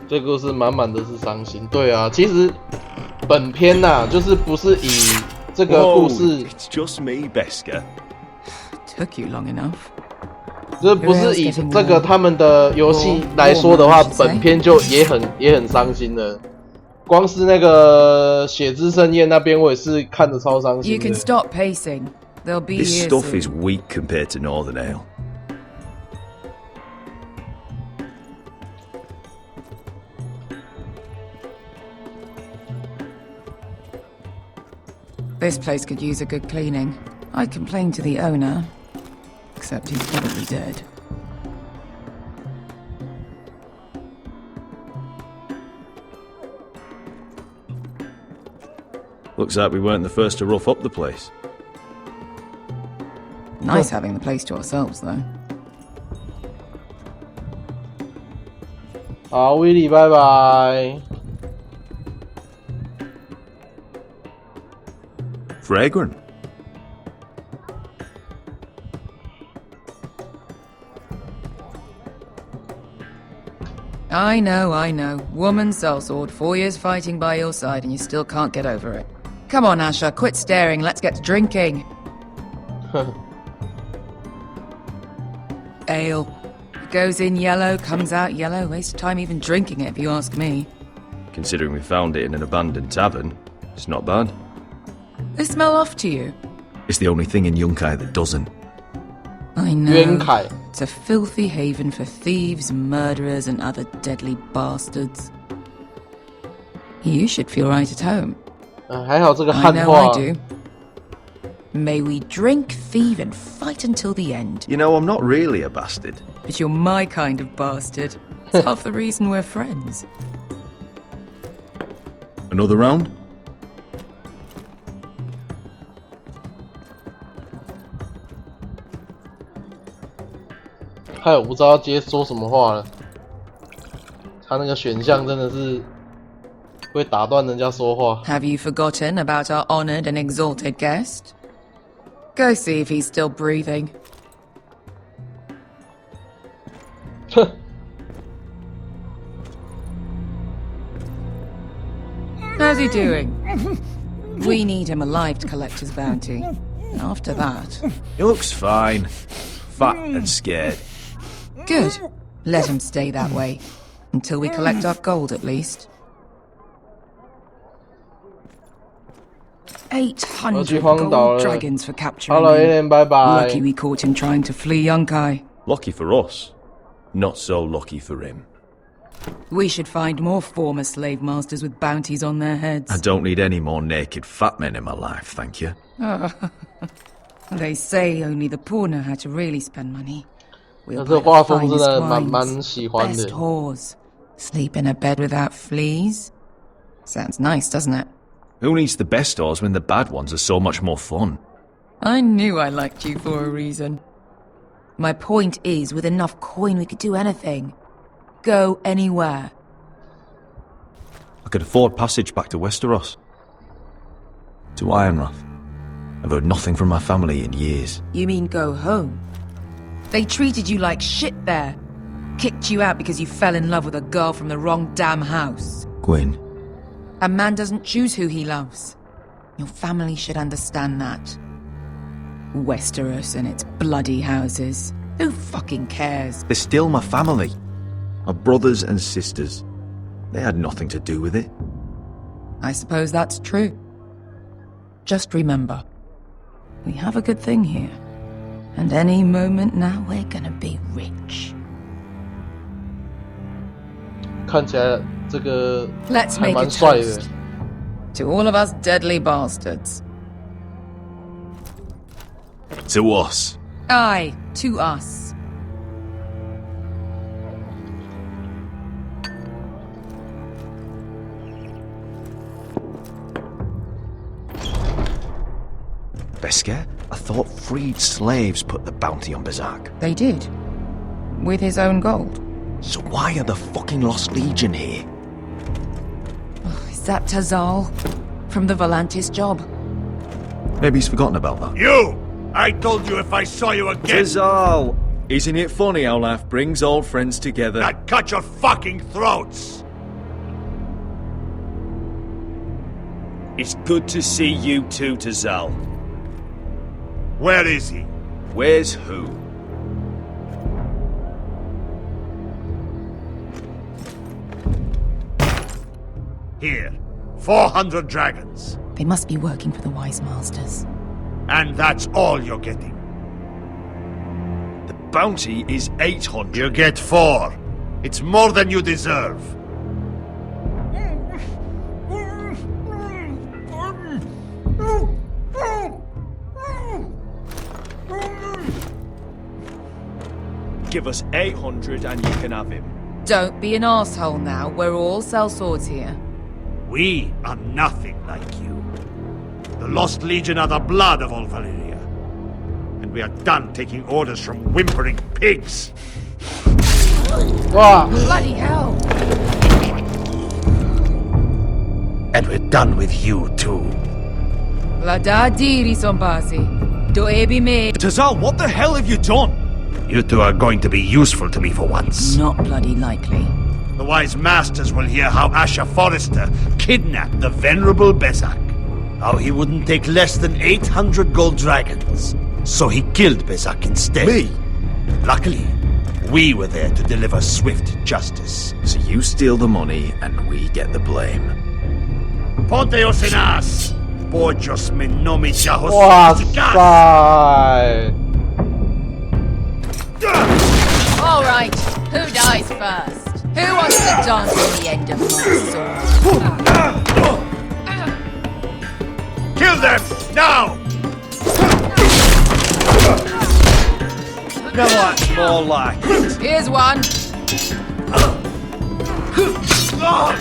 这个故事满满的是伤心，对啊，其实本片呐、就是不是以这个故事 It's just me, Beska. Took you long enough. 这不是以这个他们的游戏来说的话，本片就也很伤心的。光是那个血之盛宴那边，我也是看得超伤心的。 You can stop pacing. They'll be This here stuff soon. is weak compared to Northern Ale. This place could use a good cleaning. I'd complain to the owner, except he's probably dead. Looks like we weren't the first to rough up the place. Nice having the place to ourselves, though. 好，威利，拜拜。Fragrant. I know. Woman sellsword, 4 years fighting by your side, and you still can't get over it. Come on, Asher, quit staring. Let's get to drinking. Ale. Goes in yellow, comes out yellow. Waste of time even drinking it, if you ask me. Considering we found it in an abandoned tavern, it's not bad. They smell off to you. It's the only thing in Yunkai that doesn't. I I know. 渊凯 It's a filthy haven for thieves, murderers, and other deadly bastards. You should feel right at home. 还好这个 I 汉 know 化 I do. May we drink, thieve, and fight until the end. You know, I'm not really a bastard. But you're my kind of bastard. It's half the reason we're friends. Another round? 害我不知道接说什么话了。他那个选项真的是会打断人家说话。 Have you forgotten about our honored and exalted guest? Go see if he's still breathing. How's he doing? We need him alive to collect his bounty. After that... He looks fine. Fat and scared. Good. Let him stay that way. Until we collect our gold, at least. 800 gold dragons for capturing Hello, him. Alien, bye-bye. Lucky we caught him trying to flee Yunkai. Lucky for us. Not so lucky for him. We should find more former slave masters with bounties on their heads. I don't need any more naked fat men in my life, thank you. They say only the poor know how to really spend money. We'll 这 buy 画 the 风真 finest 的 wines, 蛮喜欢 best 的。 whores, sleep in a bed without fleas. Sounds nice, doesn't it? Who needs the best whores when the bad ones are so much more fun? I knew I liked you for a reason. My point is, with enough coin, we could do anything. Go anywhere. I could afford passage back to Westeros. To Ironrath. I've heard nothing from my family in years. You mean go home? They treated you like shit there. Kicked you out because you fell in love with a girl from the wrong damn house. Gwyn. A man doesn't choose who he loves. Your family should understand that. Westeros and its bloody houses. Who fucking cares? They're still my family. My brothers and sisters. They had nothing to do with it. I suppose that's true. Just remember, we have a good thing here. And any moment now we're gonna be rich. 看起来这个 Let's 还 make a 蛮帅的 toast. To all of us deadly bastards. To us. Aye, to us. Beskar? I thought freed slaves put the bounty on Berserk. They did. With his own gold. So why are the fucking Lost Legion here? Is that Tazal? From the Volantis job? Maybe he's forgotten about that. You! I told you if I saw you again... Tazal! Isn't it funny how life brings old friends together? I'd cut your fucking throats! It's good to see you too, Tazal. Where is he? Where's who? Here. 400 dragons. They must be working for the Wise Masters. And that's all you're getting. The bounty is 800. You get 4. It's more than you deserve. Give us 800 and you can have him. Don't be an asshole now. We're all sellswords here. We are nothing like you. The Lost Legion are the blood of all Valyria. And we are done taking orders from whimpering pigs. Wow. Bloody hell! And we're done with you too. Vladadiri Sombasi. Do ebi me. Tazal, what the hell have you done? You two are going to be useful to me for once. Not bloody likely. The Wise Masters will hear how Asher Forrester kidnapped the venerable Besak. How he wouldn't take less than 800 gold dragons. So he killed Besak instead. Me? Luckily, we were there to deliver swift justice. So you steal the money and we get the blame. Ponteos en as! Pojos me nomi jahos Wow, All right, who dies first? Who wants to dance on the end of my sword? Kill them now! Now that's more like it. Here's one. Oh.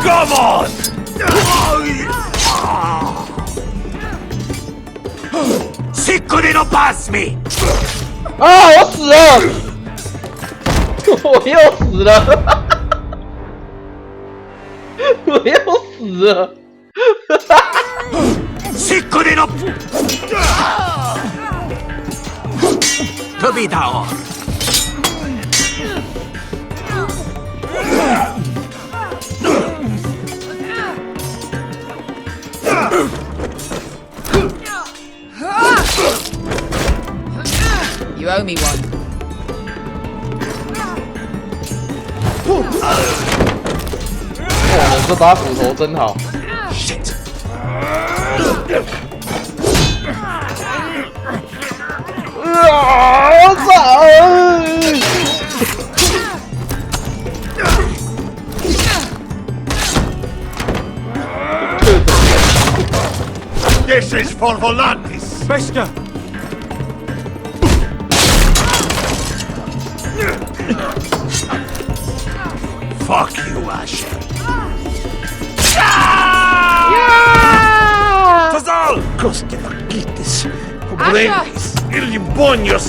Come on! Siccone non pasmi! 啊！我死了！我又死了！我又死了！Siccone non... Capitao! You owe me one. 哇，这把斧头真好。Shit! 我操！This is for Volantis! Bester! Fuck you, Asher! Tazal! Coste vaquites! Brandis! Illimbonios!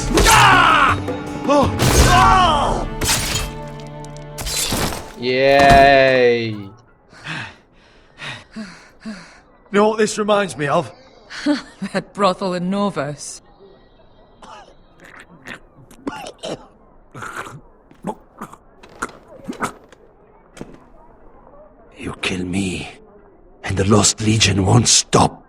Yay! You know what this reminds me of? That brothel in Novos. You kill me, and the Lost Legion won't stop.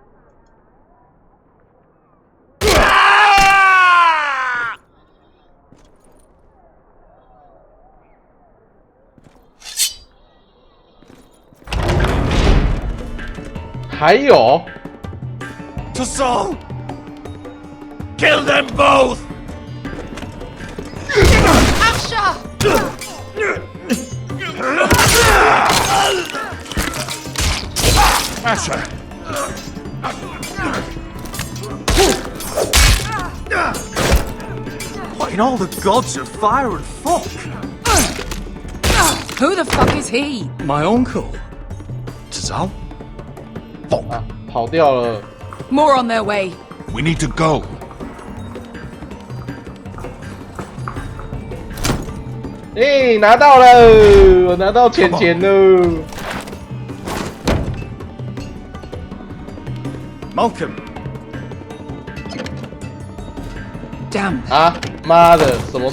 还有 Tassal! Kill them both! Asher! Asher! What in all the gods of fire and fuck? Who the fuck is he? My uncle. Tazal? 啊，跑掉了。More on their way. We need to go. 哎，拿到了，我拿到钱钱了。Malcolm. Damn. 啊，妈的，什么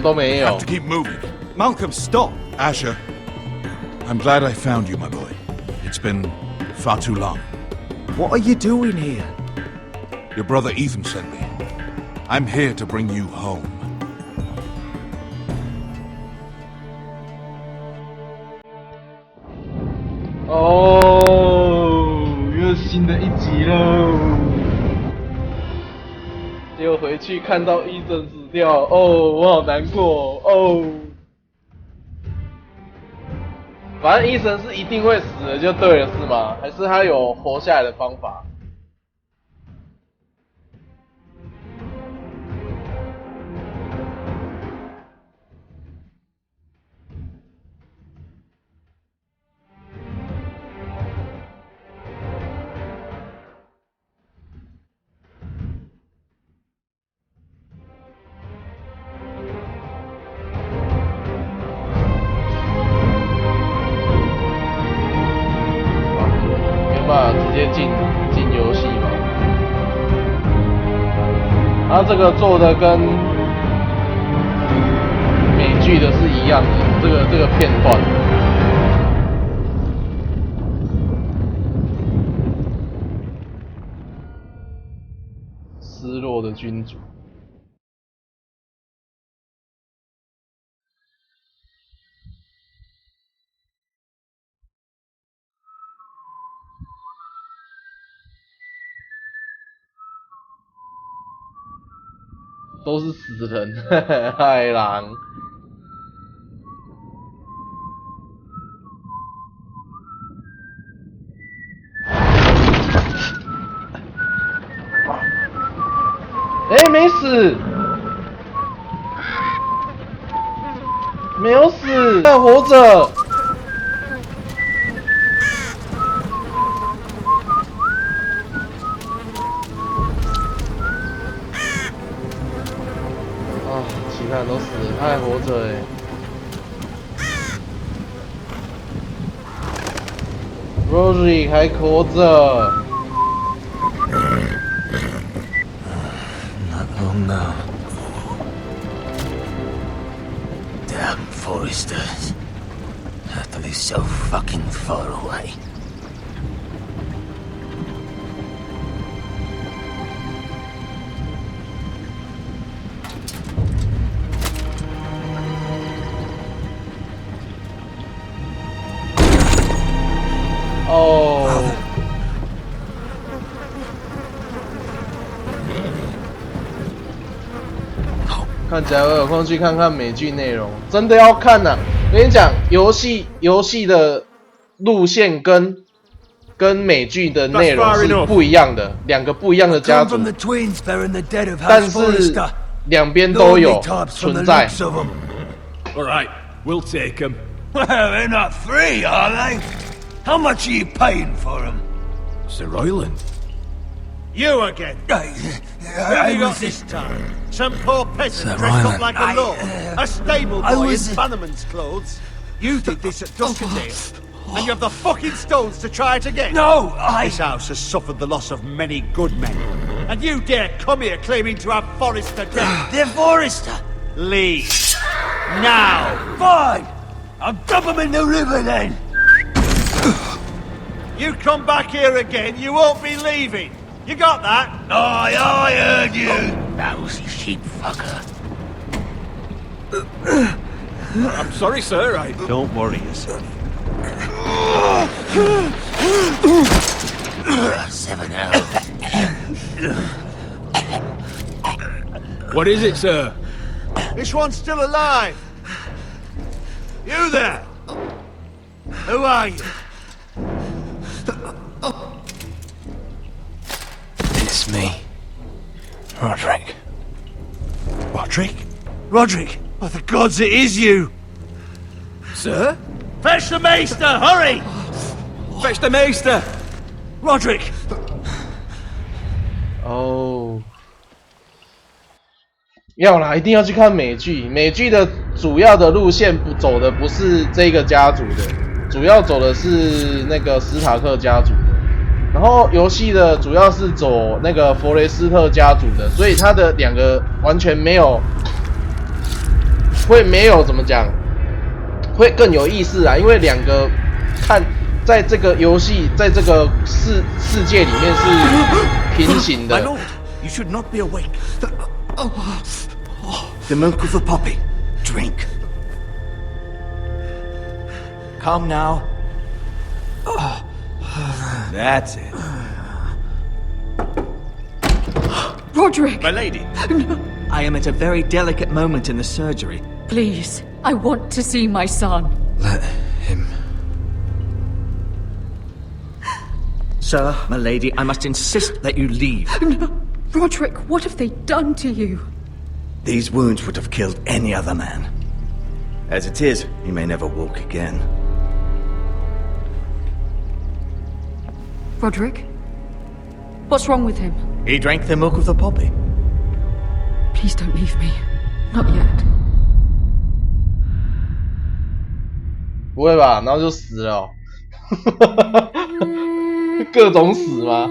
都没有。 Have to keep moving. Malcolm, stop. Asher, I'm glad I found you, my boy. It's been far too long. What are you doing here? Your brother Ethan sent me. I'm here to bring you home. 哦，又新的一集喽！结果回去看到伊森死掉，哦，我好难过哦。反正伊森是一定会死的，就对了，是吗？还是他有活下来的方法？直接进游戏嘛。它这个做的跟美剧的是一样的，这个片段。失落的君主。都是死人，太郎。没死，没有死，还活着。其他人都死了，他还活着哎。Rosie 还活着。Not long now. Damn Forresters. Have to be so fucking far away. Oh. 看起来我有空去看看美剧内容，真的要看呐！我跟你讲，游戏的路线跟美剧的内容是不一样的，两个不一样的家族，但是两边都有存在。All right, we'll take them. Well, they're not free, are they? How much are you paying for them? Sir Royland. You again? Who have you got this time? Some poor peasant dressed up like a lord? A stable boy in Bannerman's clothes? You did this at Duskerdale, and you have the fucking stones to try it again? No, This house has suffered the loss of many good men, and you dare come here claiming to have Forrester dead? They're Forrester. Leave. Now. Fine. I'll dump them in the river then. You come back here again, you won't be leaving. You got that? I heard you. Lousy sheep fucker. I'm sorry, sir. Don't worry yourself. 7-0. What is it, sir? This one's still alive. You there? Who are you? It's me. Roderick. Roderick? Roderick? By the gods, it is you! Sir? Fetch the Maester, hurry! Fetch the Maester! Roderick! Oh. 要啦，一定要去看美剧。美剧的主要的路线走的不是这个家族的，主要走的是那个史塔克家族的。然后游戏的主要是走那个佛雷斯特家族的，所以它的两个完全没有，没有怎么讲，会更有意思啊！因为两个看在这个游戏，在这个世界里面是平行的。My lord, you should not be awake. The milk of the poppy. Drink. Come now. That's it. Roderick! My lady. No. I am at a very delicate moment in the surgery. Please, I want to see my son. Let him. Sir, my lady, I must insist that you leave. No. Roderick, what have they done to you? These wounds would have killed any other man. As it is, he may never walk again. Roderick? What's wrong with him? He drank the milk of the poppy. Please don't leave me. Not yet. 不会吧？然后就死了哦。各种死吗？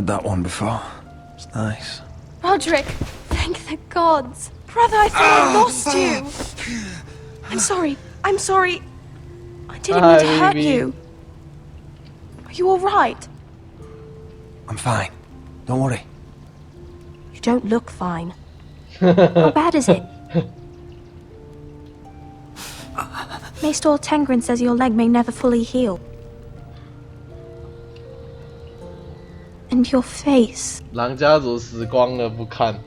heard that one before. It's nice. Roderick, thank the gods. Brother, I thought I lost you. I'm sorry. I'm sorry. I didn't mean to hurt you. Are you alright? I'm fine. Don't worry. You don't look fine. How bad is it? Maester Tengrin says your leg may never fully heal. And your face. 狼家族死光了不看。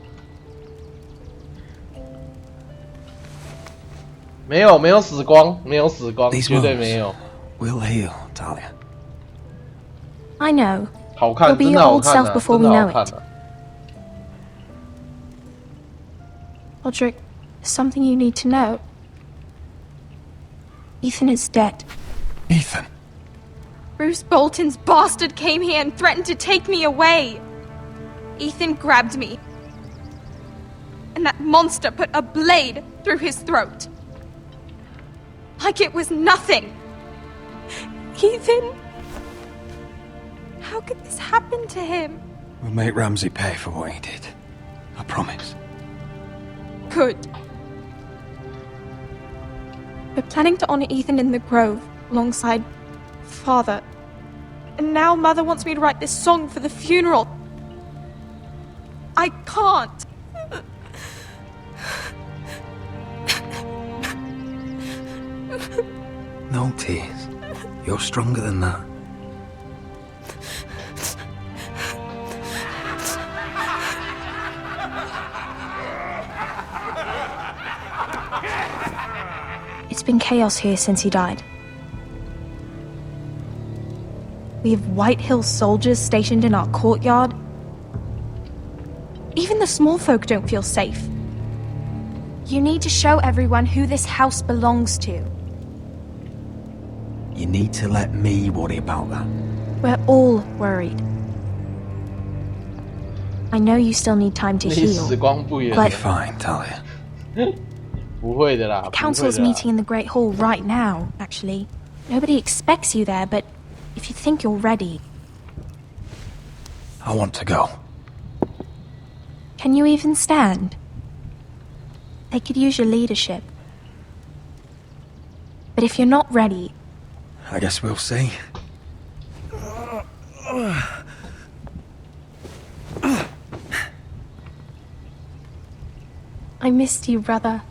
没有死光，没有死光，绝对没有。We'll heal, Talia. I know. 好看， You'll be 真 your 的好 old 看 self 啊， before 真 we 的 know 好看 it. 啊。Roderick, there's something you need to know. Ethan is dead. Ethan? Bruce Bolton's bastard came here and threatened to take me away. Ethan grabbed me. And that monster put a blade through his throat. Like it was nothing. Ethan... How could this happen to him? We'll make Ramsay pay for what he did. I promise. Good. We're planning to honor Ethan in the Grove, alongside Father. And now Mother wants me to write this song for the funeral. I can't. No tears. You're stronger than that. It's been chaos here since he died. We have White Hill soldiers stationed in our courtyard. Even the small folk don't feel safe. You need to show everyone who this house belongs to. You need to let me worry about that. We're all worried. I know you still need time to 你 heal, 死光不远。 but Fine, Talia. 不会的啦， the 不会 council's 的啦。 meeting in the Great Hall right now, actually. Nobody expects you there, but if you think you're ready... I want to go. Can you even stand? They could use your leadership. But if you're not ready... I guess we'll see. I missed you, brother.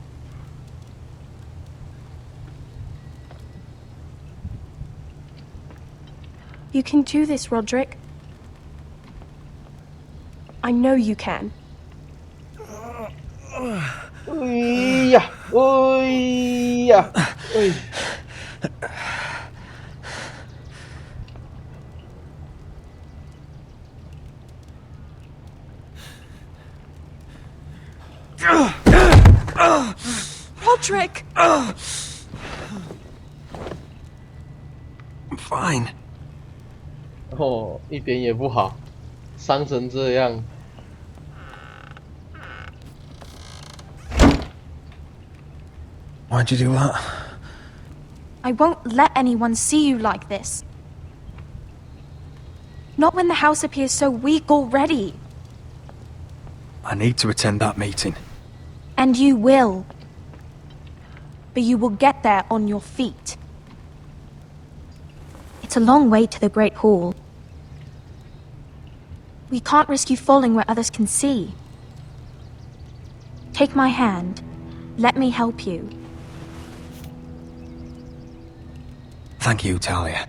You can do this, Roderick. I know you can. 哎呀，哎呀，哎。Roderick! I'm fine. 哦，一点也不好，伤成这样。Why'd you do that? I won't let anyone see you like this. Not when the house appears so weak already. I need to attend that meeting. And you will. But you will get there on your feet. It's a long way to the Great Hall. We can't risk you falling where others can see. Take my hand. Let me help you. Thank you, Talia.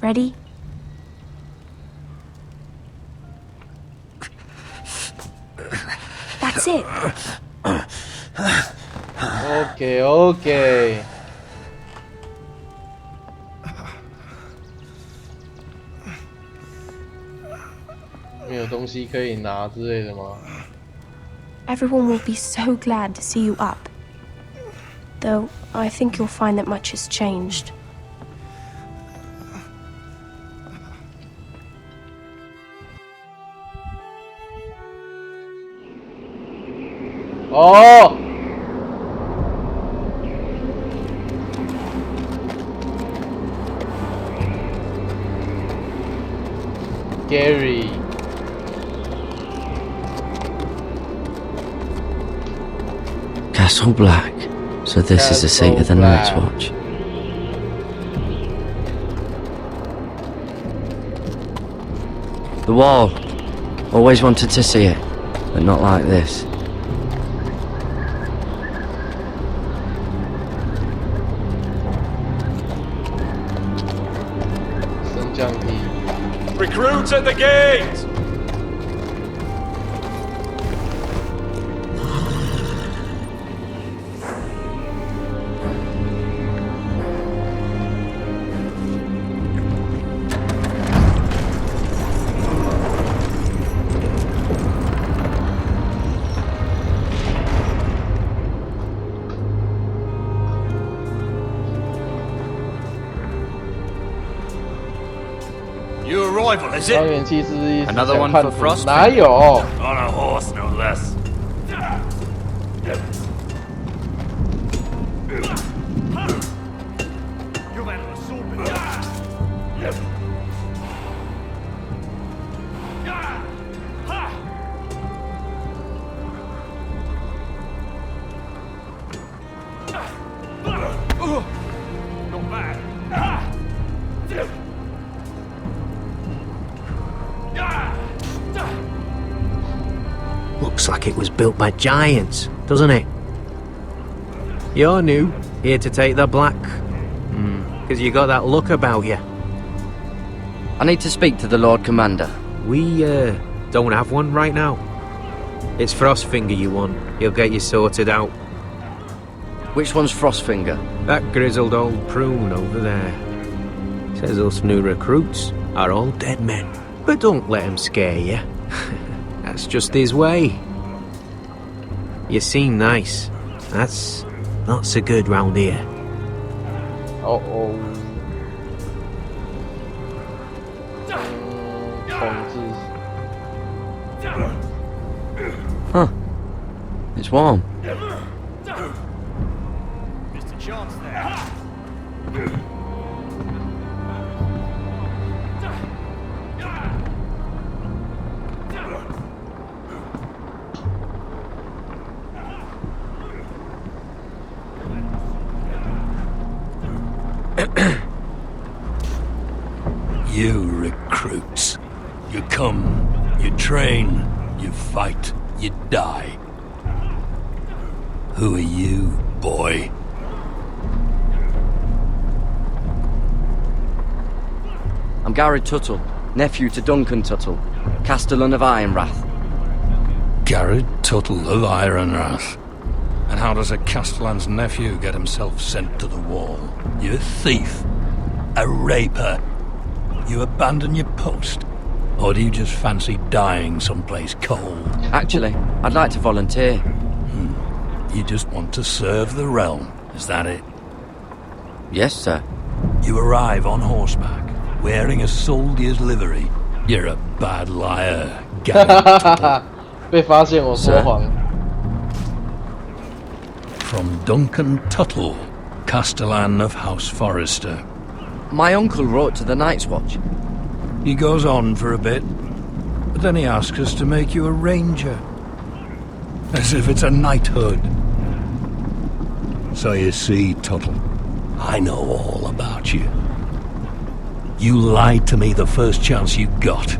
Ready? That's it. OK OK。没有东西可以拿之类的吗？ Everyone will be so glad to see you up. Though, I think you'll find that much has changed. 哦。Gary。Castle Black. So this is the seat of the Night's Watch. The wall. Always wanted to see it, but not like this. Recruits at the gate! New arrival, is it? 高原期是不是一直 Another 想 one 看 for 图 Frost? 哪有？ On a horse, no less. Not bad. Looks like it was built by giants, doesn't it? You're new, here to take the black. Because you got that look about you. I need to speak to the Lord Commander. We, don't have one right now. It's Frostfinger you want. He'll get you sorted out. Which one's Frostfinger? That grizzled old prune over there. Says us new recruits are all dead men. But don't let him scare you. That's just his way. You seem nice. That's not so good round here. Oh. 统治。 Huh. It's warm. Mr. Chance there. You recruits. You come, you train, you fight, you die. Who are you, boy? I'm Gary Tuttle, nephew to Duncan Tuttle, Castellan of Ironrath. Garrett Tuttle of Ironrath. And how does a Castellan's nephew get himself sent to the wall? You thief. A raper. You abandon your post? Or do you just fancy dying someplace cold? Actually, I'd like to volunteer. You just want to serve the realm, is that it? Yes, sir. You arrive on horseback, wearing a soldier's livery. You're a bad liar, Gary Tuttle. 被发现我说谎。 From Duncan Tuttle, Castellan of House Forrester. My uncle wrote to the Night's Watch. He goes on for a bit, but then he asks us to make you a ranger. As if it's a knighthood. So you see, Tuttle, I know all about you. You lied to me the first chance you got.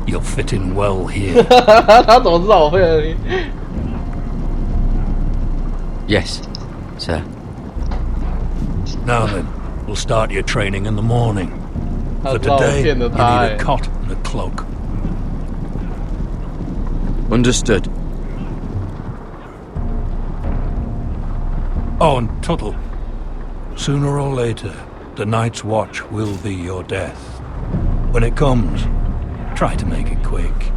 You'll fit in well here. 他怎么知道我会而已？ Yes, sir. Now then, we'll start your training in the morning. For today, you need a cot and a cloak. Understood. Oh, and Tuttle, sooner or later, the Night's Watch will be your death. When it comes, try to make it quick.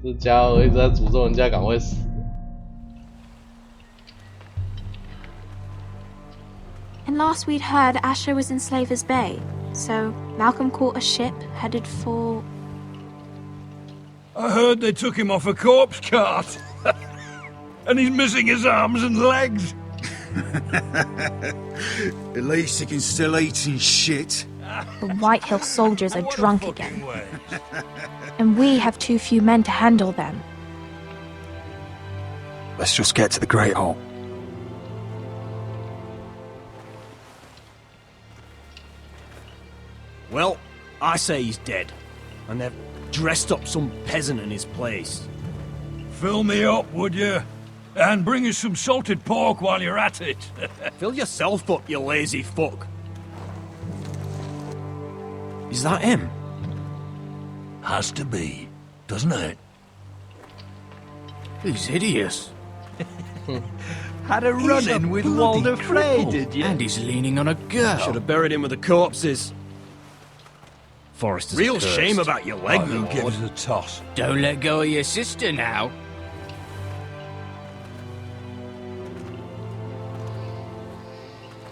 这家伙一直在诅咒人家赶快死。 And last we'd heard, Asher was in Slaver's Bay, so Malcolm caught a ship headed for... I heard they took him off a corpse cart. And he's missing his arms and legs. At least he can still eat and shit. The White Hill soldiers are drunk again. And we have too few men to handle them. Let's just get to the Great Hall. Well, I say he's dead. And they've dressed up some peasant in his place. Fill me up, would you? And bring us some salted pork while you're at it. Fill yourself up, you lazy fuck. Is that him? Has to be, doesn't it? He's hideous. Had a run-in with Walder Frey, did you? And he's leaning on a girl. Should have buried him with the corpses. Forrester's real cursed. Shame about your leg, Who gives a toss? Don't let go of your sister now.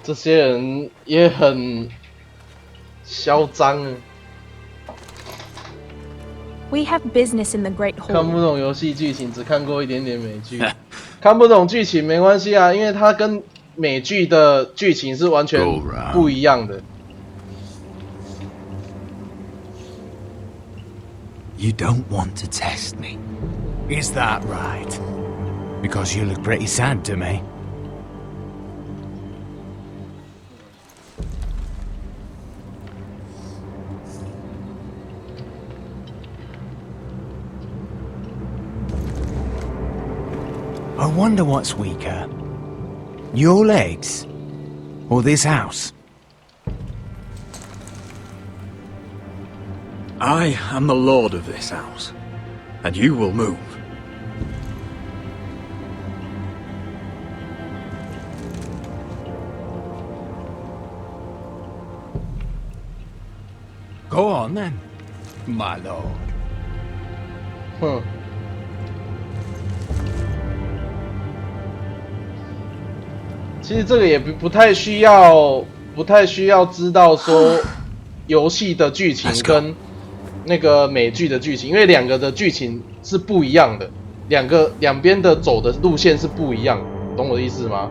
这些人也很嚣张啊。We have business in the Great Hall. 看不懂游戏剧情，只看过一点点美剧。看不懂剧情没关系啊，因为它跟美剧的剧情是完全不一样的。You don't want to test me. Is that right? Because you look pretty sad to me. I wonder what's weaker. Your legs? Or this house? I am the lord of this house, and you will move. Go on then, my lord. 其实这个也不太需要知道说游戏的剧情跟那个美剧的剧情，因为两个的剧情是不一样的，两边的走的路线是不一样的，懂我的意思吗？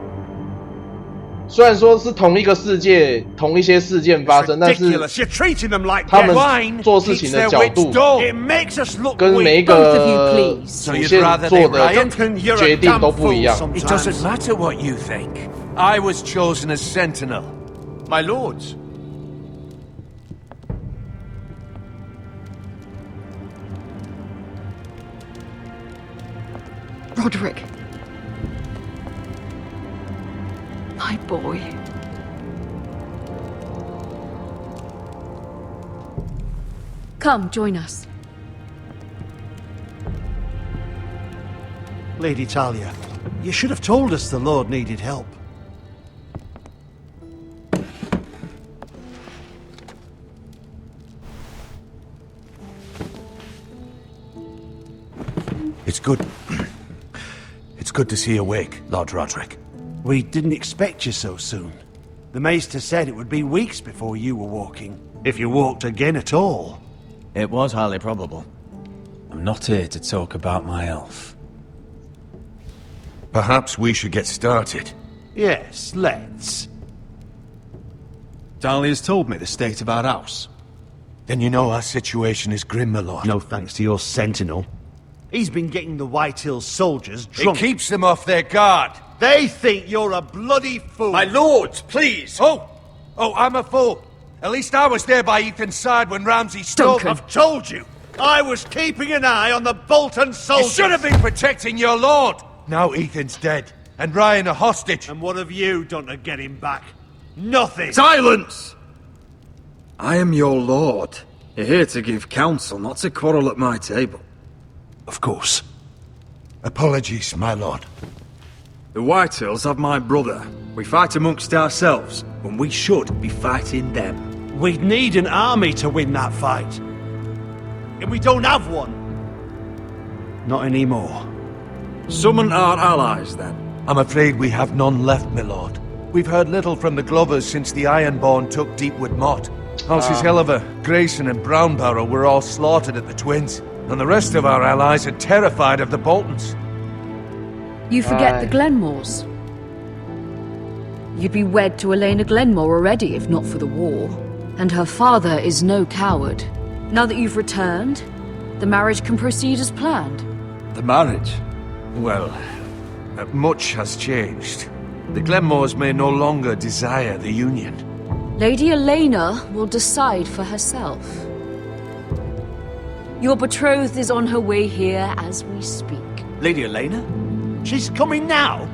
虽然说是同一个世界，同一些事件发生，但是他们做事情的角度跟每一个主线做的决定都不一样。It doesn't matter what you think. I was chosen as sentinel. My lords. Roderick. My boy. Come, join us. Lady Talia, you should have told us the Lord needed help. It's good. It's good to see you awake, Lord Roderick. We didn't expect you so soon. The Maester said it would be weeks before you were walking, if you walked again at all. It was highly probable. I'm not here to talk about my elf. Perhaps we should get started. Yes, let's. Dahlia's told me the state of our house. Then you know our situation is grim, my lord. No thanks to your sentinel. He's been getting the White Hill soldiers drunk. It keeps them off their guard. They think you're a bloody fool. My lords, please. Oh, I'm a fool. At least I was there by Ethan's side when Ramsay stole. I've told you. I was keeping an eye on the Bolton soldiers. You should have been protecting your lord. Now Ethan's dead, and Ryan a hostage. And what have you done to get him back? Nothing. Silence! I am your lord. You're here to give counsel, not to quarrel at my table. Of course. Apologies, my lord. The Whitehills have my brother. We fight amongst ourselves, when we should be fighting them. We'd need an army to win that fight. And we don't have one. Not anymore. Summon our allies, then. I'm afraid we have none left, my lord. We've heard little from the Glovers since the Ironborn took Deepwood Motte. Houses Helliver, Grayson and Brownbarrow were all slaughtered at the Twins, and the rest of our allies are terrified of the Boltons. You forget the Glenmores. You'd be wed to Elena Glenmore already if not for the war. And her father is no coward. Now that you've returned, the marriage can proceed as planned. The marriage? Well, much has changed. The Glenmores may no longer desire the union. Lady Elena will decide for herself. Your betrothed is on her way here as we speak. Lady Elena? She's coming now?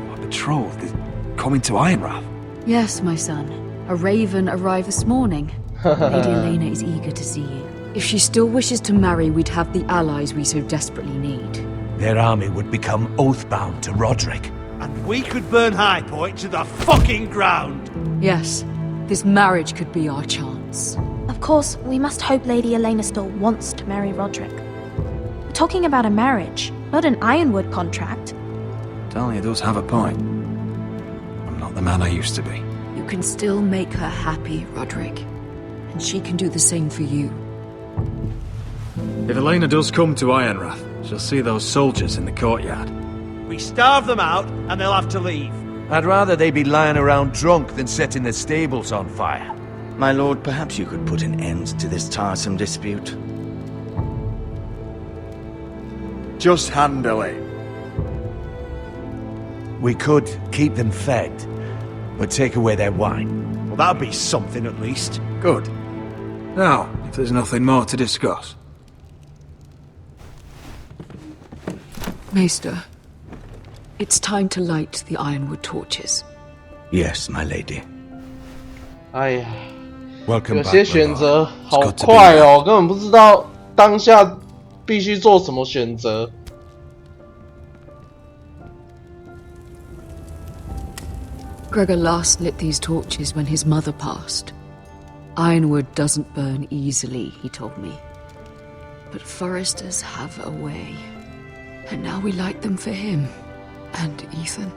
My betrothed is coming to Ironrath? Yes, my son. A raven arrived this morning. Lady Elena is eager to see you. If she still wishes to marry, we'd have the allies we so desperately need. Their army would become oath-bound to Roderick. And we could burn High Point to the fucking ground! Yes, this marriage could be our chance. Of course, we must hope Lady Elena still wants to marry Roderick. We're talking about a marriage, not an Ironwood contract. Talia does have a point. I'm not the man I used to be. You can still make her happy, Roderick. And she can do the same for you. If Elena does come to Ironrath, she'll see those soldiers in the courtyard. We starve them out, and they'll have to leave. I'd rather they be lying around drunk than setting the stables on fire. My lord, perhaps you could put an end to this tiresome dispute. Just handle it. We could keep them fed, but take away their wine. Well, that'd be something at least. Good. Now, if there's nothing more to discuss. Maester, it's time to light the ironwood torches. Yes, my lady. 哎呀， Welcome 有 back, 些选 my 择 lord. 好 It's good to 快 be 哦，根本不知道当下必须做什么选择。Gregor last lit these torches when his mother passed. Ironwood doesn't burn easily, he told me. But Forresters have a way. And now we light them for him. And Ethan.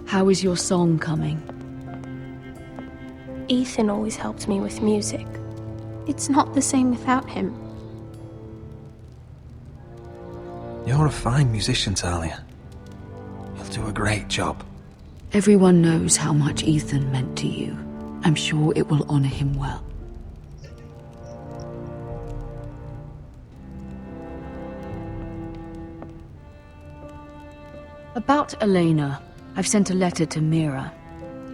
How is your song coming? Ethan always helps me with music. It's not the same without him. You're a fine musician, Talia. You'll do a great job. Everyone knows how much Ethan meant to you. I'm sure it will honor him well. About Elena, I've sent a letter to Mira.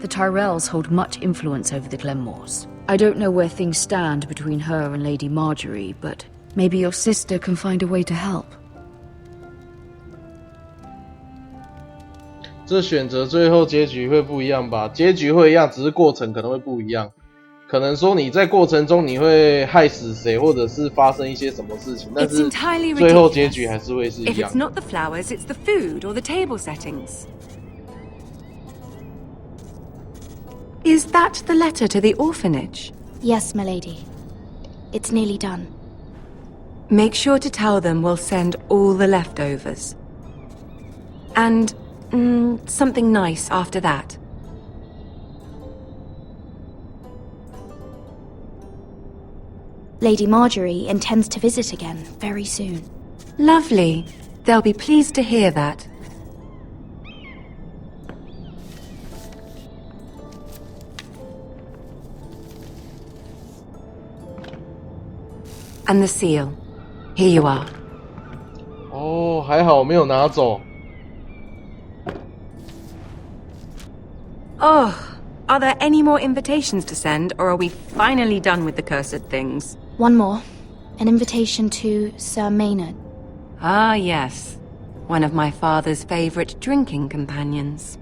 The Tyrells hold much influence over the Glenmores. I don't know where things stand between her and Lady Marjorie, but maybe your sister can find a way to help. 这选择最后结局会不一样吧？结局会一样，只是过程可能会不一样。可能说你在过程中你会害死谁，或者是发生一些什么事情，但是最后结局还是会是一 If 样 it's not the flowers, it's the food or the table settings. Is that the letter to the orphanage? Yes, my lady. It's nearly done. Make sure to tell them we'll send all the leftovers. And something nice after that. Lady Marjorie intends to visit again very soon. Lovely. They'll be pleased to hear that. And the seal. Here you are. 哦，还好我没有拿走。 Oh, are there any more invitations to send, or are we finally done with the cursed things? One more. An invitation to Sir Maynard. Ah, yes. One of my father's favorite drinking companions.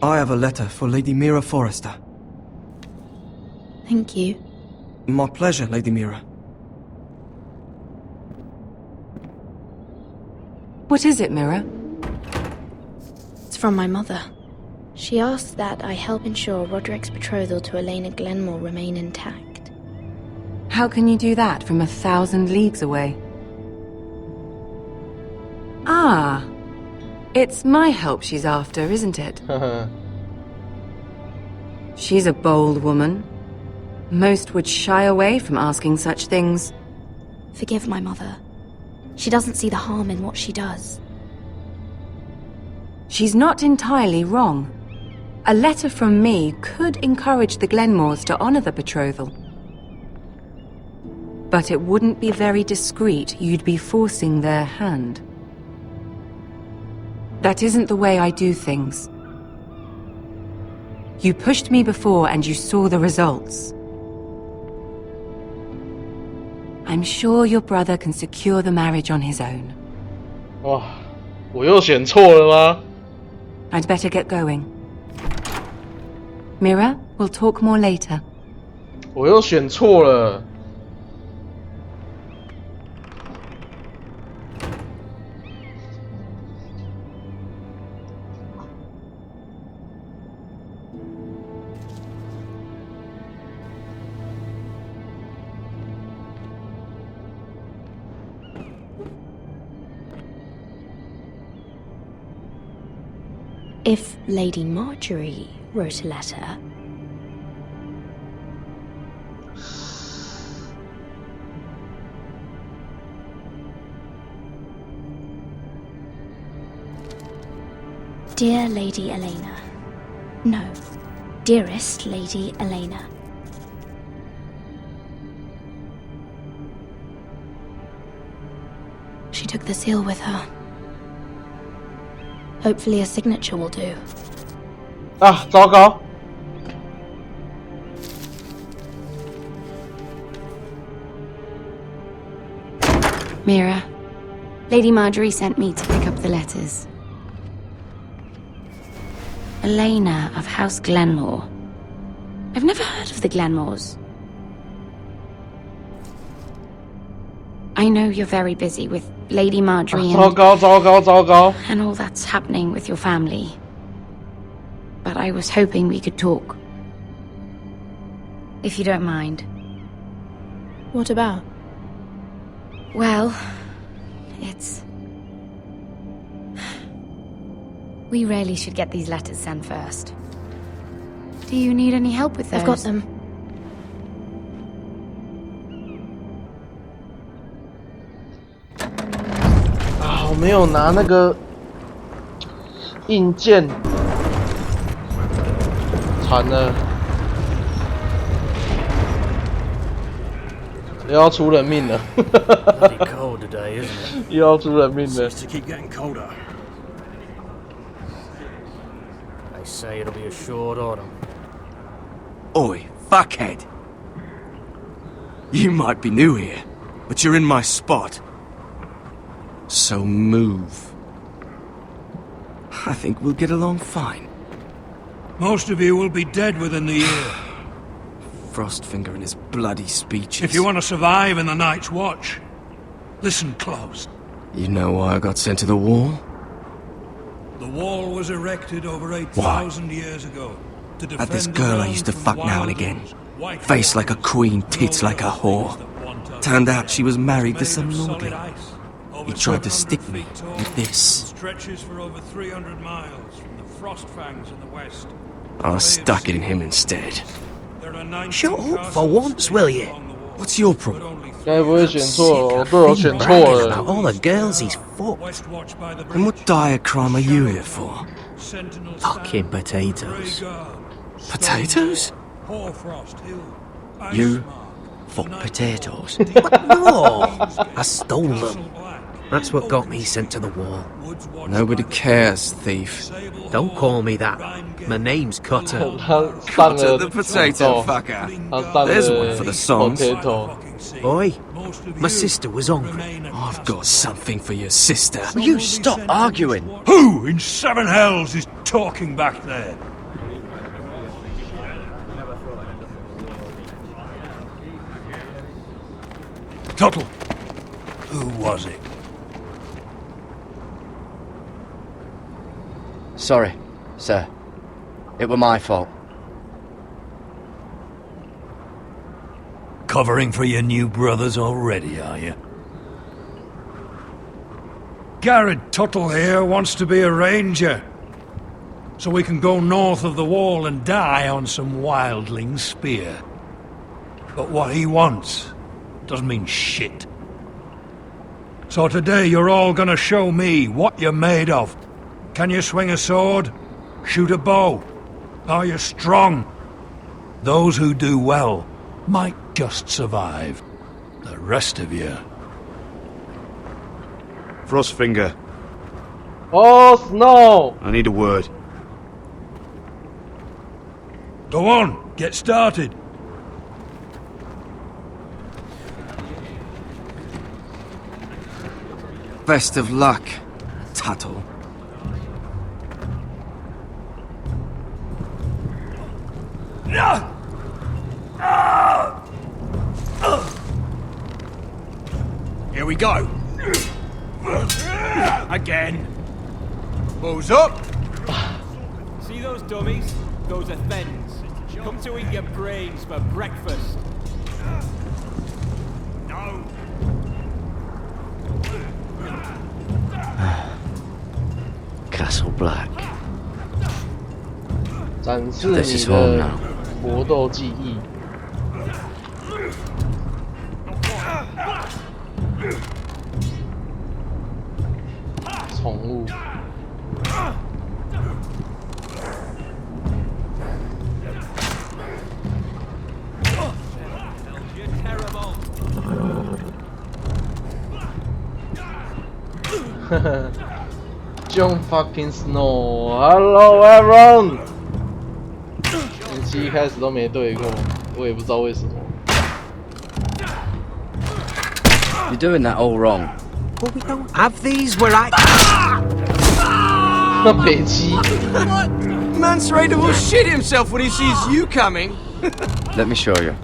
I have a letter for Lady Mira Forrester. Thank you. My pleasure, Lady Mira. What is it, Mira? It's from my mother. She asks that I help ensure Roderick's betrothal to Elena Glenmore remain intact. How can you do that from 1,000 leagues away? Ah, it's my help she's after, isn't it? She's a bold woman, Most would shy away from asking such things. Forgive my mother. She doesn't see the harm in what she does. She's not entirely wrong. A letter from me could encourage the Glenmores to honor the betrothal. But it wouldn't be very discreet. You'd be forcing their hand. That isn't the way I do things. You pushed me before and you saw the results. I'm sure your brother can secure the marriage on his own. 哇，我又选错了吗？ I'd better get going. Mira, we'll talk more later. 我又选错了。If Lady Marjorie wrote a letter... Dear Lady Elena. No, dearest Lady Elena. She took the seal with her. Hopefully a signature will do. 啊，糟糕！ Mira, Lady Marjorie sent me to pick up the letters. Elena of House Glenmore. I've never heard of the Glenmores. I know you're very busy with Lady Marjorie and all that's happening with your family. But I was hoping we could talk. If you don't mind. What about? Well, it's... We really should get these letters sent first. Do you need any help with those? I've got them. 啊，我没有拿那个硬件，惨了，又要出人命了。Bloody cold today, isn't it? 又要出人命了。 Seems to keep getting colder. They say it'll be a short autumn. Oi, fuckhead! You might be new here, but you're in my spot. So move. I think we'll get along fine. Most of you will be dead within the year. Frostfinger and his bloody speeches. If you want to survive in the Night's Watch, listen close. You know why I got sent to the wall? The wall was erected over 8,000 years ago to defend Had this girl I used to fuck now and again. Face like a queen, tits like a whore. Turned out she was married to some lordling. He tried to stick me with this. Stretches for over 300 miles from the frost fangs in the west. I stuck it in him instead. Shut up for once, will you? What's your problem? 该不会选错了？我队友选错了。 About all the girls he's fucked. And what diacrime are you here for? Fucking potatoes. Potatoes? You fuck potatoes? No! I stole them. That's what got me sent to the wall. Nobody cares, thief. Don't call me that. My name's Cutter. Cutter the potato fucker. There's one for the songs. Boy, my sister was hungry. I've got something for your sister. Will you stop arguing? Who in seven hells is talking back there? Tuttle, who was it? Sorry, sir. It were my fault. Covering for your new brothers already, are you? Garrett Tuttle here wants to be a ranger. So we can go north of the wall and die on some wildling spear. But what he wants doesn't mean shit. So today you're all gonna show me what you're made of. Can you swing a sword? Shoot a bow? Are you strong? Those who do well might just survive. The rest of you... Frostfinger. Oh, no! I need a word. Go on, get started. Best of luck, Tuttle. Here we go. Again. Bows up. See those dummies? Those are thens. Come to eat your brains for breakfast. No. Castle Black. 展示你的搏斗技艺。宠物。Jon fucking Snow, hello everyone。前期一开始都没对过，我也不知道为什么。You're doing that all wrong. But we don't have these where I... 那北极。Mance Raider will shit himself when he sees you coming. Let me show you.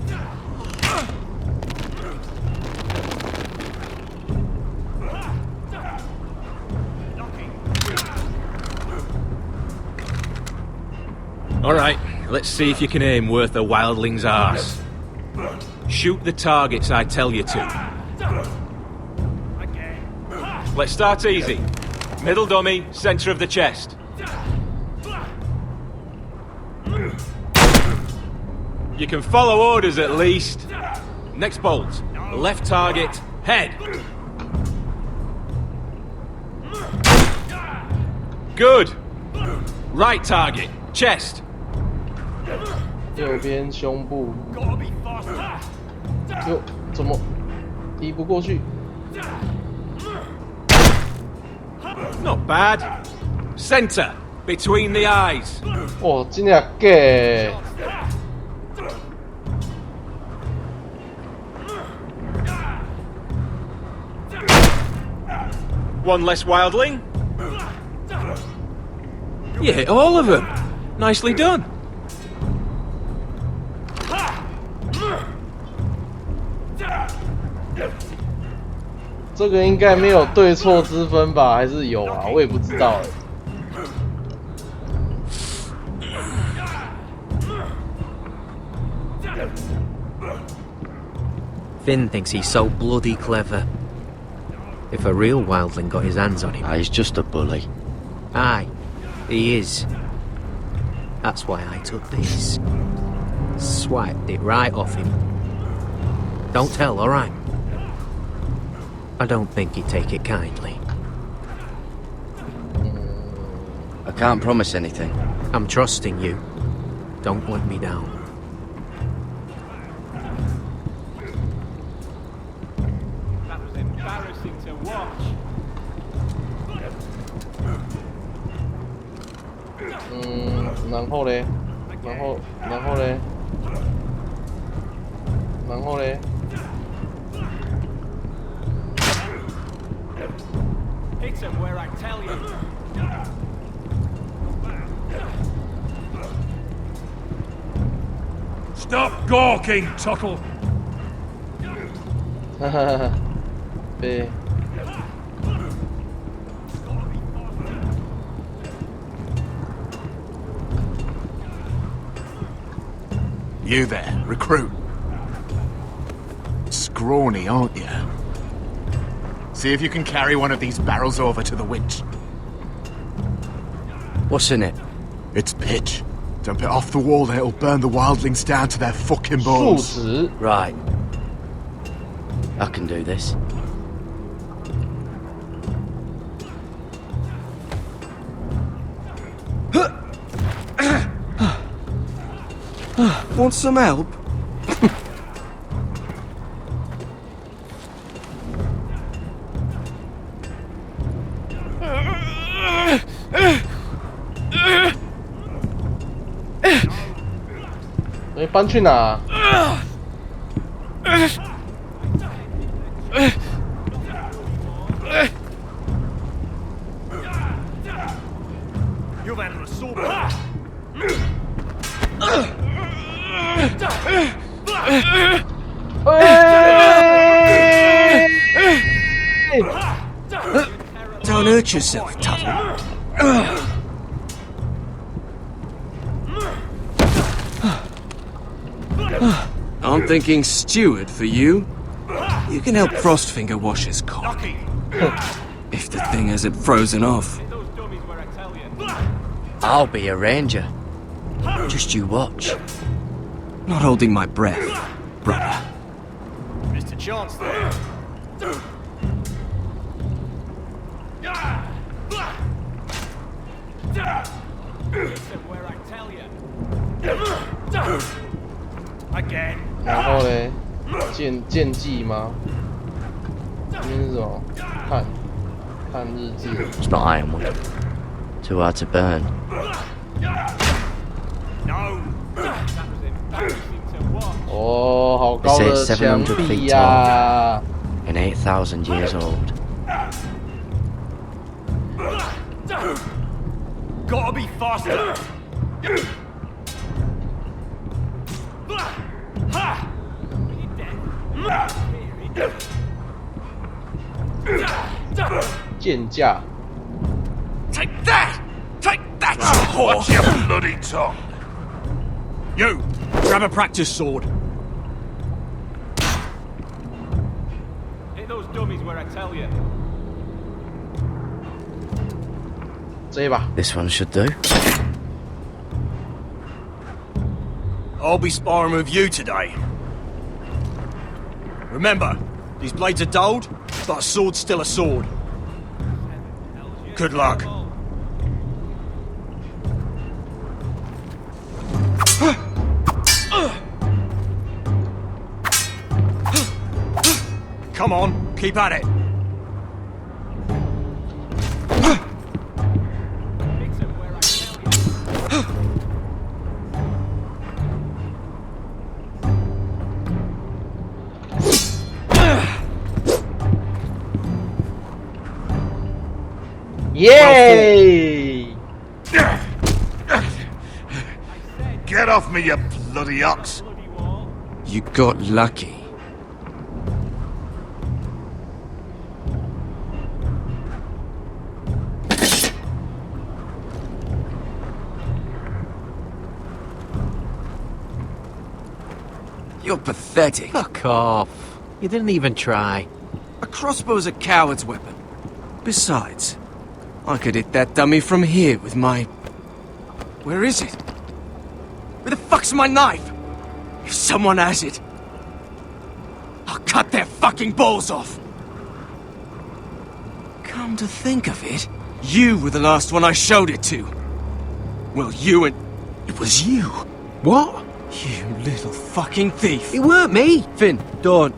Alright, let's see if you can aim worth a wildling's arse. Shoot the targets I tell you to. Let's start easy. Middle dummy, center of the chest. You can follow orders at least. Next bolt. Left target, head. Good. Right target, chest. 右边胸部。哟，怎么移不过去 ？Not bad. Center, between the eyes. 哇，真的假？ One less wildling. You hit all of them. Nicely done. 这个应该没有对错之分吧？还是有啊？我也不知道哎。Finn thinks he's so bloody clever. If a real wildling got his hands on him... He's just a bully. Aye, he is. That's why I took this. Swiped it right off him. Don't tell, alright? I don't think he'd take it kindly. I can't promise anything. I'm trusting you. Don't let me down. That was embarrassing to watch. 然后嘞，然后嘞，然后嘞。 Hit him where I tell you. Stop gawking, Tuttle. 哈哈哈，被。 You there, recruit. Scrawny, aren't you? See if you can carry one of these barrels over to the winch. What's in it? It's pitch. Dump it off the wall, then it'll burn the wildlings down to their fucking bones. Right. I can do this. Want some help? Eh, 搬去哪？ You've had an assault. Don't hurt yourself, Tuttle. I'm thinking steward for you. You can help Frostfinger wash his cock. If the thing hasn't frozen off. I'll be a ranger. Just you watch. Not holding my breath, brother. Mr. Chance there. Listen where I tell you. Again. 然后嘞，剑技吗？这边是什么？看日志。 It's not ironwood. Too hard to burn. No. 哦，好 They 高 say 的 it's 墙 700 壁 feet 呀！ tall and 8,000 years old. Gotta be faster. Ha! 剑架。 Take that! Take that! Watch your bloody tongue. You! Grab a practice sword. Hit those dummies where I tell you. 这一把。 This one should do. I'll be sparring with you today. Remember, these blades are dulled, but a sword's still a sword. Good luck. Come on, keep at it. Yay! Get off me, you bloody ox. You got lucky. You're pathetic. Fuck off. You didn't even try. A crossbow's a coward's weapon. Besides, I could hit that dummy from here with my... Where is it? Where the fuck's my knife? If someone has it, I'll cut their fucking balls off. Come to think of it, you were the last one I showed it to. Well, you and... It was you. What? You little fucking thief. It weren't me. Finn, don't.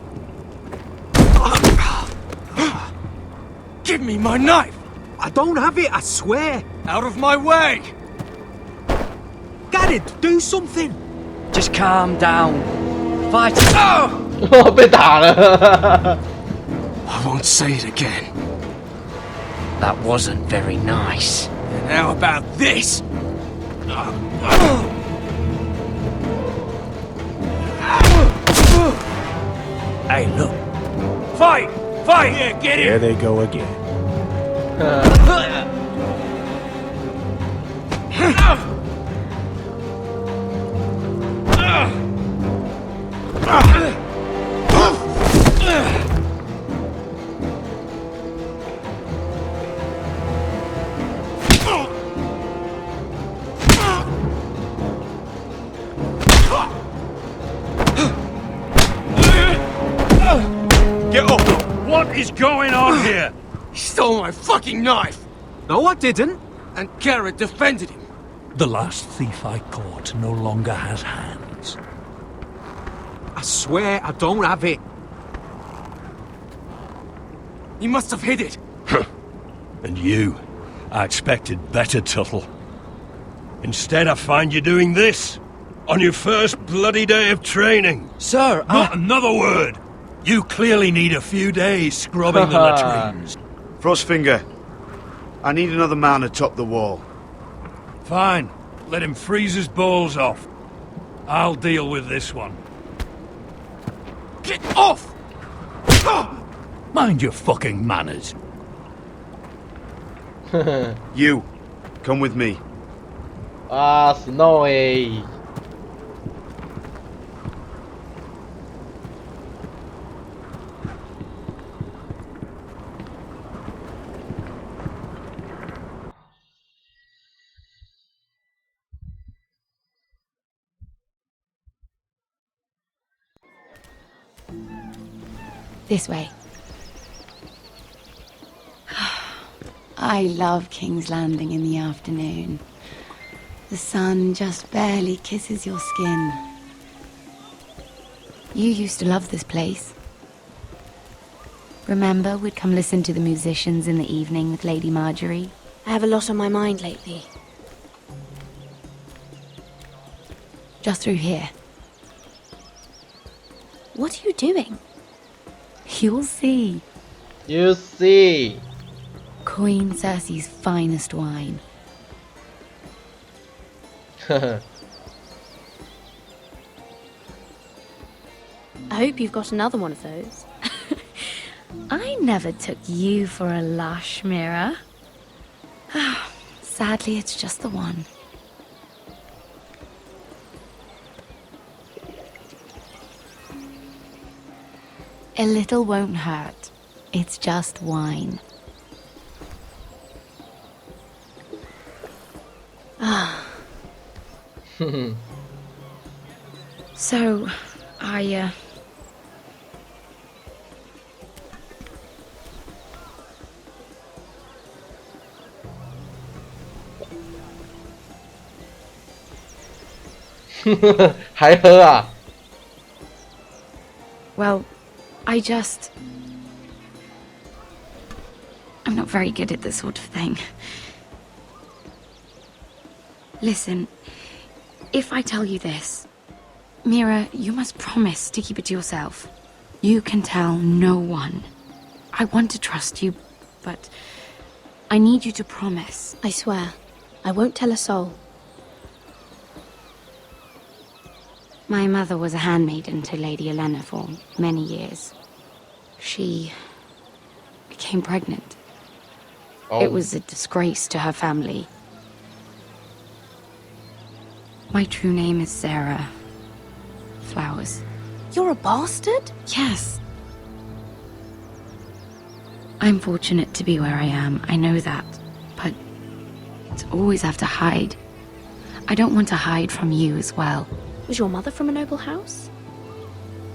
Give me my knife! I don't have it, I swear. Out of my way! Garrett, do something. Just calm down. Fight. 被打了。 I won't say it again. That wasn't very nice. And how about this? Hey, look. Fight! Fight! Yeah, get it! There they go again. is going on here? He stole my fucking knife! No, I didn't. And Garrett defended him. The last thief I caught no longer has hands. I swear I don't have it. He must have hid it. And you? I expected better, Tuttle. Instead, I find you doing this. On your first bloody day of training. Sir, Not another word! You clearly need a few days scrubbing the latrines. Frostfinger, I need another man atop the wall. Fine. Let him freeze his balls off. I'll deal with this one. Get off! Mind your fucking manners. You, come with me. Ah, Snowy. This way. I love King's Landing in the afternoon. The sun just barely kisses your skin. You used to love this place. Remember, we'd come listen to the musicians in the evening with Lady Marjorie? I have a lot on my mind lately. Just through here. What are you doing? You'll see. You see. Queen Cersei's finest wine. I hope you've got another one of those. I never took you for a lush, Mira. Sadly, it's just the one. A little won't hurt. It's just wine. Ah. So,还喝啊 Well, I'm not very good at this sort of thing. Listen, if I tell you this, Mira, you must promise to keep it to yourself. You can tell no one. I want to trust you, but I need you to promise. I swear, I won't tell a soul. My mother was a handmaiden to Lady Olenna for many years. She became pregnant. Oh. It was a disgrace to her family. My true name is Sarah Flowers. You're a bastard? Yes. I'm fortunate to be where I am, I know that. But to always have to hide. I don't want to hide from you as well. Was your mother from a noble house?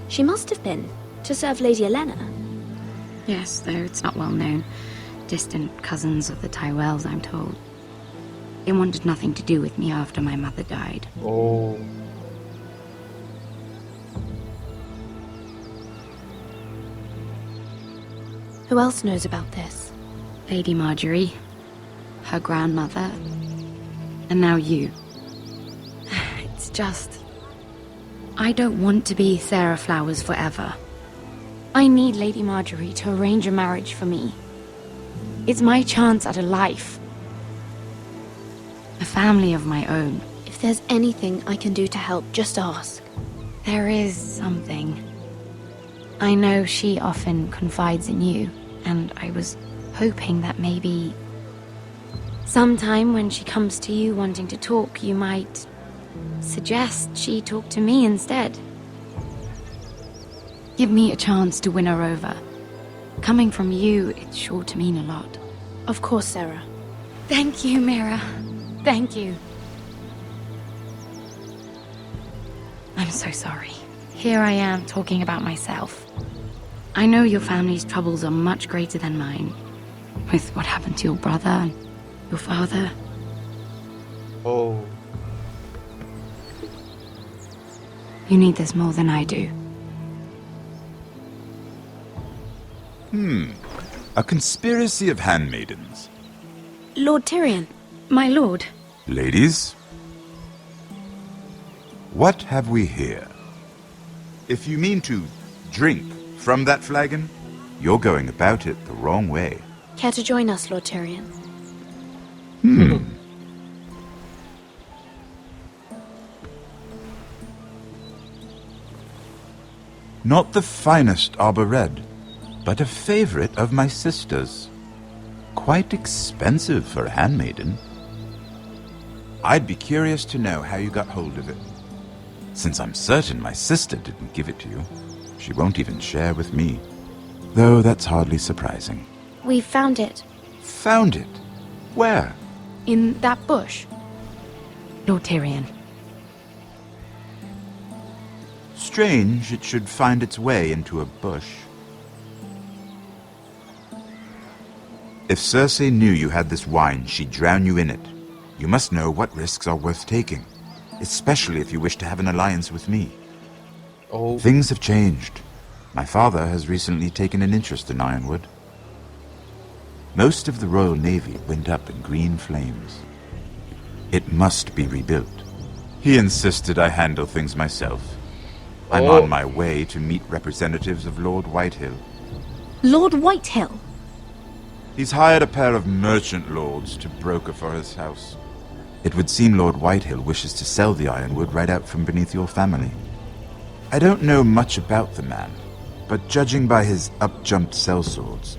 She must have been, to serve Lady Olenna. Yes, though it's not well known. Distant cousins of the Tyrells, I'm told. They wanted nothing to do with me after my mother died. Oh. Who else knows about this? Lady Marjorie, her grandmother, and now you. It's just... I don't want to be Sarah Flowers forever. I need Lady Marjorie to arrange a marriage for me. It's my chance at a life. A family of my own. If there's anything I can do to help, just ask. There is something. I know she often confides in you, and I was hoping that maybe... sometime when she comes to you wanting to talk, you might... suggest she talk to me instead. Give me a chance to win her over. Coming from you, it's sure to mean a lot. Of course, Sarah. Thank you, Mira. Thank you. I'm so sorry. Here I am talking about myself. I know your family's troubles are much greater than mine. With what happened to your brother and your father. Oh. You need this more than I do. A conspiracy of handmaidens. Lord Tyrion, my lord. Ladies, what have we here? If you mean to drink from that flagon, you're going about it the wrong way. Care to join us, Lord Tyrion? Not the finest arbor red, but a favorite of my sister's. Quite expensive for a handmaiden. I'd be curious to know how you got hold of it. Since I'm certain my sister didn't give it to you, she won't even share with me. Though that's hardly surprising. We found it. Found it? Where? In that bush. Lord Tyrion. Strange it should find its way into a bush. If Cersei knew you had this wine, she'd drown you in it. You must know what risks are worth taking, especially if you wish to have an alliance with me. Oh. Things have changed. My father has recently taken an interest in Ironwood. Most of the Royal Navy went up in green flames. It must be rebuilt. He insisted I handle things myself. I'm on my way to meet representatives of Lord Whitehill. Lord Whitehill? He's hired a pair of merchant lords to broker for his house. It would seem Lord Whitehill wishes to sell the Ironwood right out from beneath your family. I don't know much about the man, but judging by his up-jumped sellswords,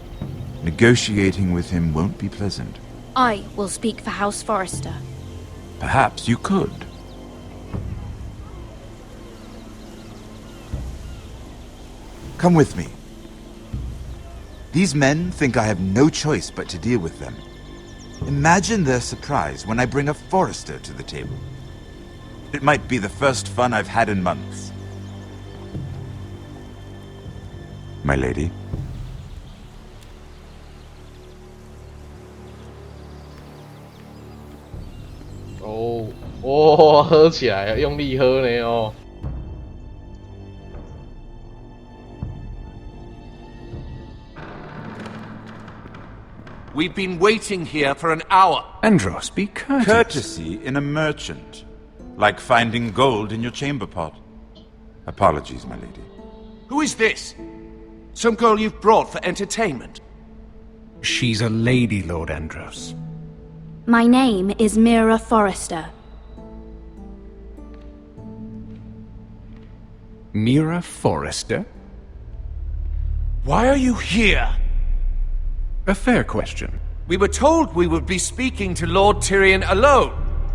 negotiating with him won't be pleasant. I will speak for House Forrester. Perhaps you could. Come with me. These men think I have no choice but to deal with them. Imagine their surprise when I bring a Forrester to the table. It might be the first fun I've had in months. My lady. Oh, 喝起来，用力喝呢哦。We've been waiting here for an hour. Andros, be courteous. Courtesy in a merchant. Like finding gold in your chamber pot. Apologies, my lady. Who is this? Some girl you've brought for entertainment? She's a lady, Lord Andros. My name is Mira Forrester. Mira Forrester? Why are you here? A fair question. We were told we would be speaking to Lord Tyrion alone.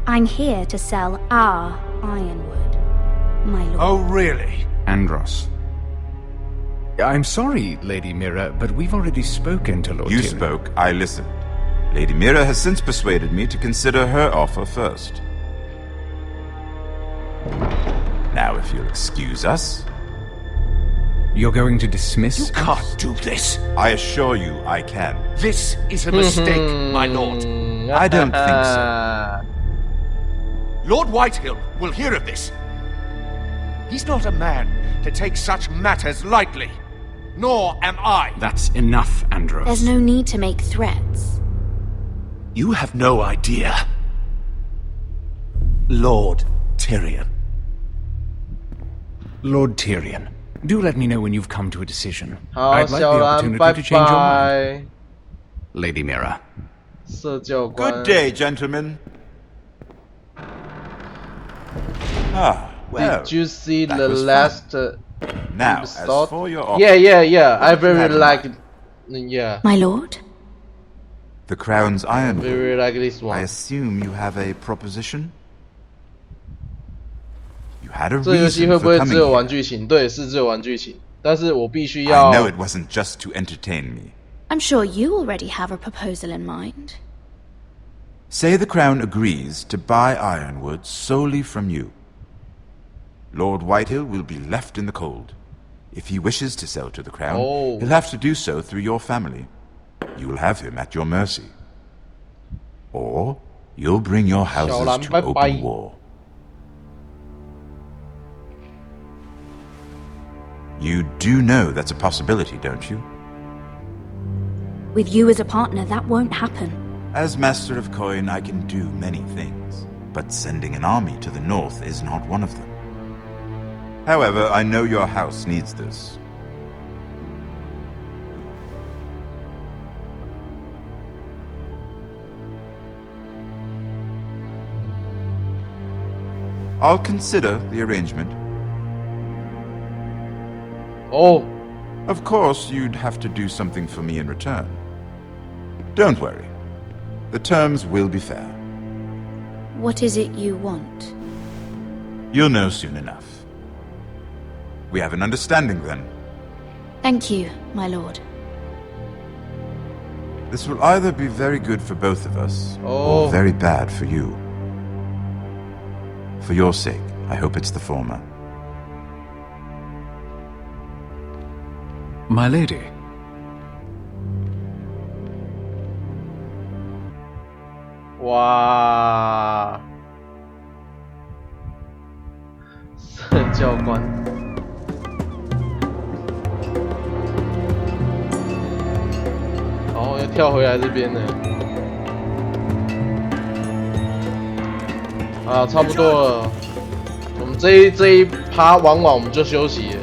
I'm here to sell our Ironwood, my lord. Oh, really? Andros. I'm sorry, Lady Mira, but we've already spoken to Lord Tyrion. You spoke, I listened. Lady Mira has since persuaded me to consider her offer first. Now, if you'll excuse us... You're going to dismiss You can't do this. I assure you I can. This is a mistake, my lord. I don't think so. Lord Whitehill will hear of this. He's not a man to take such matters lightly. Nor am I. That's enough, Andros. There's no need to make threats. You have no idea. Lord Tyrion. Lord Tyrion, do let me know when you've come to a decision. 好， I'd like 小 the 兰， opportunity 拜 to change your mind. 拜。 Lady Mira. 社教官。 Good day, gentlemen. Ah, well. Did you see that the was last Now, as episode? for your offer, Yeah. I what do you very have in like. mind? Yeah. My lord? The Crown's Ironwood. Very like this one. I assume you have a proposition? You had a 这游戏 reason 会不 for 会只 coming 有 here. 玩剧情？对，是只有玩剧情，但是我必须 I 要。 know it wasn't just to entertain me. I'm sure you already have a proposal in mind. Say the Crown agrees to buy Ironwood solely from you. Lord Whitehill will be left in the cold. If he wishes to sell to the crown, Oh. he'll have to do so through your family. You will have him at your mercy. Or you'll bring your houses to open war. You do know that's a possibility, don't you? With you as a partner, that won't happen. As Master of Coin, I can do many things, but sending an army to the north is not one of them. However, I know your house needs this. I'll consider the arrangement. Oh. Of course, you'd have to do something for me in return. Don't worry. The terms will be fair. What is it you want? You'll know soon enough. We have an understanding then. Thank you, my lord. This will either be very good for both of us, Oh. or very bad for you. For your sake, I hope it's the former. My lady. Wow. 教官。哦，要跳回来这边呢。啊，差不多了。我们这一趴玩完我们就休息了。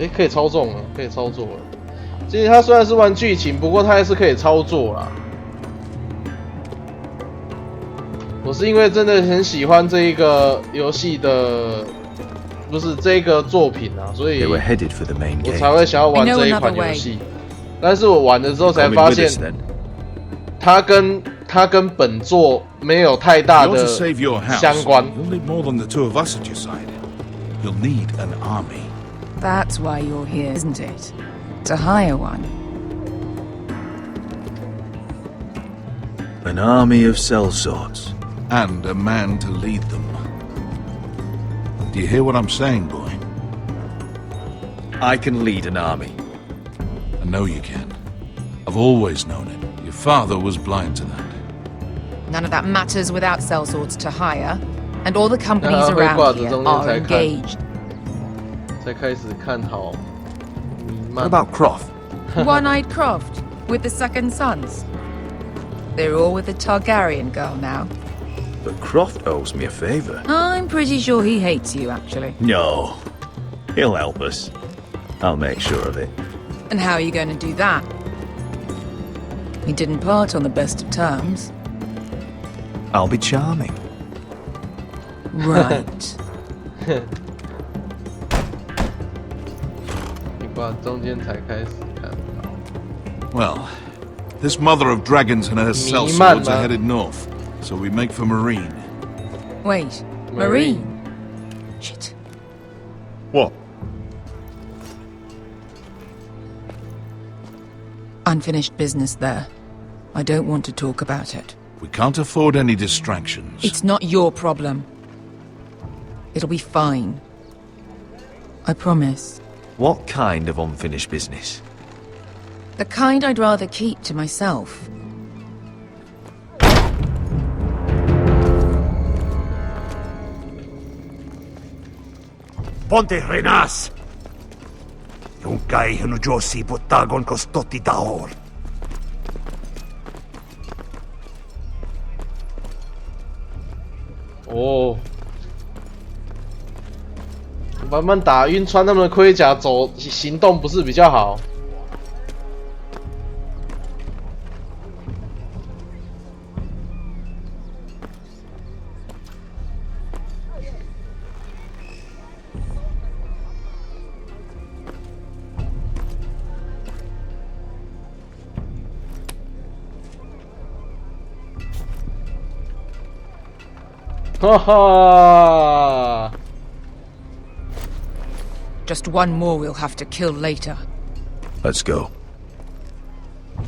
哎，可以操纵了，可以操作了。其实它虽然是玩剧情，不过它还是可以操作啦。我是因为真的很喜欢这一个游戏的，不是这个作品啊，所以我才会想要玩这一款游戏。但是我玩了之后才发现，它跟本作没有太大的相关。That's why you're here, isn't it? To hire one. An army of sellswords. And a man to lead them. Do you hear what I'm saying, boy? I can lead an army. I know you can. I've always known it. Your father was blind to that. None of that matters without sellswords to hire, and all the companies around here are engaged. 才开始看好。What about Croft? One-eyed Croft with the second sons. They're all with the Targaryen girl now. But Croft owes me a favor. I'm pretty sure he hates you, actually. No. He'll help us. I'll make sure of it. And how are you going to do that? We didn't part on the best of terms. I'll be charming. Right. 中间才开始看。Well, this mother of dragons and her sellswords are headed north, so we make for Marine. Wait, Marine? Shit. What? Unfinished business there. I don't want to talk about it. We can't afford any distractions. It's not your problem. It'll be fine. I promise. What kind of unfinished business? The kind I'd rather keep to myself. Ponte Renas! Yung guy hino Josi putagon ko stoti daor. 哦，慢慢打晕，穿他们的盔甲走，行动不是比较好？哈哈。 Just one more we'll have to kill later. Let's go.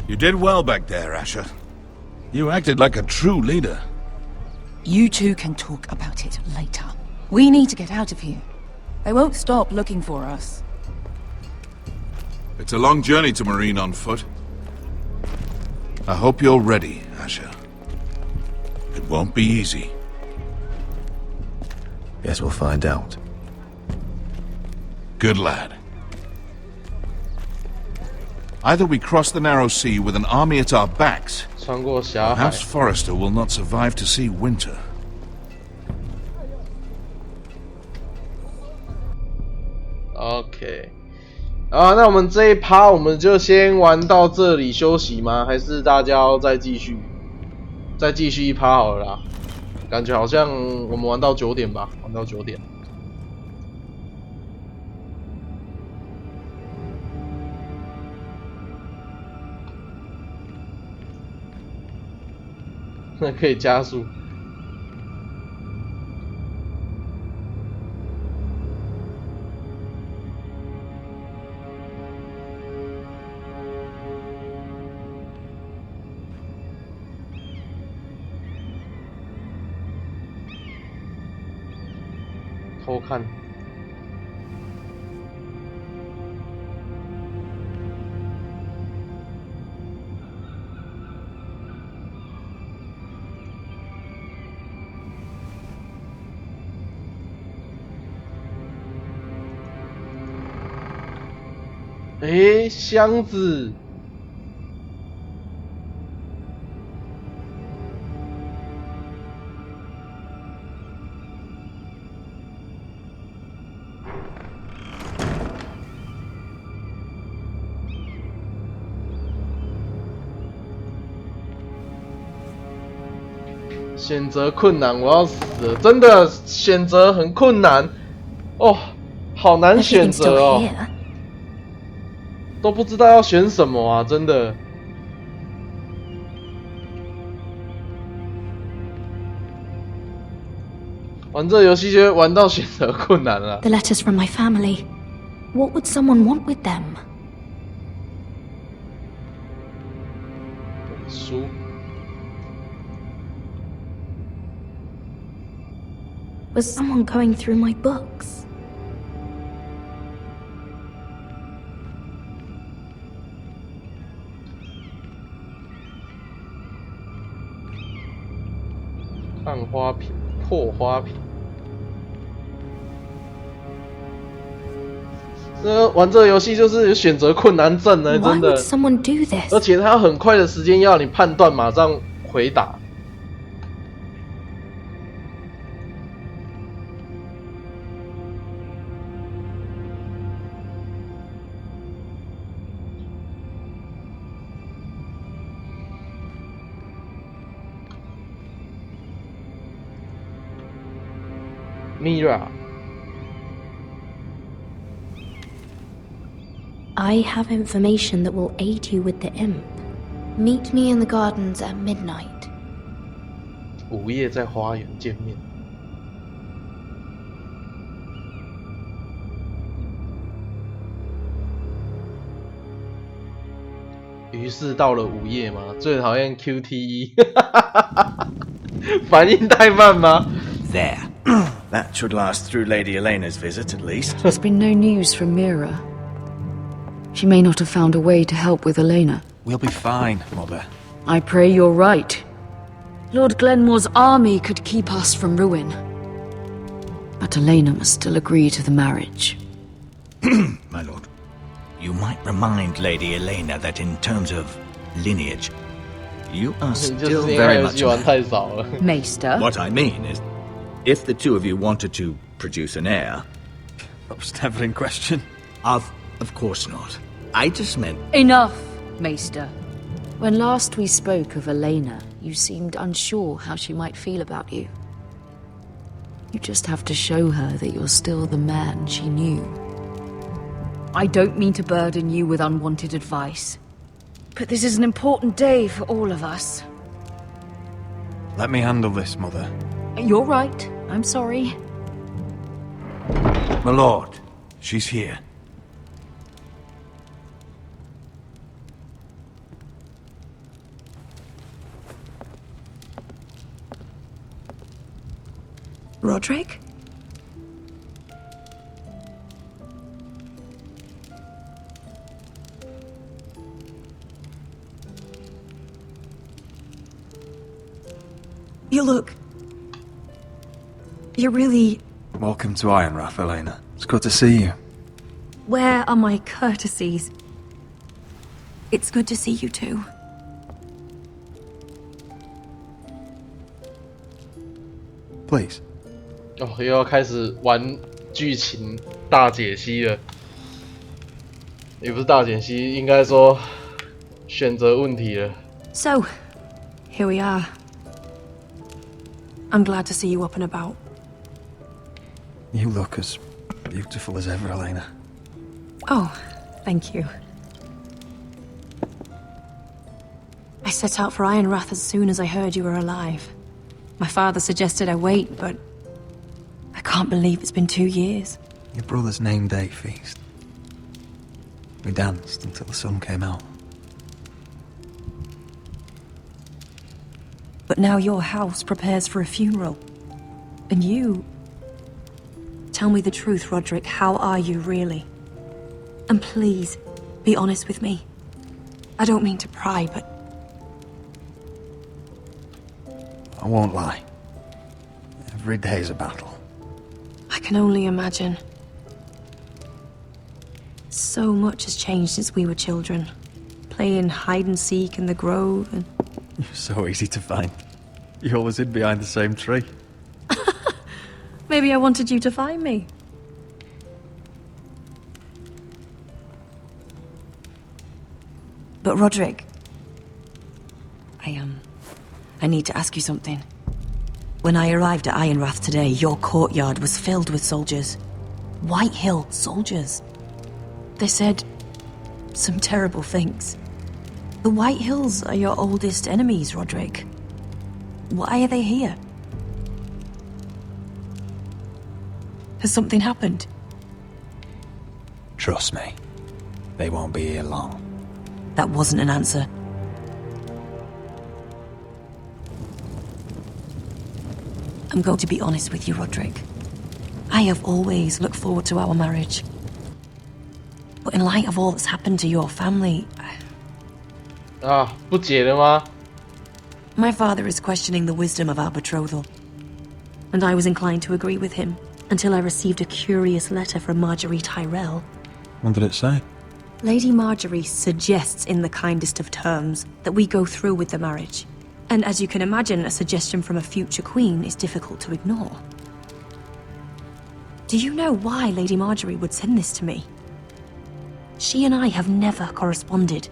You did well back there, Asher. You acted like a true leader. You two can talk about it later. We need to get out of here. They won't stop looking for us. It's a long journey to Marine on foot. I hope you're ready, Asher. It won't be easy. Guess we'll find out. Good lad. Either we cross the narrow sea with an army at our backs, or House Forrester will not survive to see winter. OK， 那我们这一趴我们就先玩到这里休息吗？还是大家要再继续一趴好了啦？感觉好像我们玩到9点吧，玩到9点。那可以加速。偷看。诶，箱子。选择困难，我要死了！真的选择很困难哦，好难选择哦。都不知道要选什么啊，真的。玩这游戏就会玩到选择困难了。The letters from my family. What would someone want with them? 书。Was someone going through my books?破花瓶。玩这个游戏就是选择困难症呢，真的。而且它要很快的时间要你判断，马上回答。Mira. I have information that will aid you with the imp. Meet me in the gardens at midnight. 午夜在花园见面。于是到了午夜嘛，最讨厌 QTE， 反应太慢吗 ？There. That should last through Lady Elena's visit, at least. There's been no news from Mira. She may not have found a way to help with Elena. We'll be fine, Mother. I pray you're right. Lord Glenmore's army could keep us from ruin. But Elena must still agree to the marriage. My lord, you might remind Lady Elena that in terms of lineage, you are still very much a man. Maester. What I mean is, if the two of you wanted to produce an heir... That was never in question. Of course not. I just meant... Enough, Maester. When last we spoke of Elena, you seemed unsure how she might feel about you. You just have to show her that you're still the man she knew. I don't mean to burden you with unwanted advice, but this is an important day for all of us. Let me handle this, Mother. You're right. I'm sorry. My lord, she's here. Roderick? You look... You're really... Welcome to Ironrath, Elena. It's good to see you. Where are my courtesies? It's good to see you too. Please. 哦，又要开始玩剧情大解析了，也不是大解析，应该说选择问题了。So, here we are. I'm glad to see you up and about. You look as beautiful as ever, Elena. Oh, thank you. I set out for Ironrath as soon as I heard you were alive. My father suggested I wait, but I can't believe it's been 2 years. Your brother's name day feast. We danced until the sun came out. But now your house prepares for a funeral. And you... Tell me the truth, Roderick. How are you, really? And please, be honest with me. I don't mean to pry, but... I won't lie. Every day's a battle. I can only imagine. So much has changed since we were children. Playing hide and seek in the grove and... You're so easy to find. You always hid behind the same tree. Maybe I wanted you to find me. But Roderick... I need to ask you something. When I arrived at Ironrath today, your courtyard was filled with soldiers. White Hill soldiers. They said some terrible things. The White Hills are your oldest enemies, Roderick. Why are they here? Has something happened? Trust me. They won't be here long. That wasn't an answer. I'm going to be honest with you, Roderick. I have always looked forward to our marriage. But in light of all that's happened to your family...不解了吗? My father is questioning the wisdom of our betrothal. And I was inclined to agree with him, until I received a curious letter from Marjorie Tyrell. What did it say? Lady Marjorie suggests in the kindest of terms that we go through with the marriage. And as you can imagine, a suggestion from a future queen is difficult to ignore. Do you know why Lady Marjorie would send this to me? She and I have never corresponded.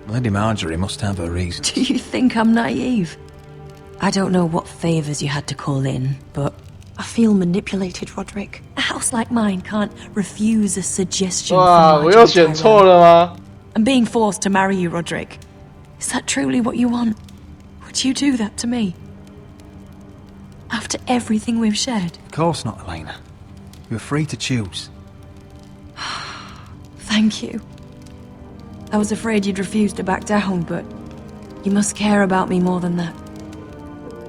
Lady Marjorie must have a reason. Do you think I'm naive? I don't know what favors you had to call in, but I feel manipulated, Roderick. A house like mine can't refuse a suggestion from Marjorie Tyrell. I'm being forced to marry you, Roderick. Is that truly what you want? Would you do that to me? After everything we've shared? Of course not, Elena. You're free to choose. Thank you. I was afraid you'd refuse to back down, but you must care about me more than that.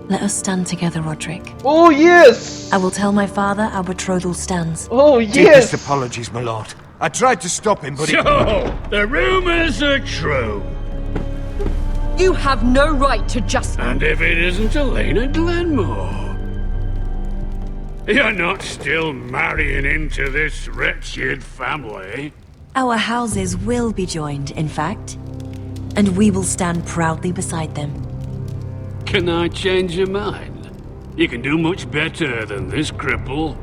Let us stand together, Roderick. Oh, yes! I will tell my father our betrothal stands. Oh, yes! Deepest apologies, my lord. I tried to stop him, but So, the rumors are true. You have no right to just... And if it isn't Elena Glenmore? You're not still marrying into this wretched family? Our houses will be joined, in fact. And we will stand proudly beside them. Can I change your mind? You can do much better than this cripple.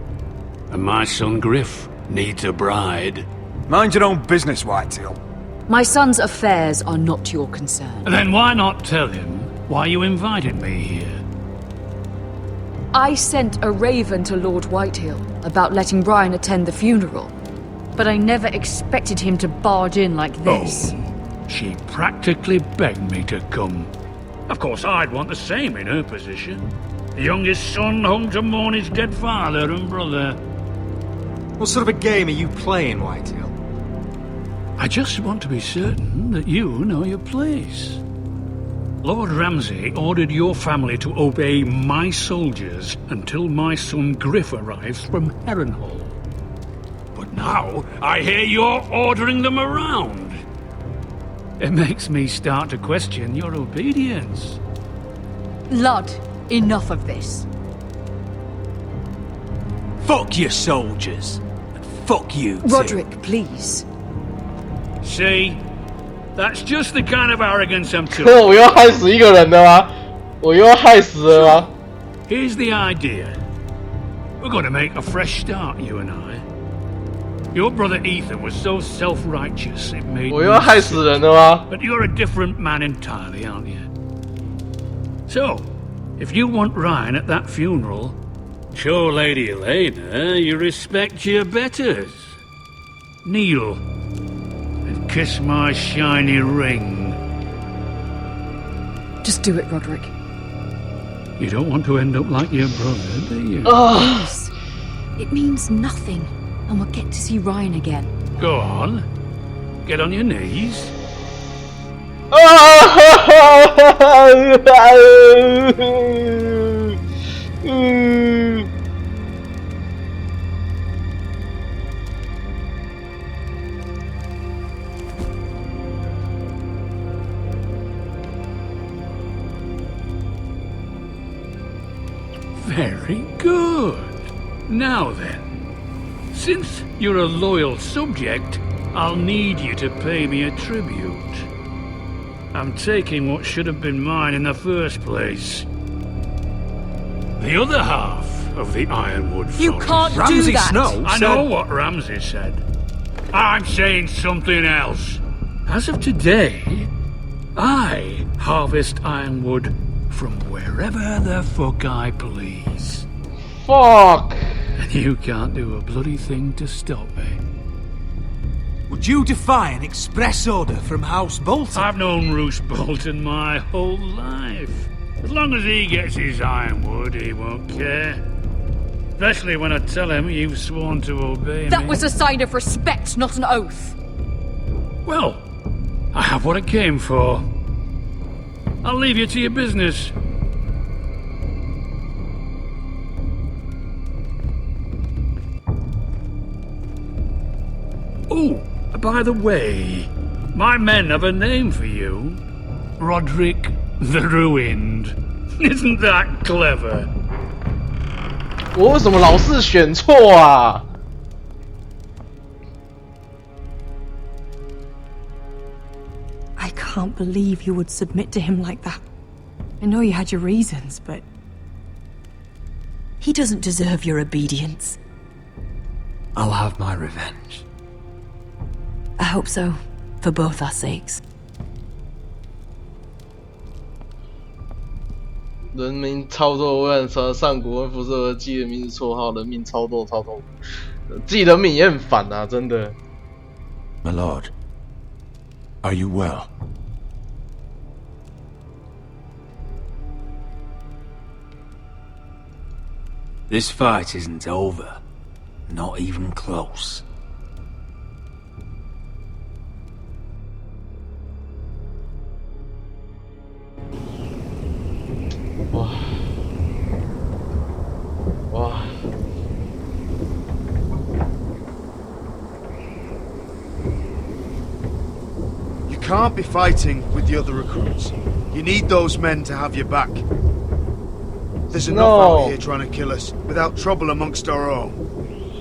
And my son Griff needs a bride. Mind your own business, Whitetail. My son's affairs are not your concern. Then why not tell him why you invited me here? I sent a raven to Lord Whitehill about letting Brian attend the funeral. But I never expected him to barge in like this. Oh, she practically begged me to come. Of course, I'd want the same in her position. The youngest son home to mourn his dead father and brother. What sort of a game are you playing, Whitetail? I just want to be certain that you know your place. Lord Ramsay ordered your family to obey my soldiers until my son Griff arrives from Harrenhal. But now, I hear you're ordering them around. It makes me start to question your obedience. Lud, enough of this. Fuck your soldiers. And fuck you too. Roderick, please. See? That's just the kind of arrogance I'm talking about. 我又要害死一个人了吗？我又要害死了吗？ Here's the idea. We're going to make a fresh start, you and I. Your brother Ethan was so self-righteous it made 我又要害死人了吗？ But you're a different man entirely, aren't you? So, if you want Ryan at that funeral, show Lady Elena you respect your betters. Kneel and kiss my shiny ring. Just do it, Roderick. You don't want to end up like your brother, do you? Please. It means nothing, and we'll get to see Ryan again. Go on. Get on your knees. Very good. Now then, since you're a loyal subject, I'll need you to pay me a tribute. I'm taking what should have been mine in the first place. The other half of the Ironwood Forest. You can't do that! Snow I know what Ramsay said. I'm saying something else. As of today, I harvest Ironwood from wherever the fuck I please. Fuck! And you can't do a bloody thing to stop me. Would you defy an express order from House Bolton? I've known Roose Bolton my whole life. As long as he gets his Ironwood, he won't care. Especially when I tell him you've sworn to obey me. That was a sign of respect, not an oath. Well, I have what I came for. I'll leave you to your business. Oh, by the way, my men have a name for you. Roderick the Ruined. Isn't that clever? 我为什么老是选错啊？ I can't believe you would submit to him like that. I know you had your reasons, but... he doesn't deserve your obedience. I'll have my revenge. I hope so, for both our sakes. 人民操作万杀，上古文辐射而记人名字绰号，人民操作操纵，自己人民也很烦啊，真的。 My lord, are you well? This fight isn't over. Not even close. Wow. You can't be fighting with the other recruits. You need those men to have your back. There's enough out here trying to kill us, without trouble amongst our own.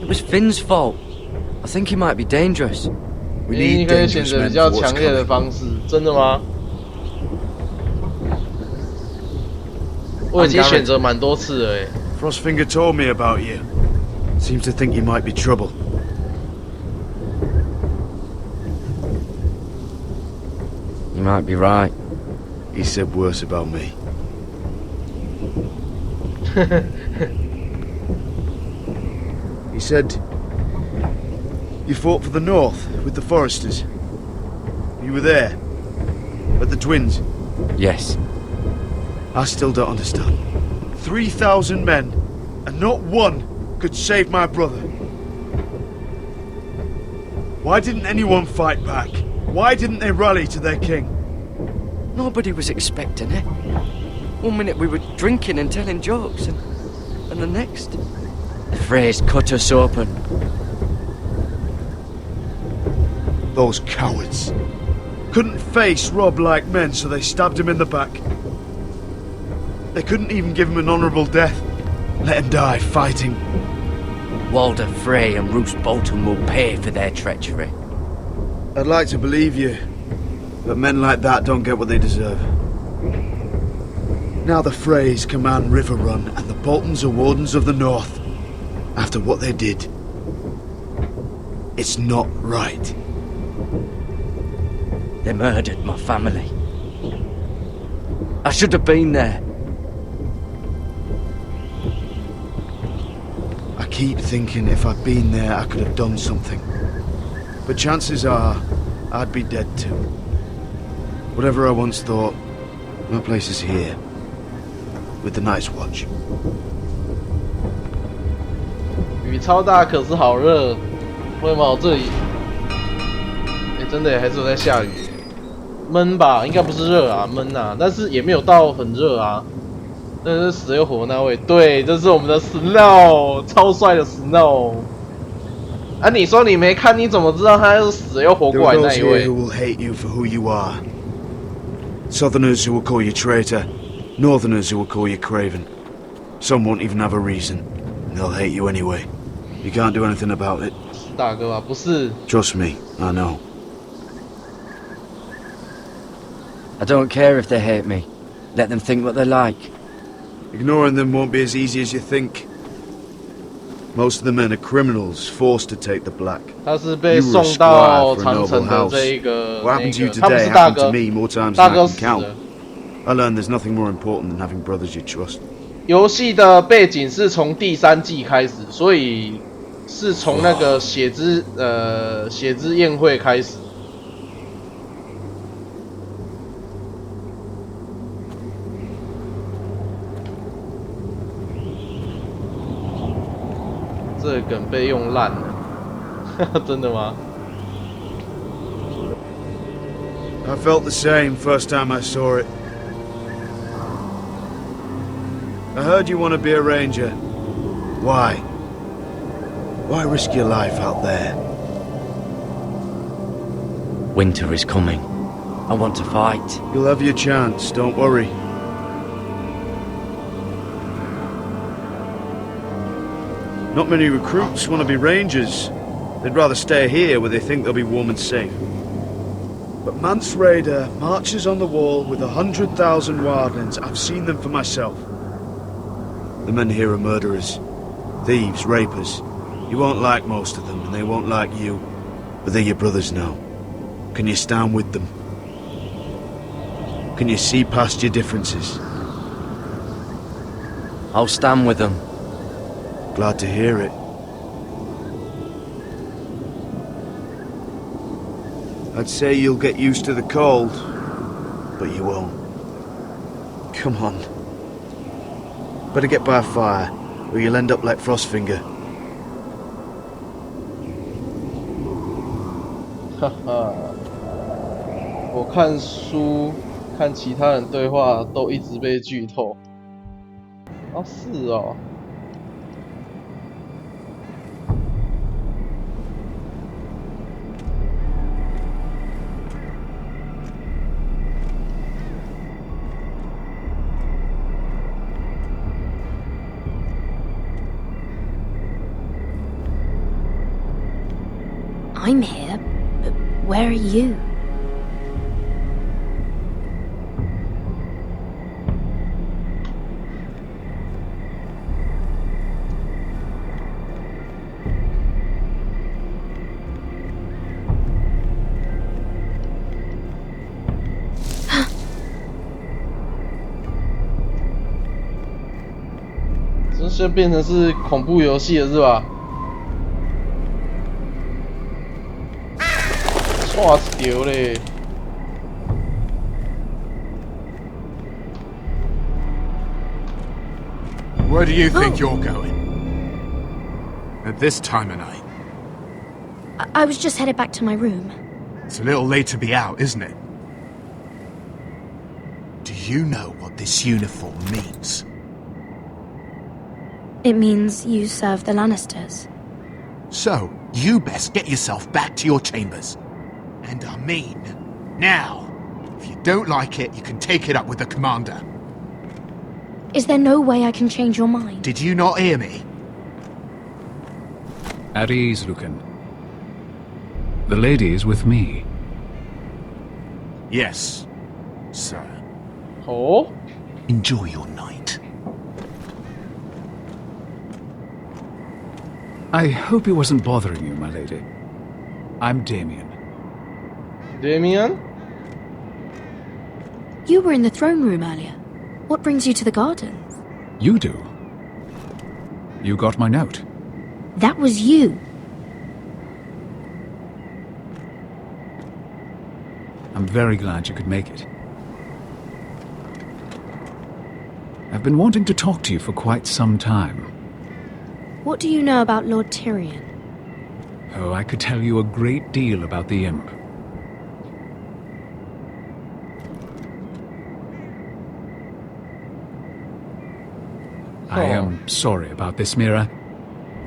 It was Finn's fault. I think he might be dangerous. We need dangerous men for what's coming. 真的吗？我已经选择蛮多次了诶。 Frostfinger told me about you. Seems to think you might be trouble. You might be right. He said worse about me. He said you fought for the North with the Forresters. You were there. At the Twins. Yes. I still don't understand. 3,000 men, and not one could save my brother. Why didn't anyone fight back? Why didn't they rally to their king? Nobody was expecting it. One minute we were drinking and telling jokes, and the next, the Freys cut us open. Those cowards. Couldn't face Rob like men, so they stabbed him in the back. They couldn't even give him an honourable death. Let him die fighting. Walder Frey and Roose Bolton will pay for their treachery. I'd like to believe you, but men like that don't get what they deserve. Now the Freys command Riverrun, and the Boltons are Wardens of the North. After what they did, it's not right. They murdered my family. I should have been there. I keep thinking if I'd been there, I could have done something. But chances are, I'd be dead too. Whatever I once thought, my place is here. With the Night's Watch. 雨超大，可是好热。为什么我这里？真的还是有在下雨。闷吧，应该不是热啊，闷啊，但是也没有到很热啊。那是死又活那位，对，这是我们的 Snow， 超帅的 Snow。啊，你说你没看，你怎么知道他是死又活过来那一位 There are those here who will hate you for who you are. Southerners who will call you traitor. Northerners who will call you craven. Some won't even have a reason. And they'll hate you anyway. You can't do anything about it. 大哥啊，不是。Trust me, I know. I don't care if they hate me. Let them think what they like. Ignoring them won't be as easy as you think. Most of the men are criminals, forced to take the black. 他是被送到长城的这一个， What happened to you 他不 today 是大 happened 哥， to me more times 大 than I 哥 can 死 count. 了。I learned there's nothing more important than having brothers you trust. 游戏的背景是从第3季开始，所以是从那个血之宴会开始。这个梗被用烂了，真的吗？ I felt the same first time I saw it. I heard you want to be a ranger. Why? Why risk your life out there? Winter is coming. I want to fight. You'll have your chance, don't worry. Not many recruits want to be rangers. They'd rather stay here where they think they'll be warm and safe. But Mance Raider marches on the wall with 100,000 wildlings. I've seen them for myself. The men here are murderers, thieves, rapers. You won't like most of them, and they won't like you. But they're your brothers now. Can you stand with them? Can you see past your differences? I'll stand with them. Glad to hear it. I'd say you'll get used to the cold, but you won't. Come on. Better get by a fire, or you'll end up like Frostfinger. 哈哈，我看书，看其他人对话都一直被剧透。哦，是哦。 I'm here, but where are you? Huh. 这现在变成是恐怖游戏了，是吧？ 哇屌嘞！ Where do you think you're going? At this time of night? I was just headed back to my room. It's a little late to be out, isn't it? you know what this uniform means? It means you serve the Lannisters. So, you best get yourself back to your chambers. And I mean, now. If you don't like it, you can take it up with the commander. Is there no way I can change your mind? Did you not hear me? At ease, Lucan. The lady is with me. Yes, sir. Oh? Enjoy your night. I hope it wasn't bothering you, my lady. I'm Damien. Damien? You were in the throne room earlier. What brings you to the gardens? You do. You got my note. That was you. I'm very glad you could make it. I've been wanting to talk to you for quite some time. What do you know about Lord Tyrion? Oh, I could tell you a great deal about the imp. I am sorry about this, Mira,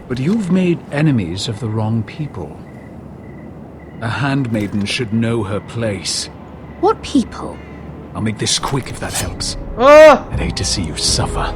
but you've made enemies of the wrong people. A handmaiden should know her place. What people? I'll make this quick if that helps. I'd hate to see you suffer.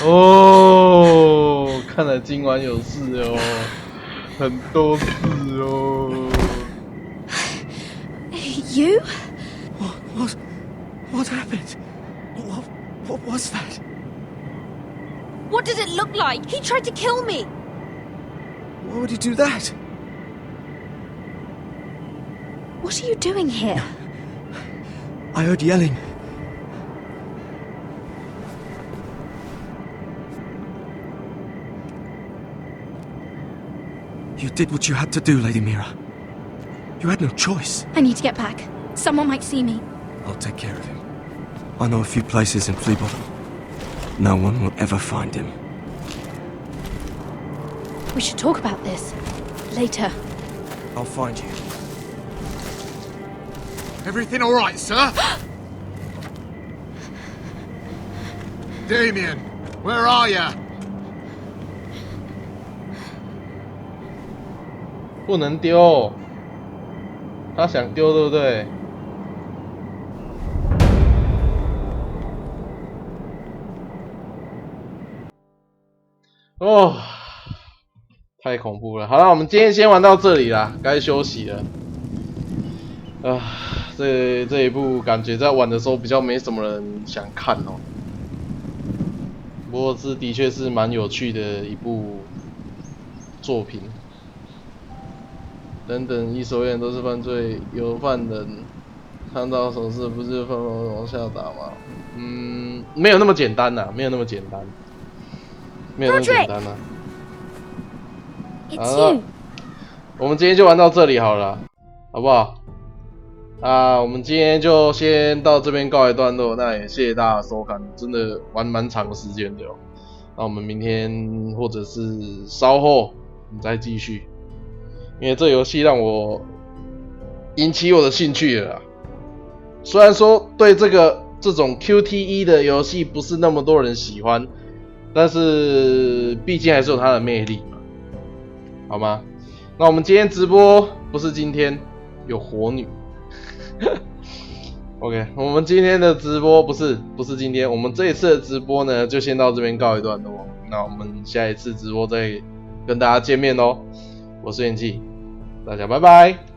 哦，看来今晚有事哦，很多事哦。You? What happened? What was that? What did it look like? He tried to kill me! Why would he do that? What are you doing here? I heard yelling. You did what you had to do, Lady Mira. You had no choice. I need to get back. Someone might see me. I'll take care of him. I know a few places in Flea Bottom. No one will ever find him. We should talk about this. Later. I'll find you. Everything all right, sir? Damien, where are you? 不能丢，他想丢，对不对？哦，太恐怖了。好了，我们今天先玩到这里啦，该休息了。这一部感觉在玩的时候比较没什么人想看哦。不过的确是蛮有趣的一部作品。等等，一手眼都是犯罪，有犯人看到手势不是疯狂往下打吗？没有那么简单呐，没有那么简单，没有那么简单呐。好了，我们今天就玩到这里好了，好不好？我们今天就先到这边告一段落。那也谢谢大家的收看，真的玩蛮长的时间的哦。那我们明天或者是稍后我们再继续。因为这游戏让我引起我的兴趣了啦。虽然说对这种 QTE 的游戏不是那么多人喜欢，但是毕竟还是有它的魅力嘛，好吗？那我们今天直播不是今天有火女，OK， 我们今天的直播不是今天，我们这一次的直播呢就先到这边告一段落。那我们下一次直播再跟大家见面咯。我是Genki，大家拜拜。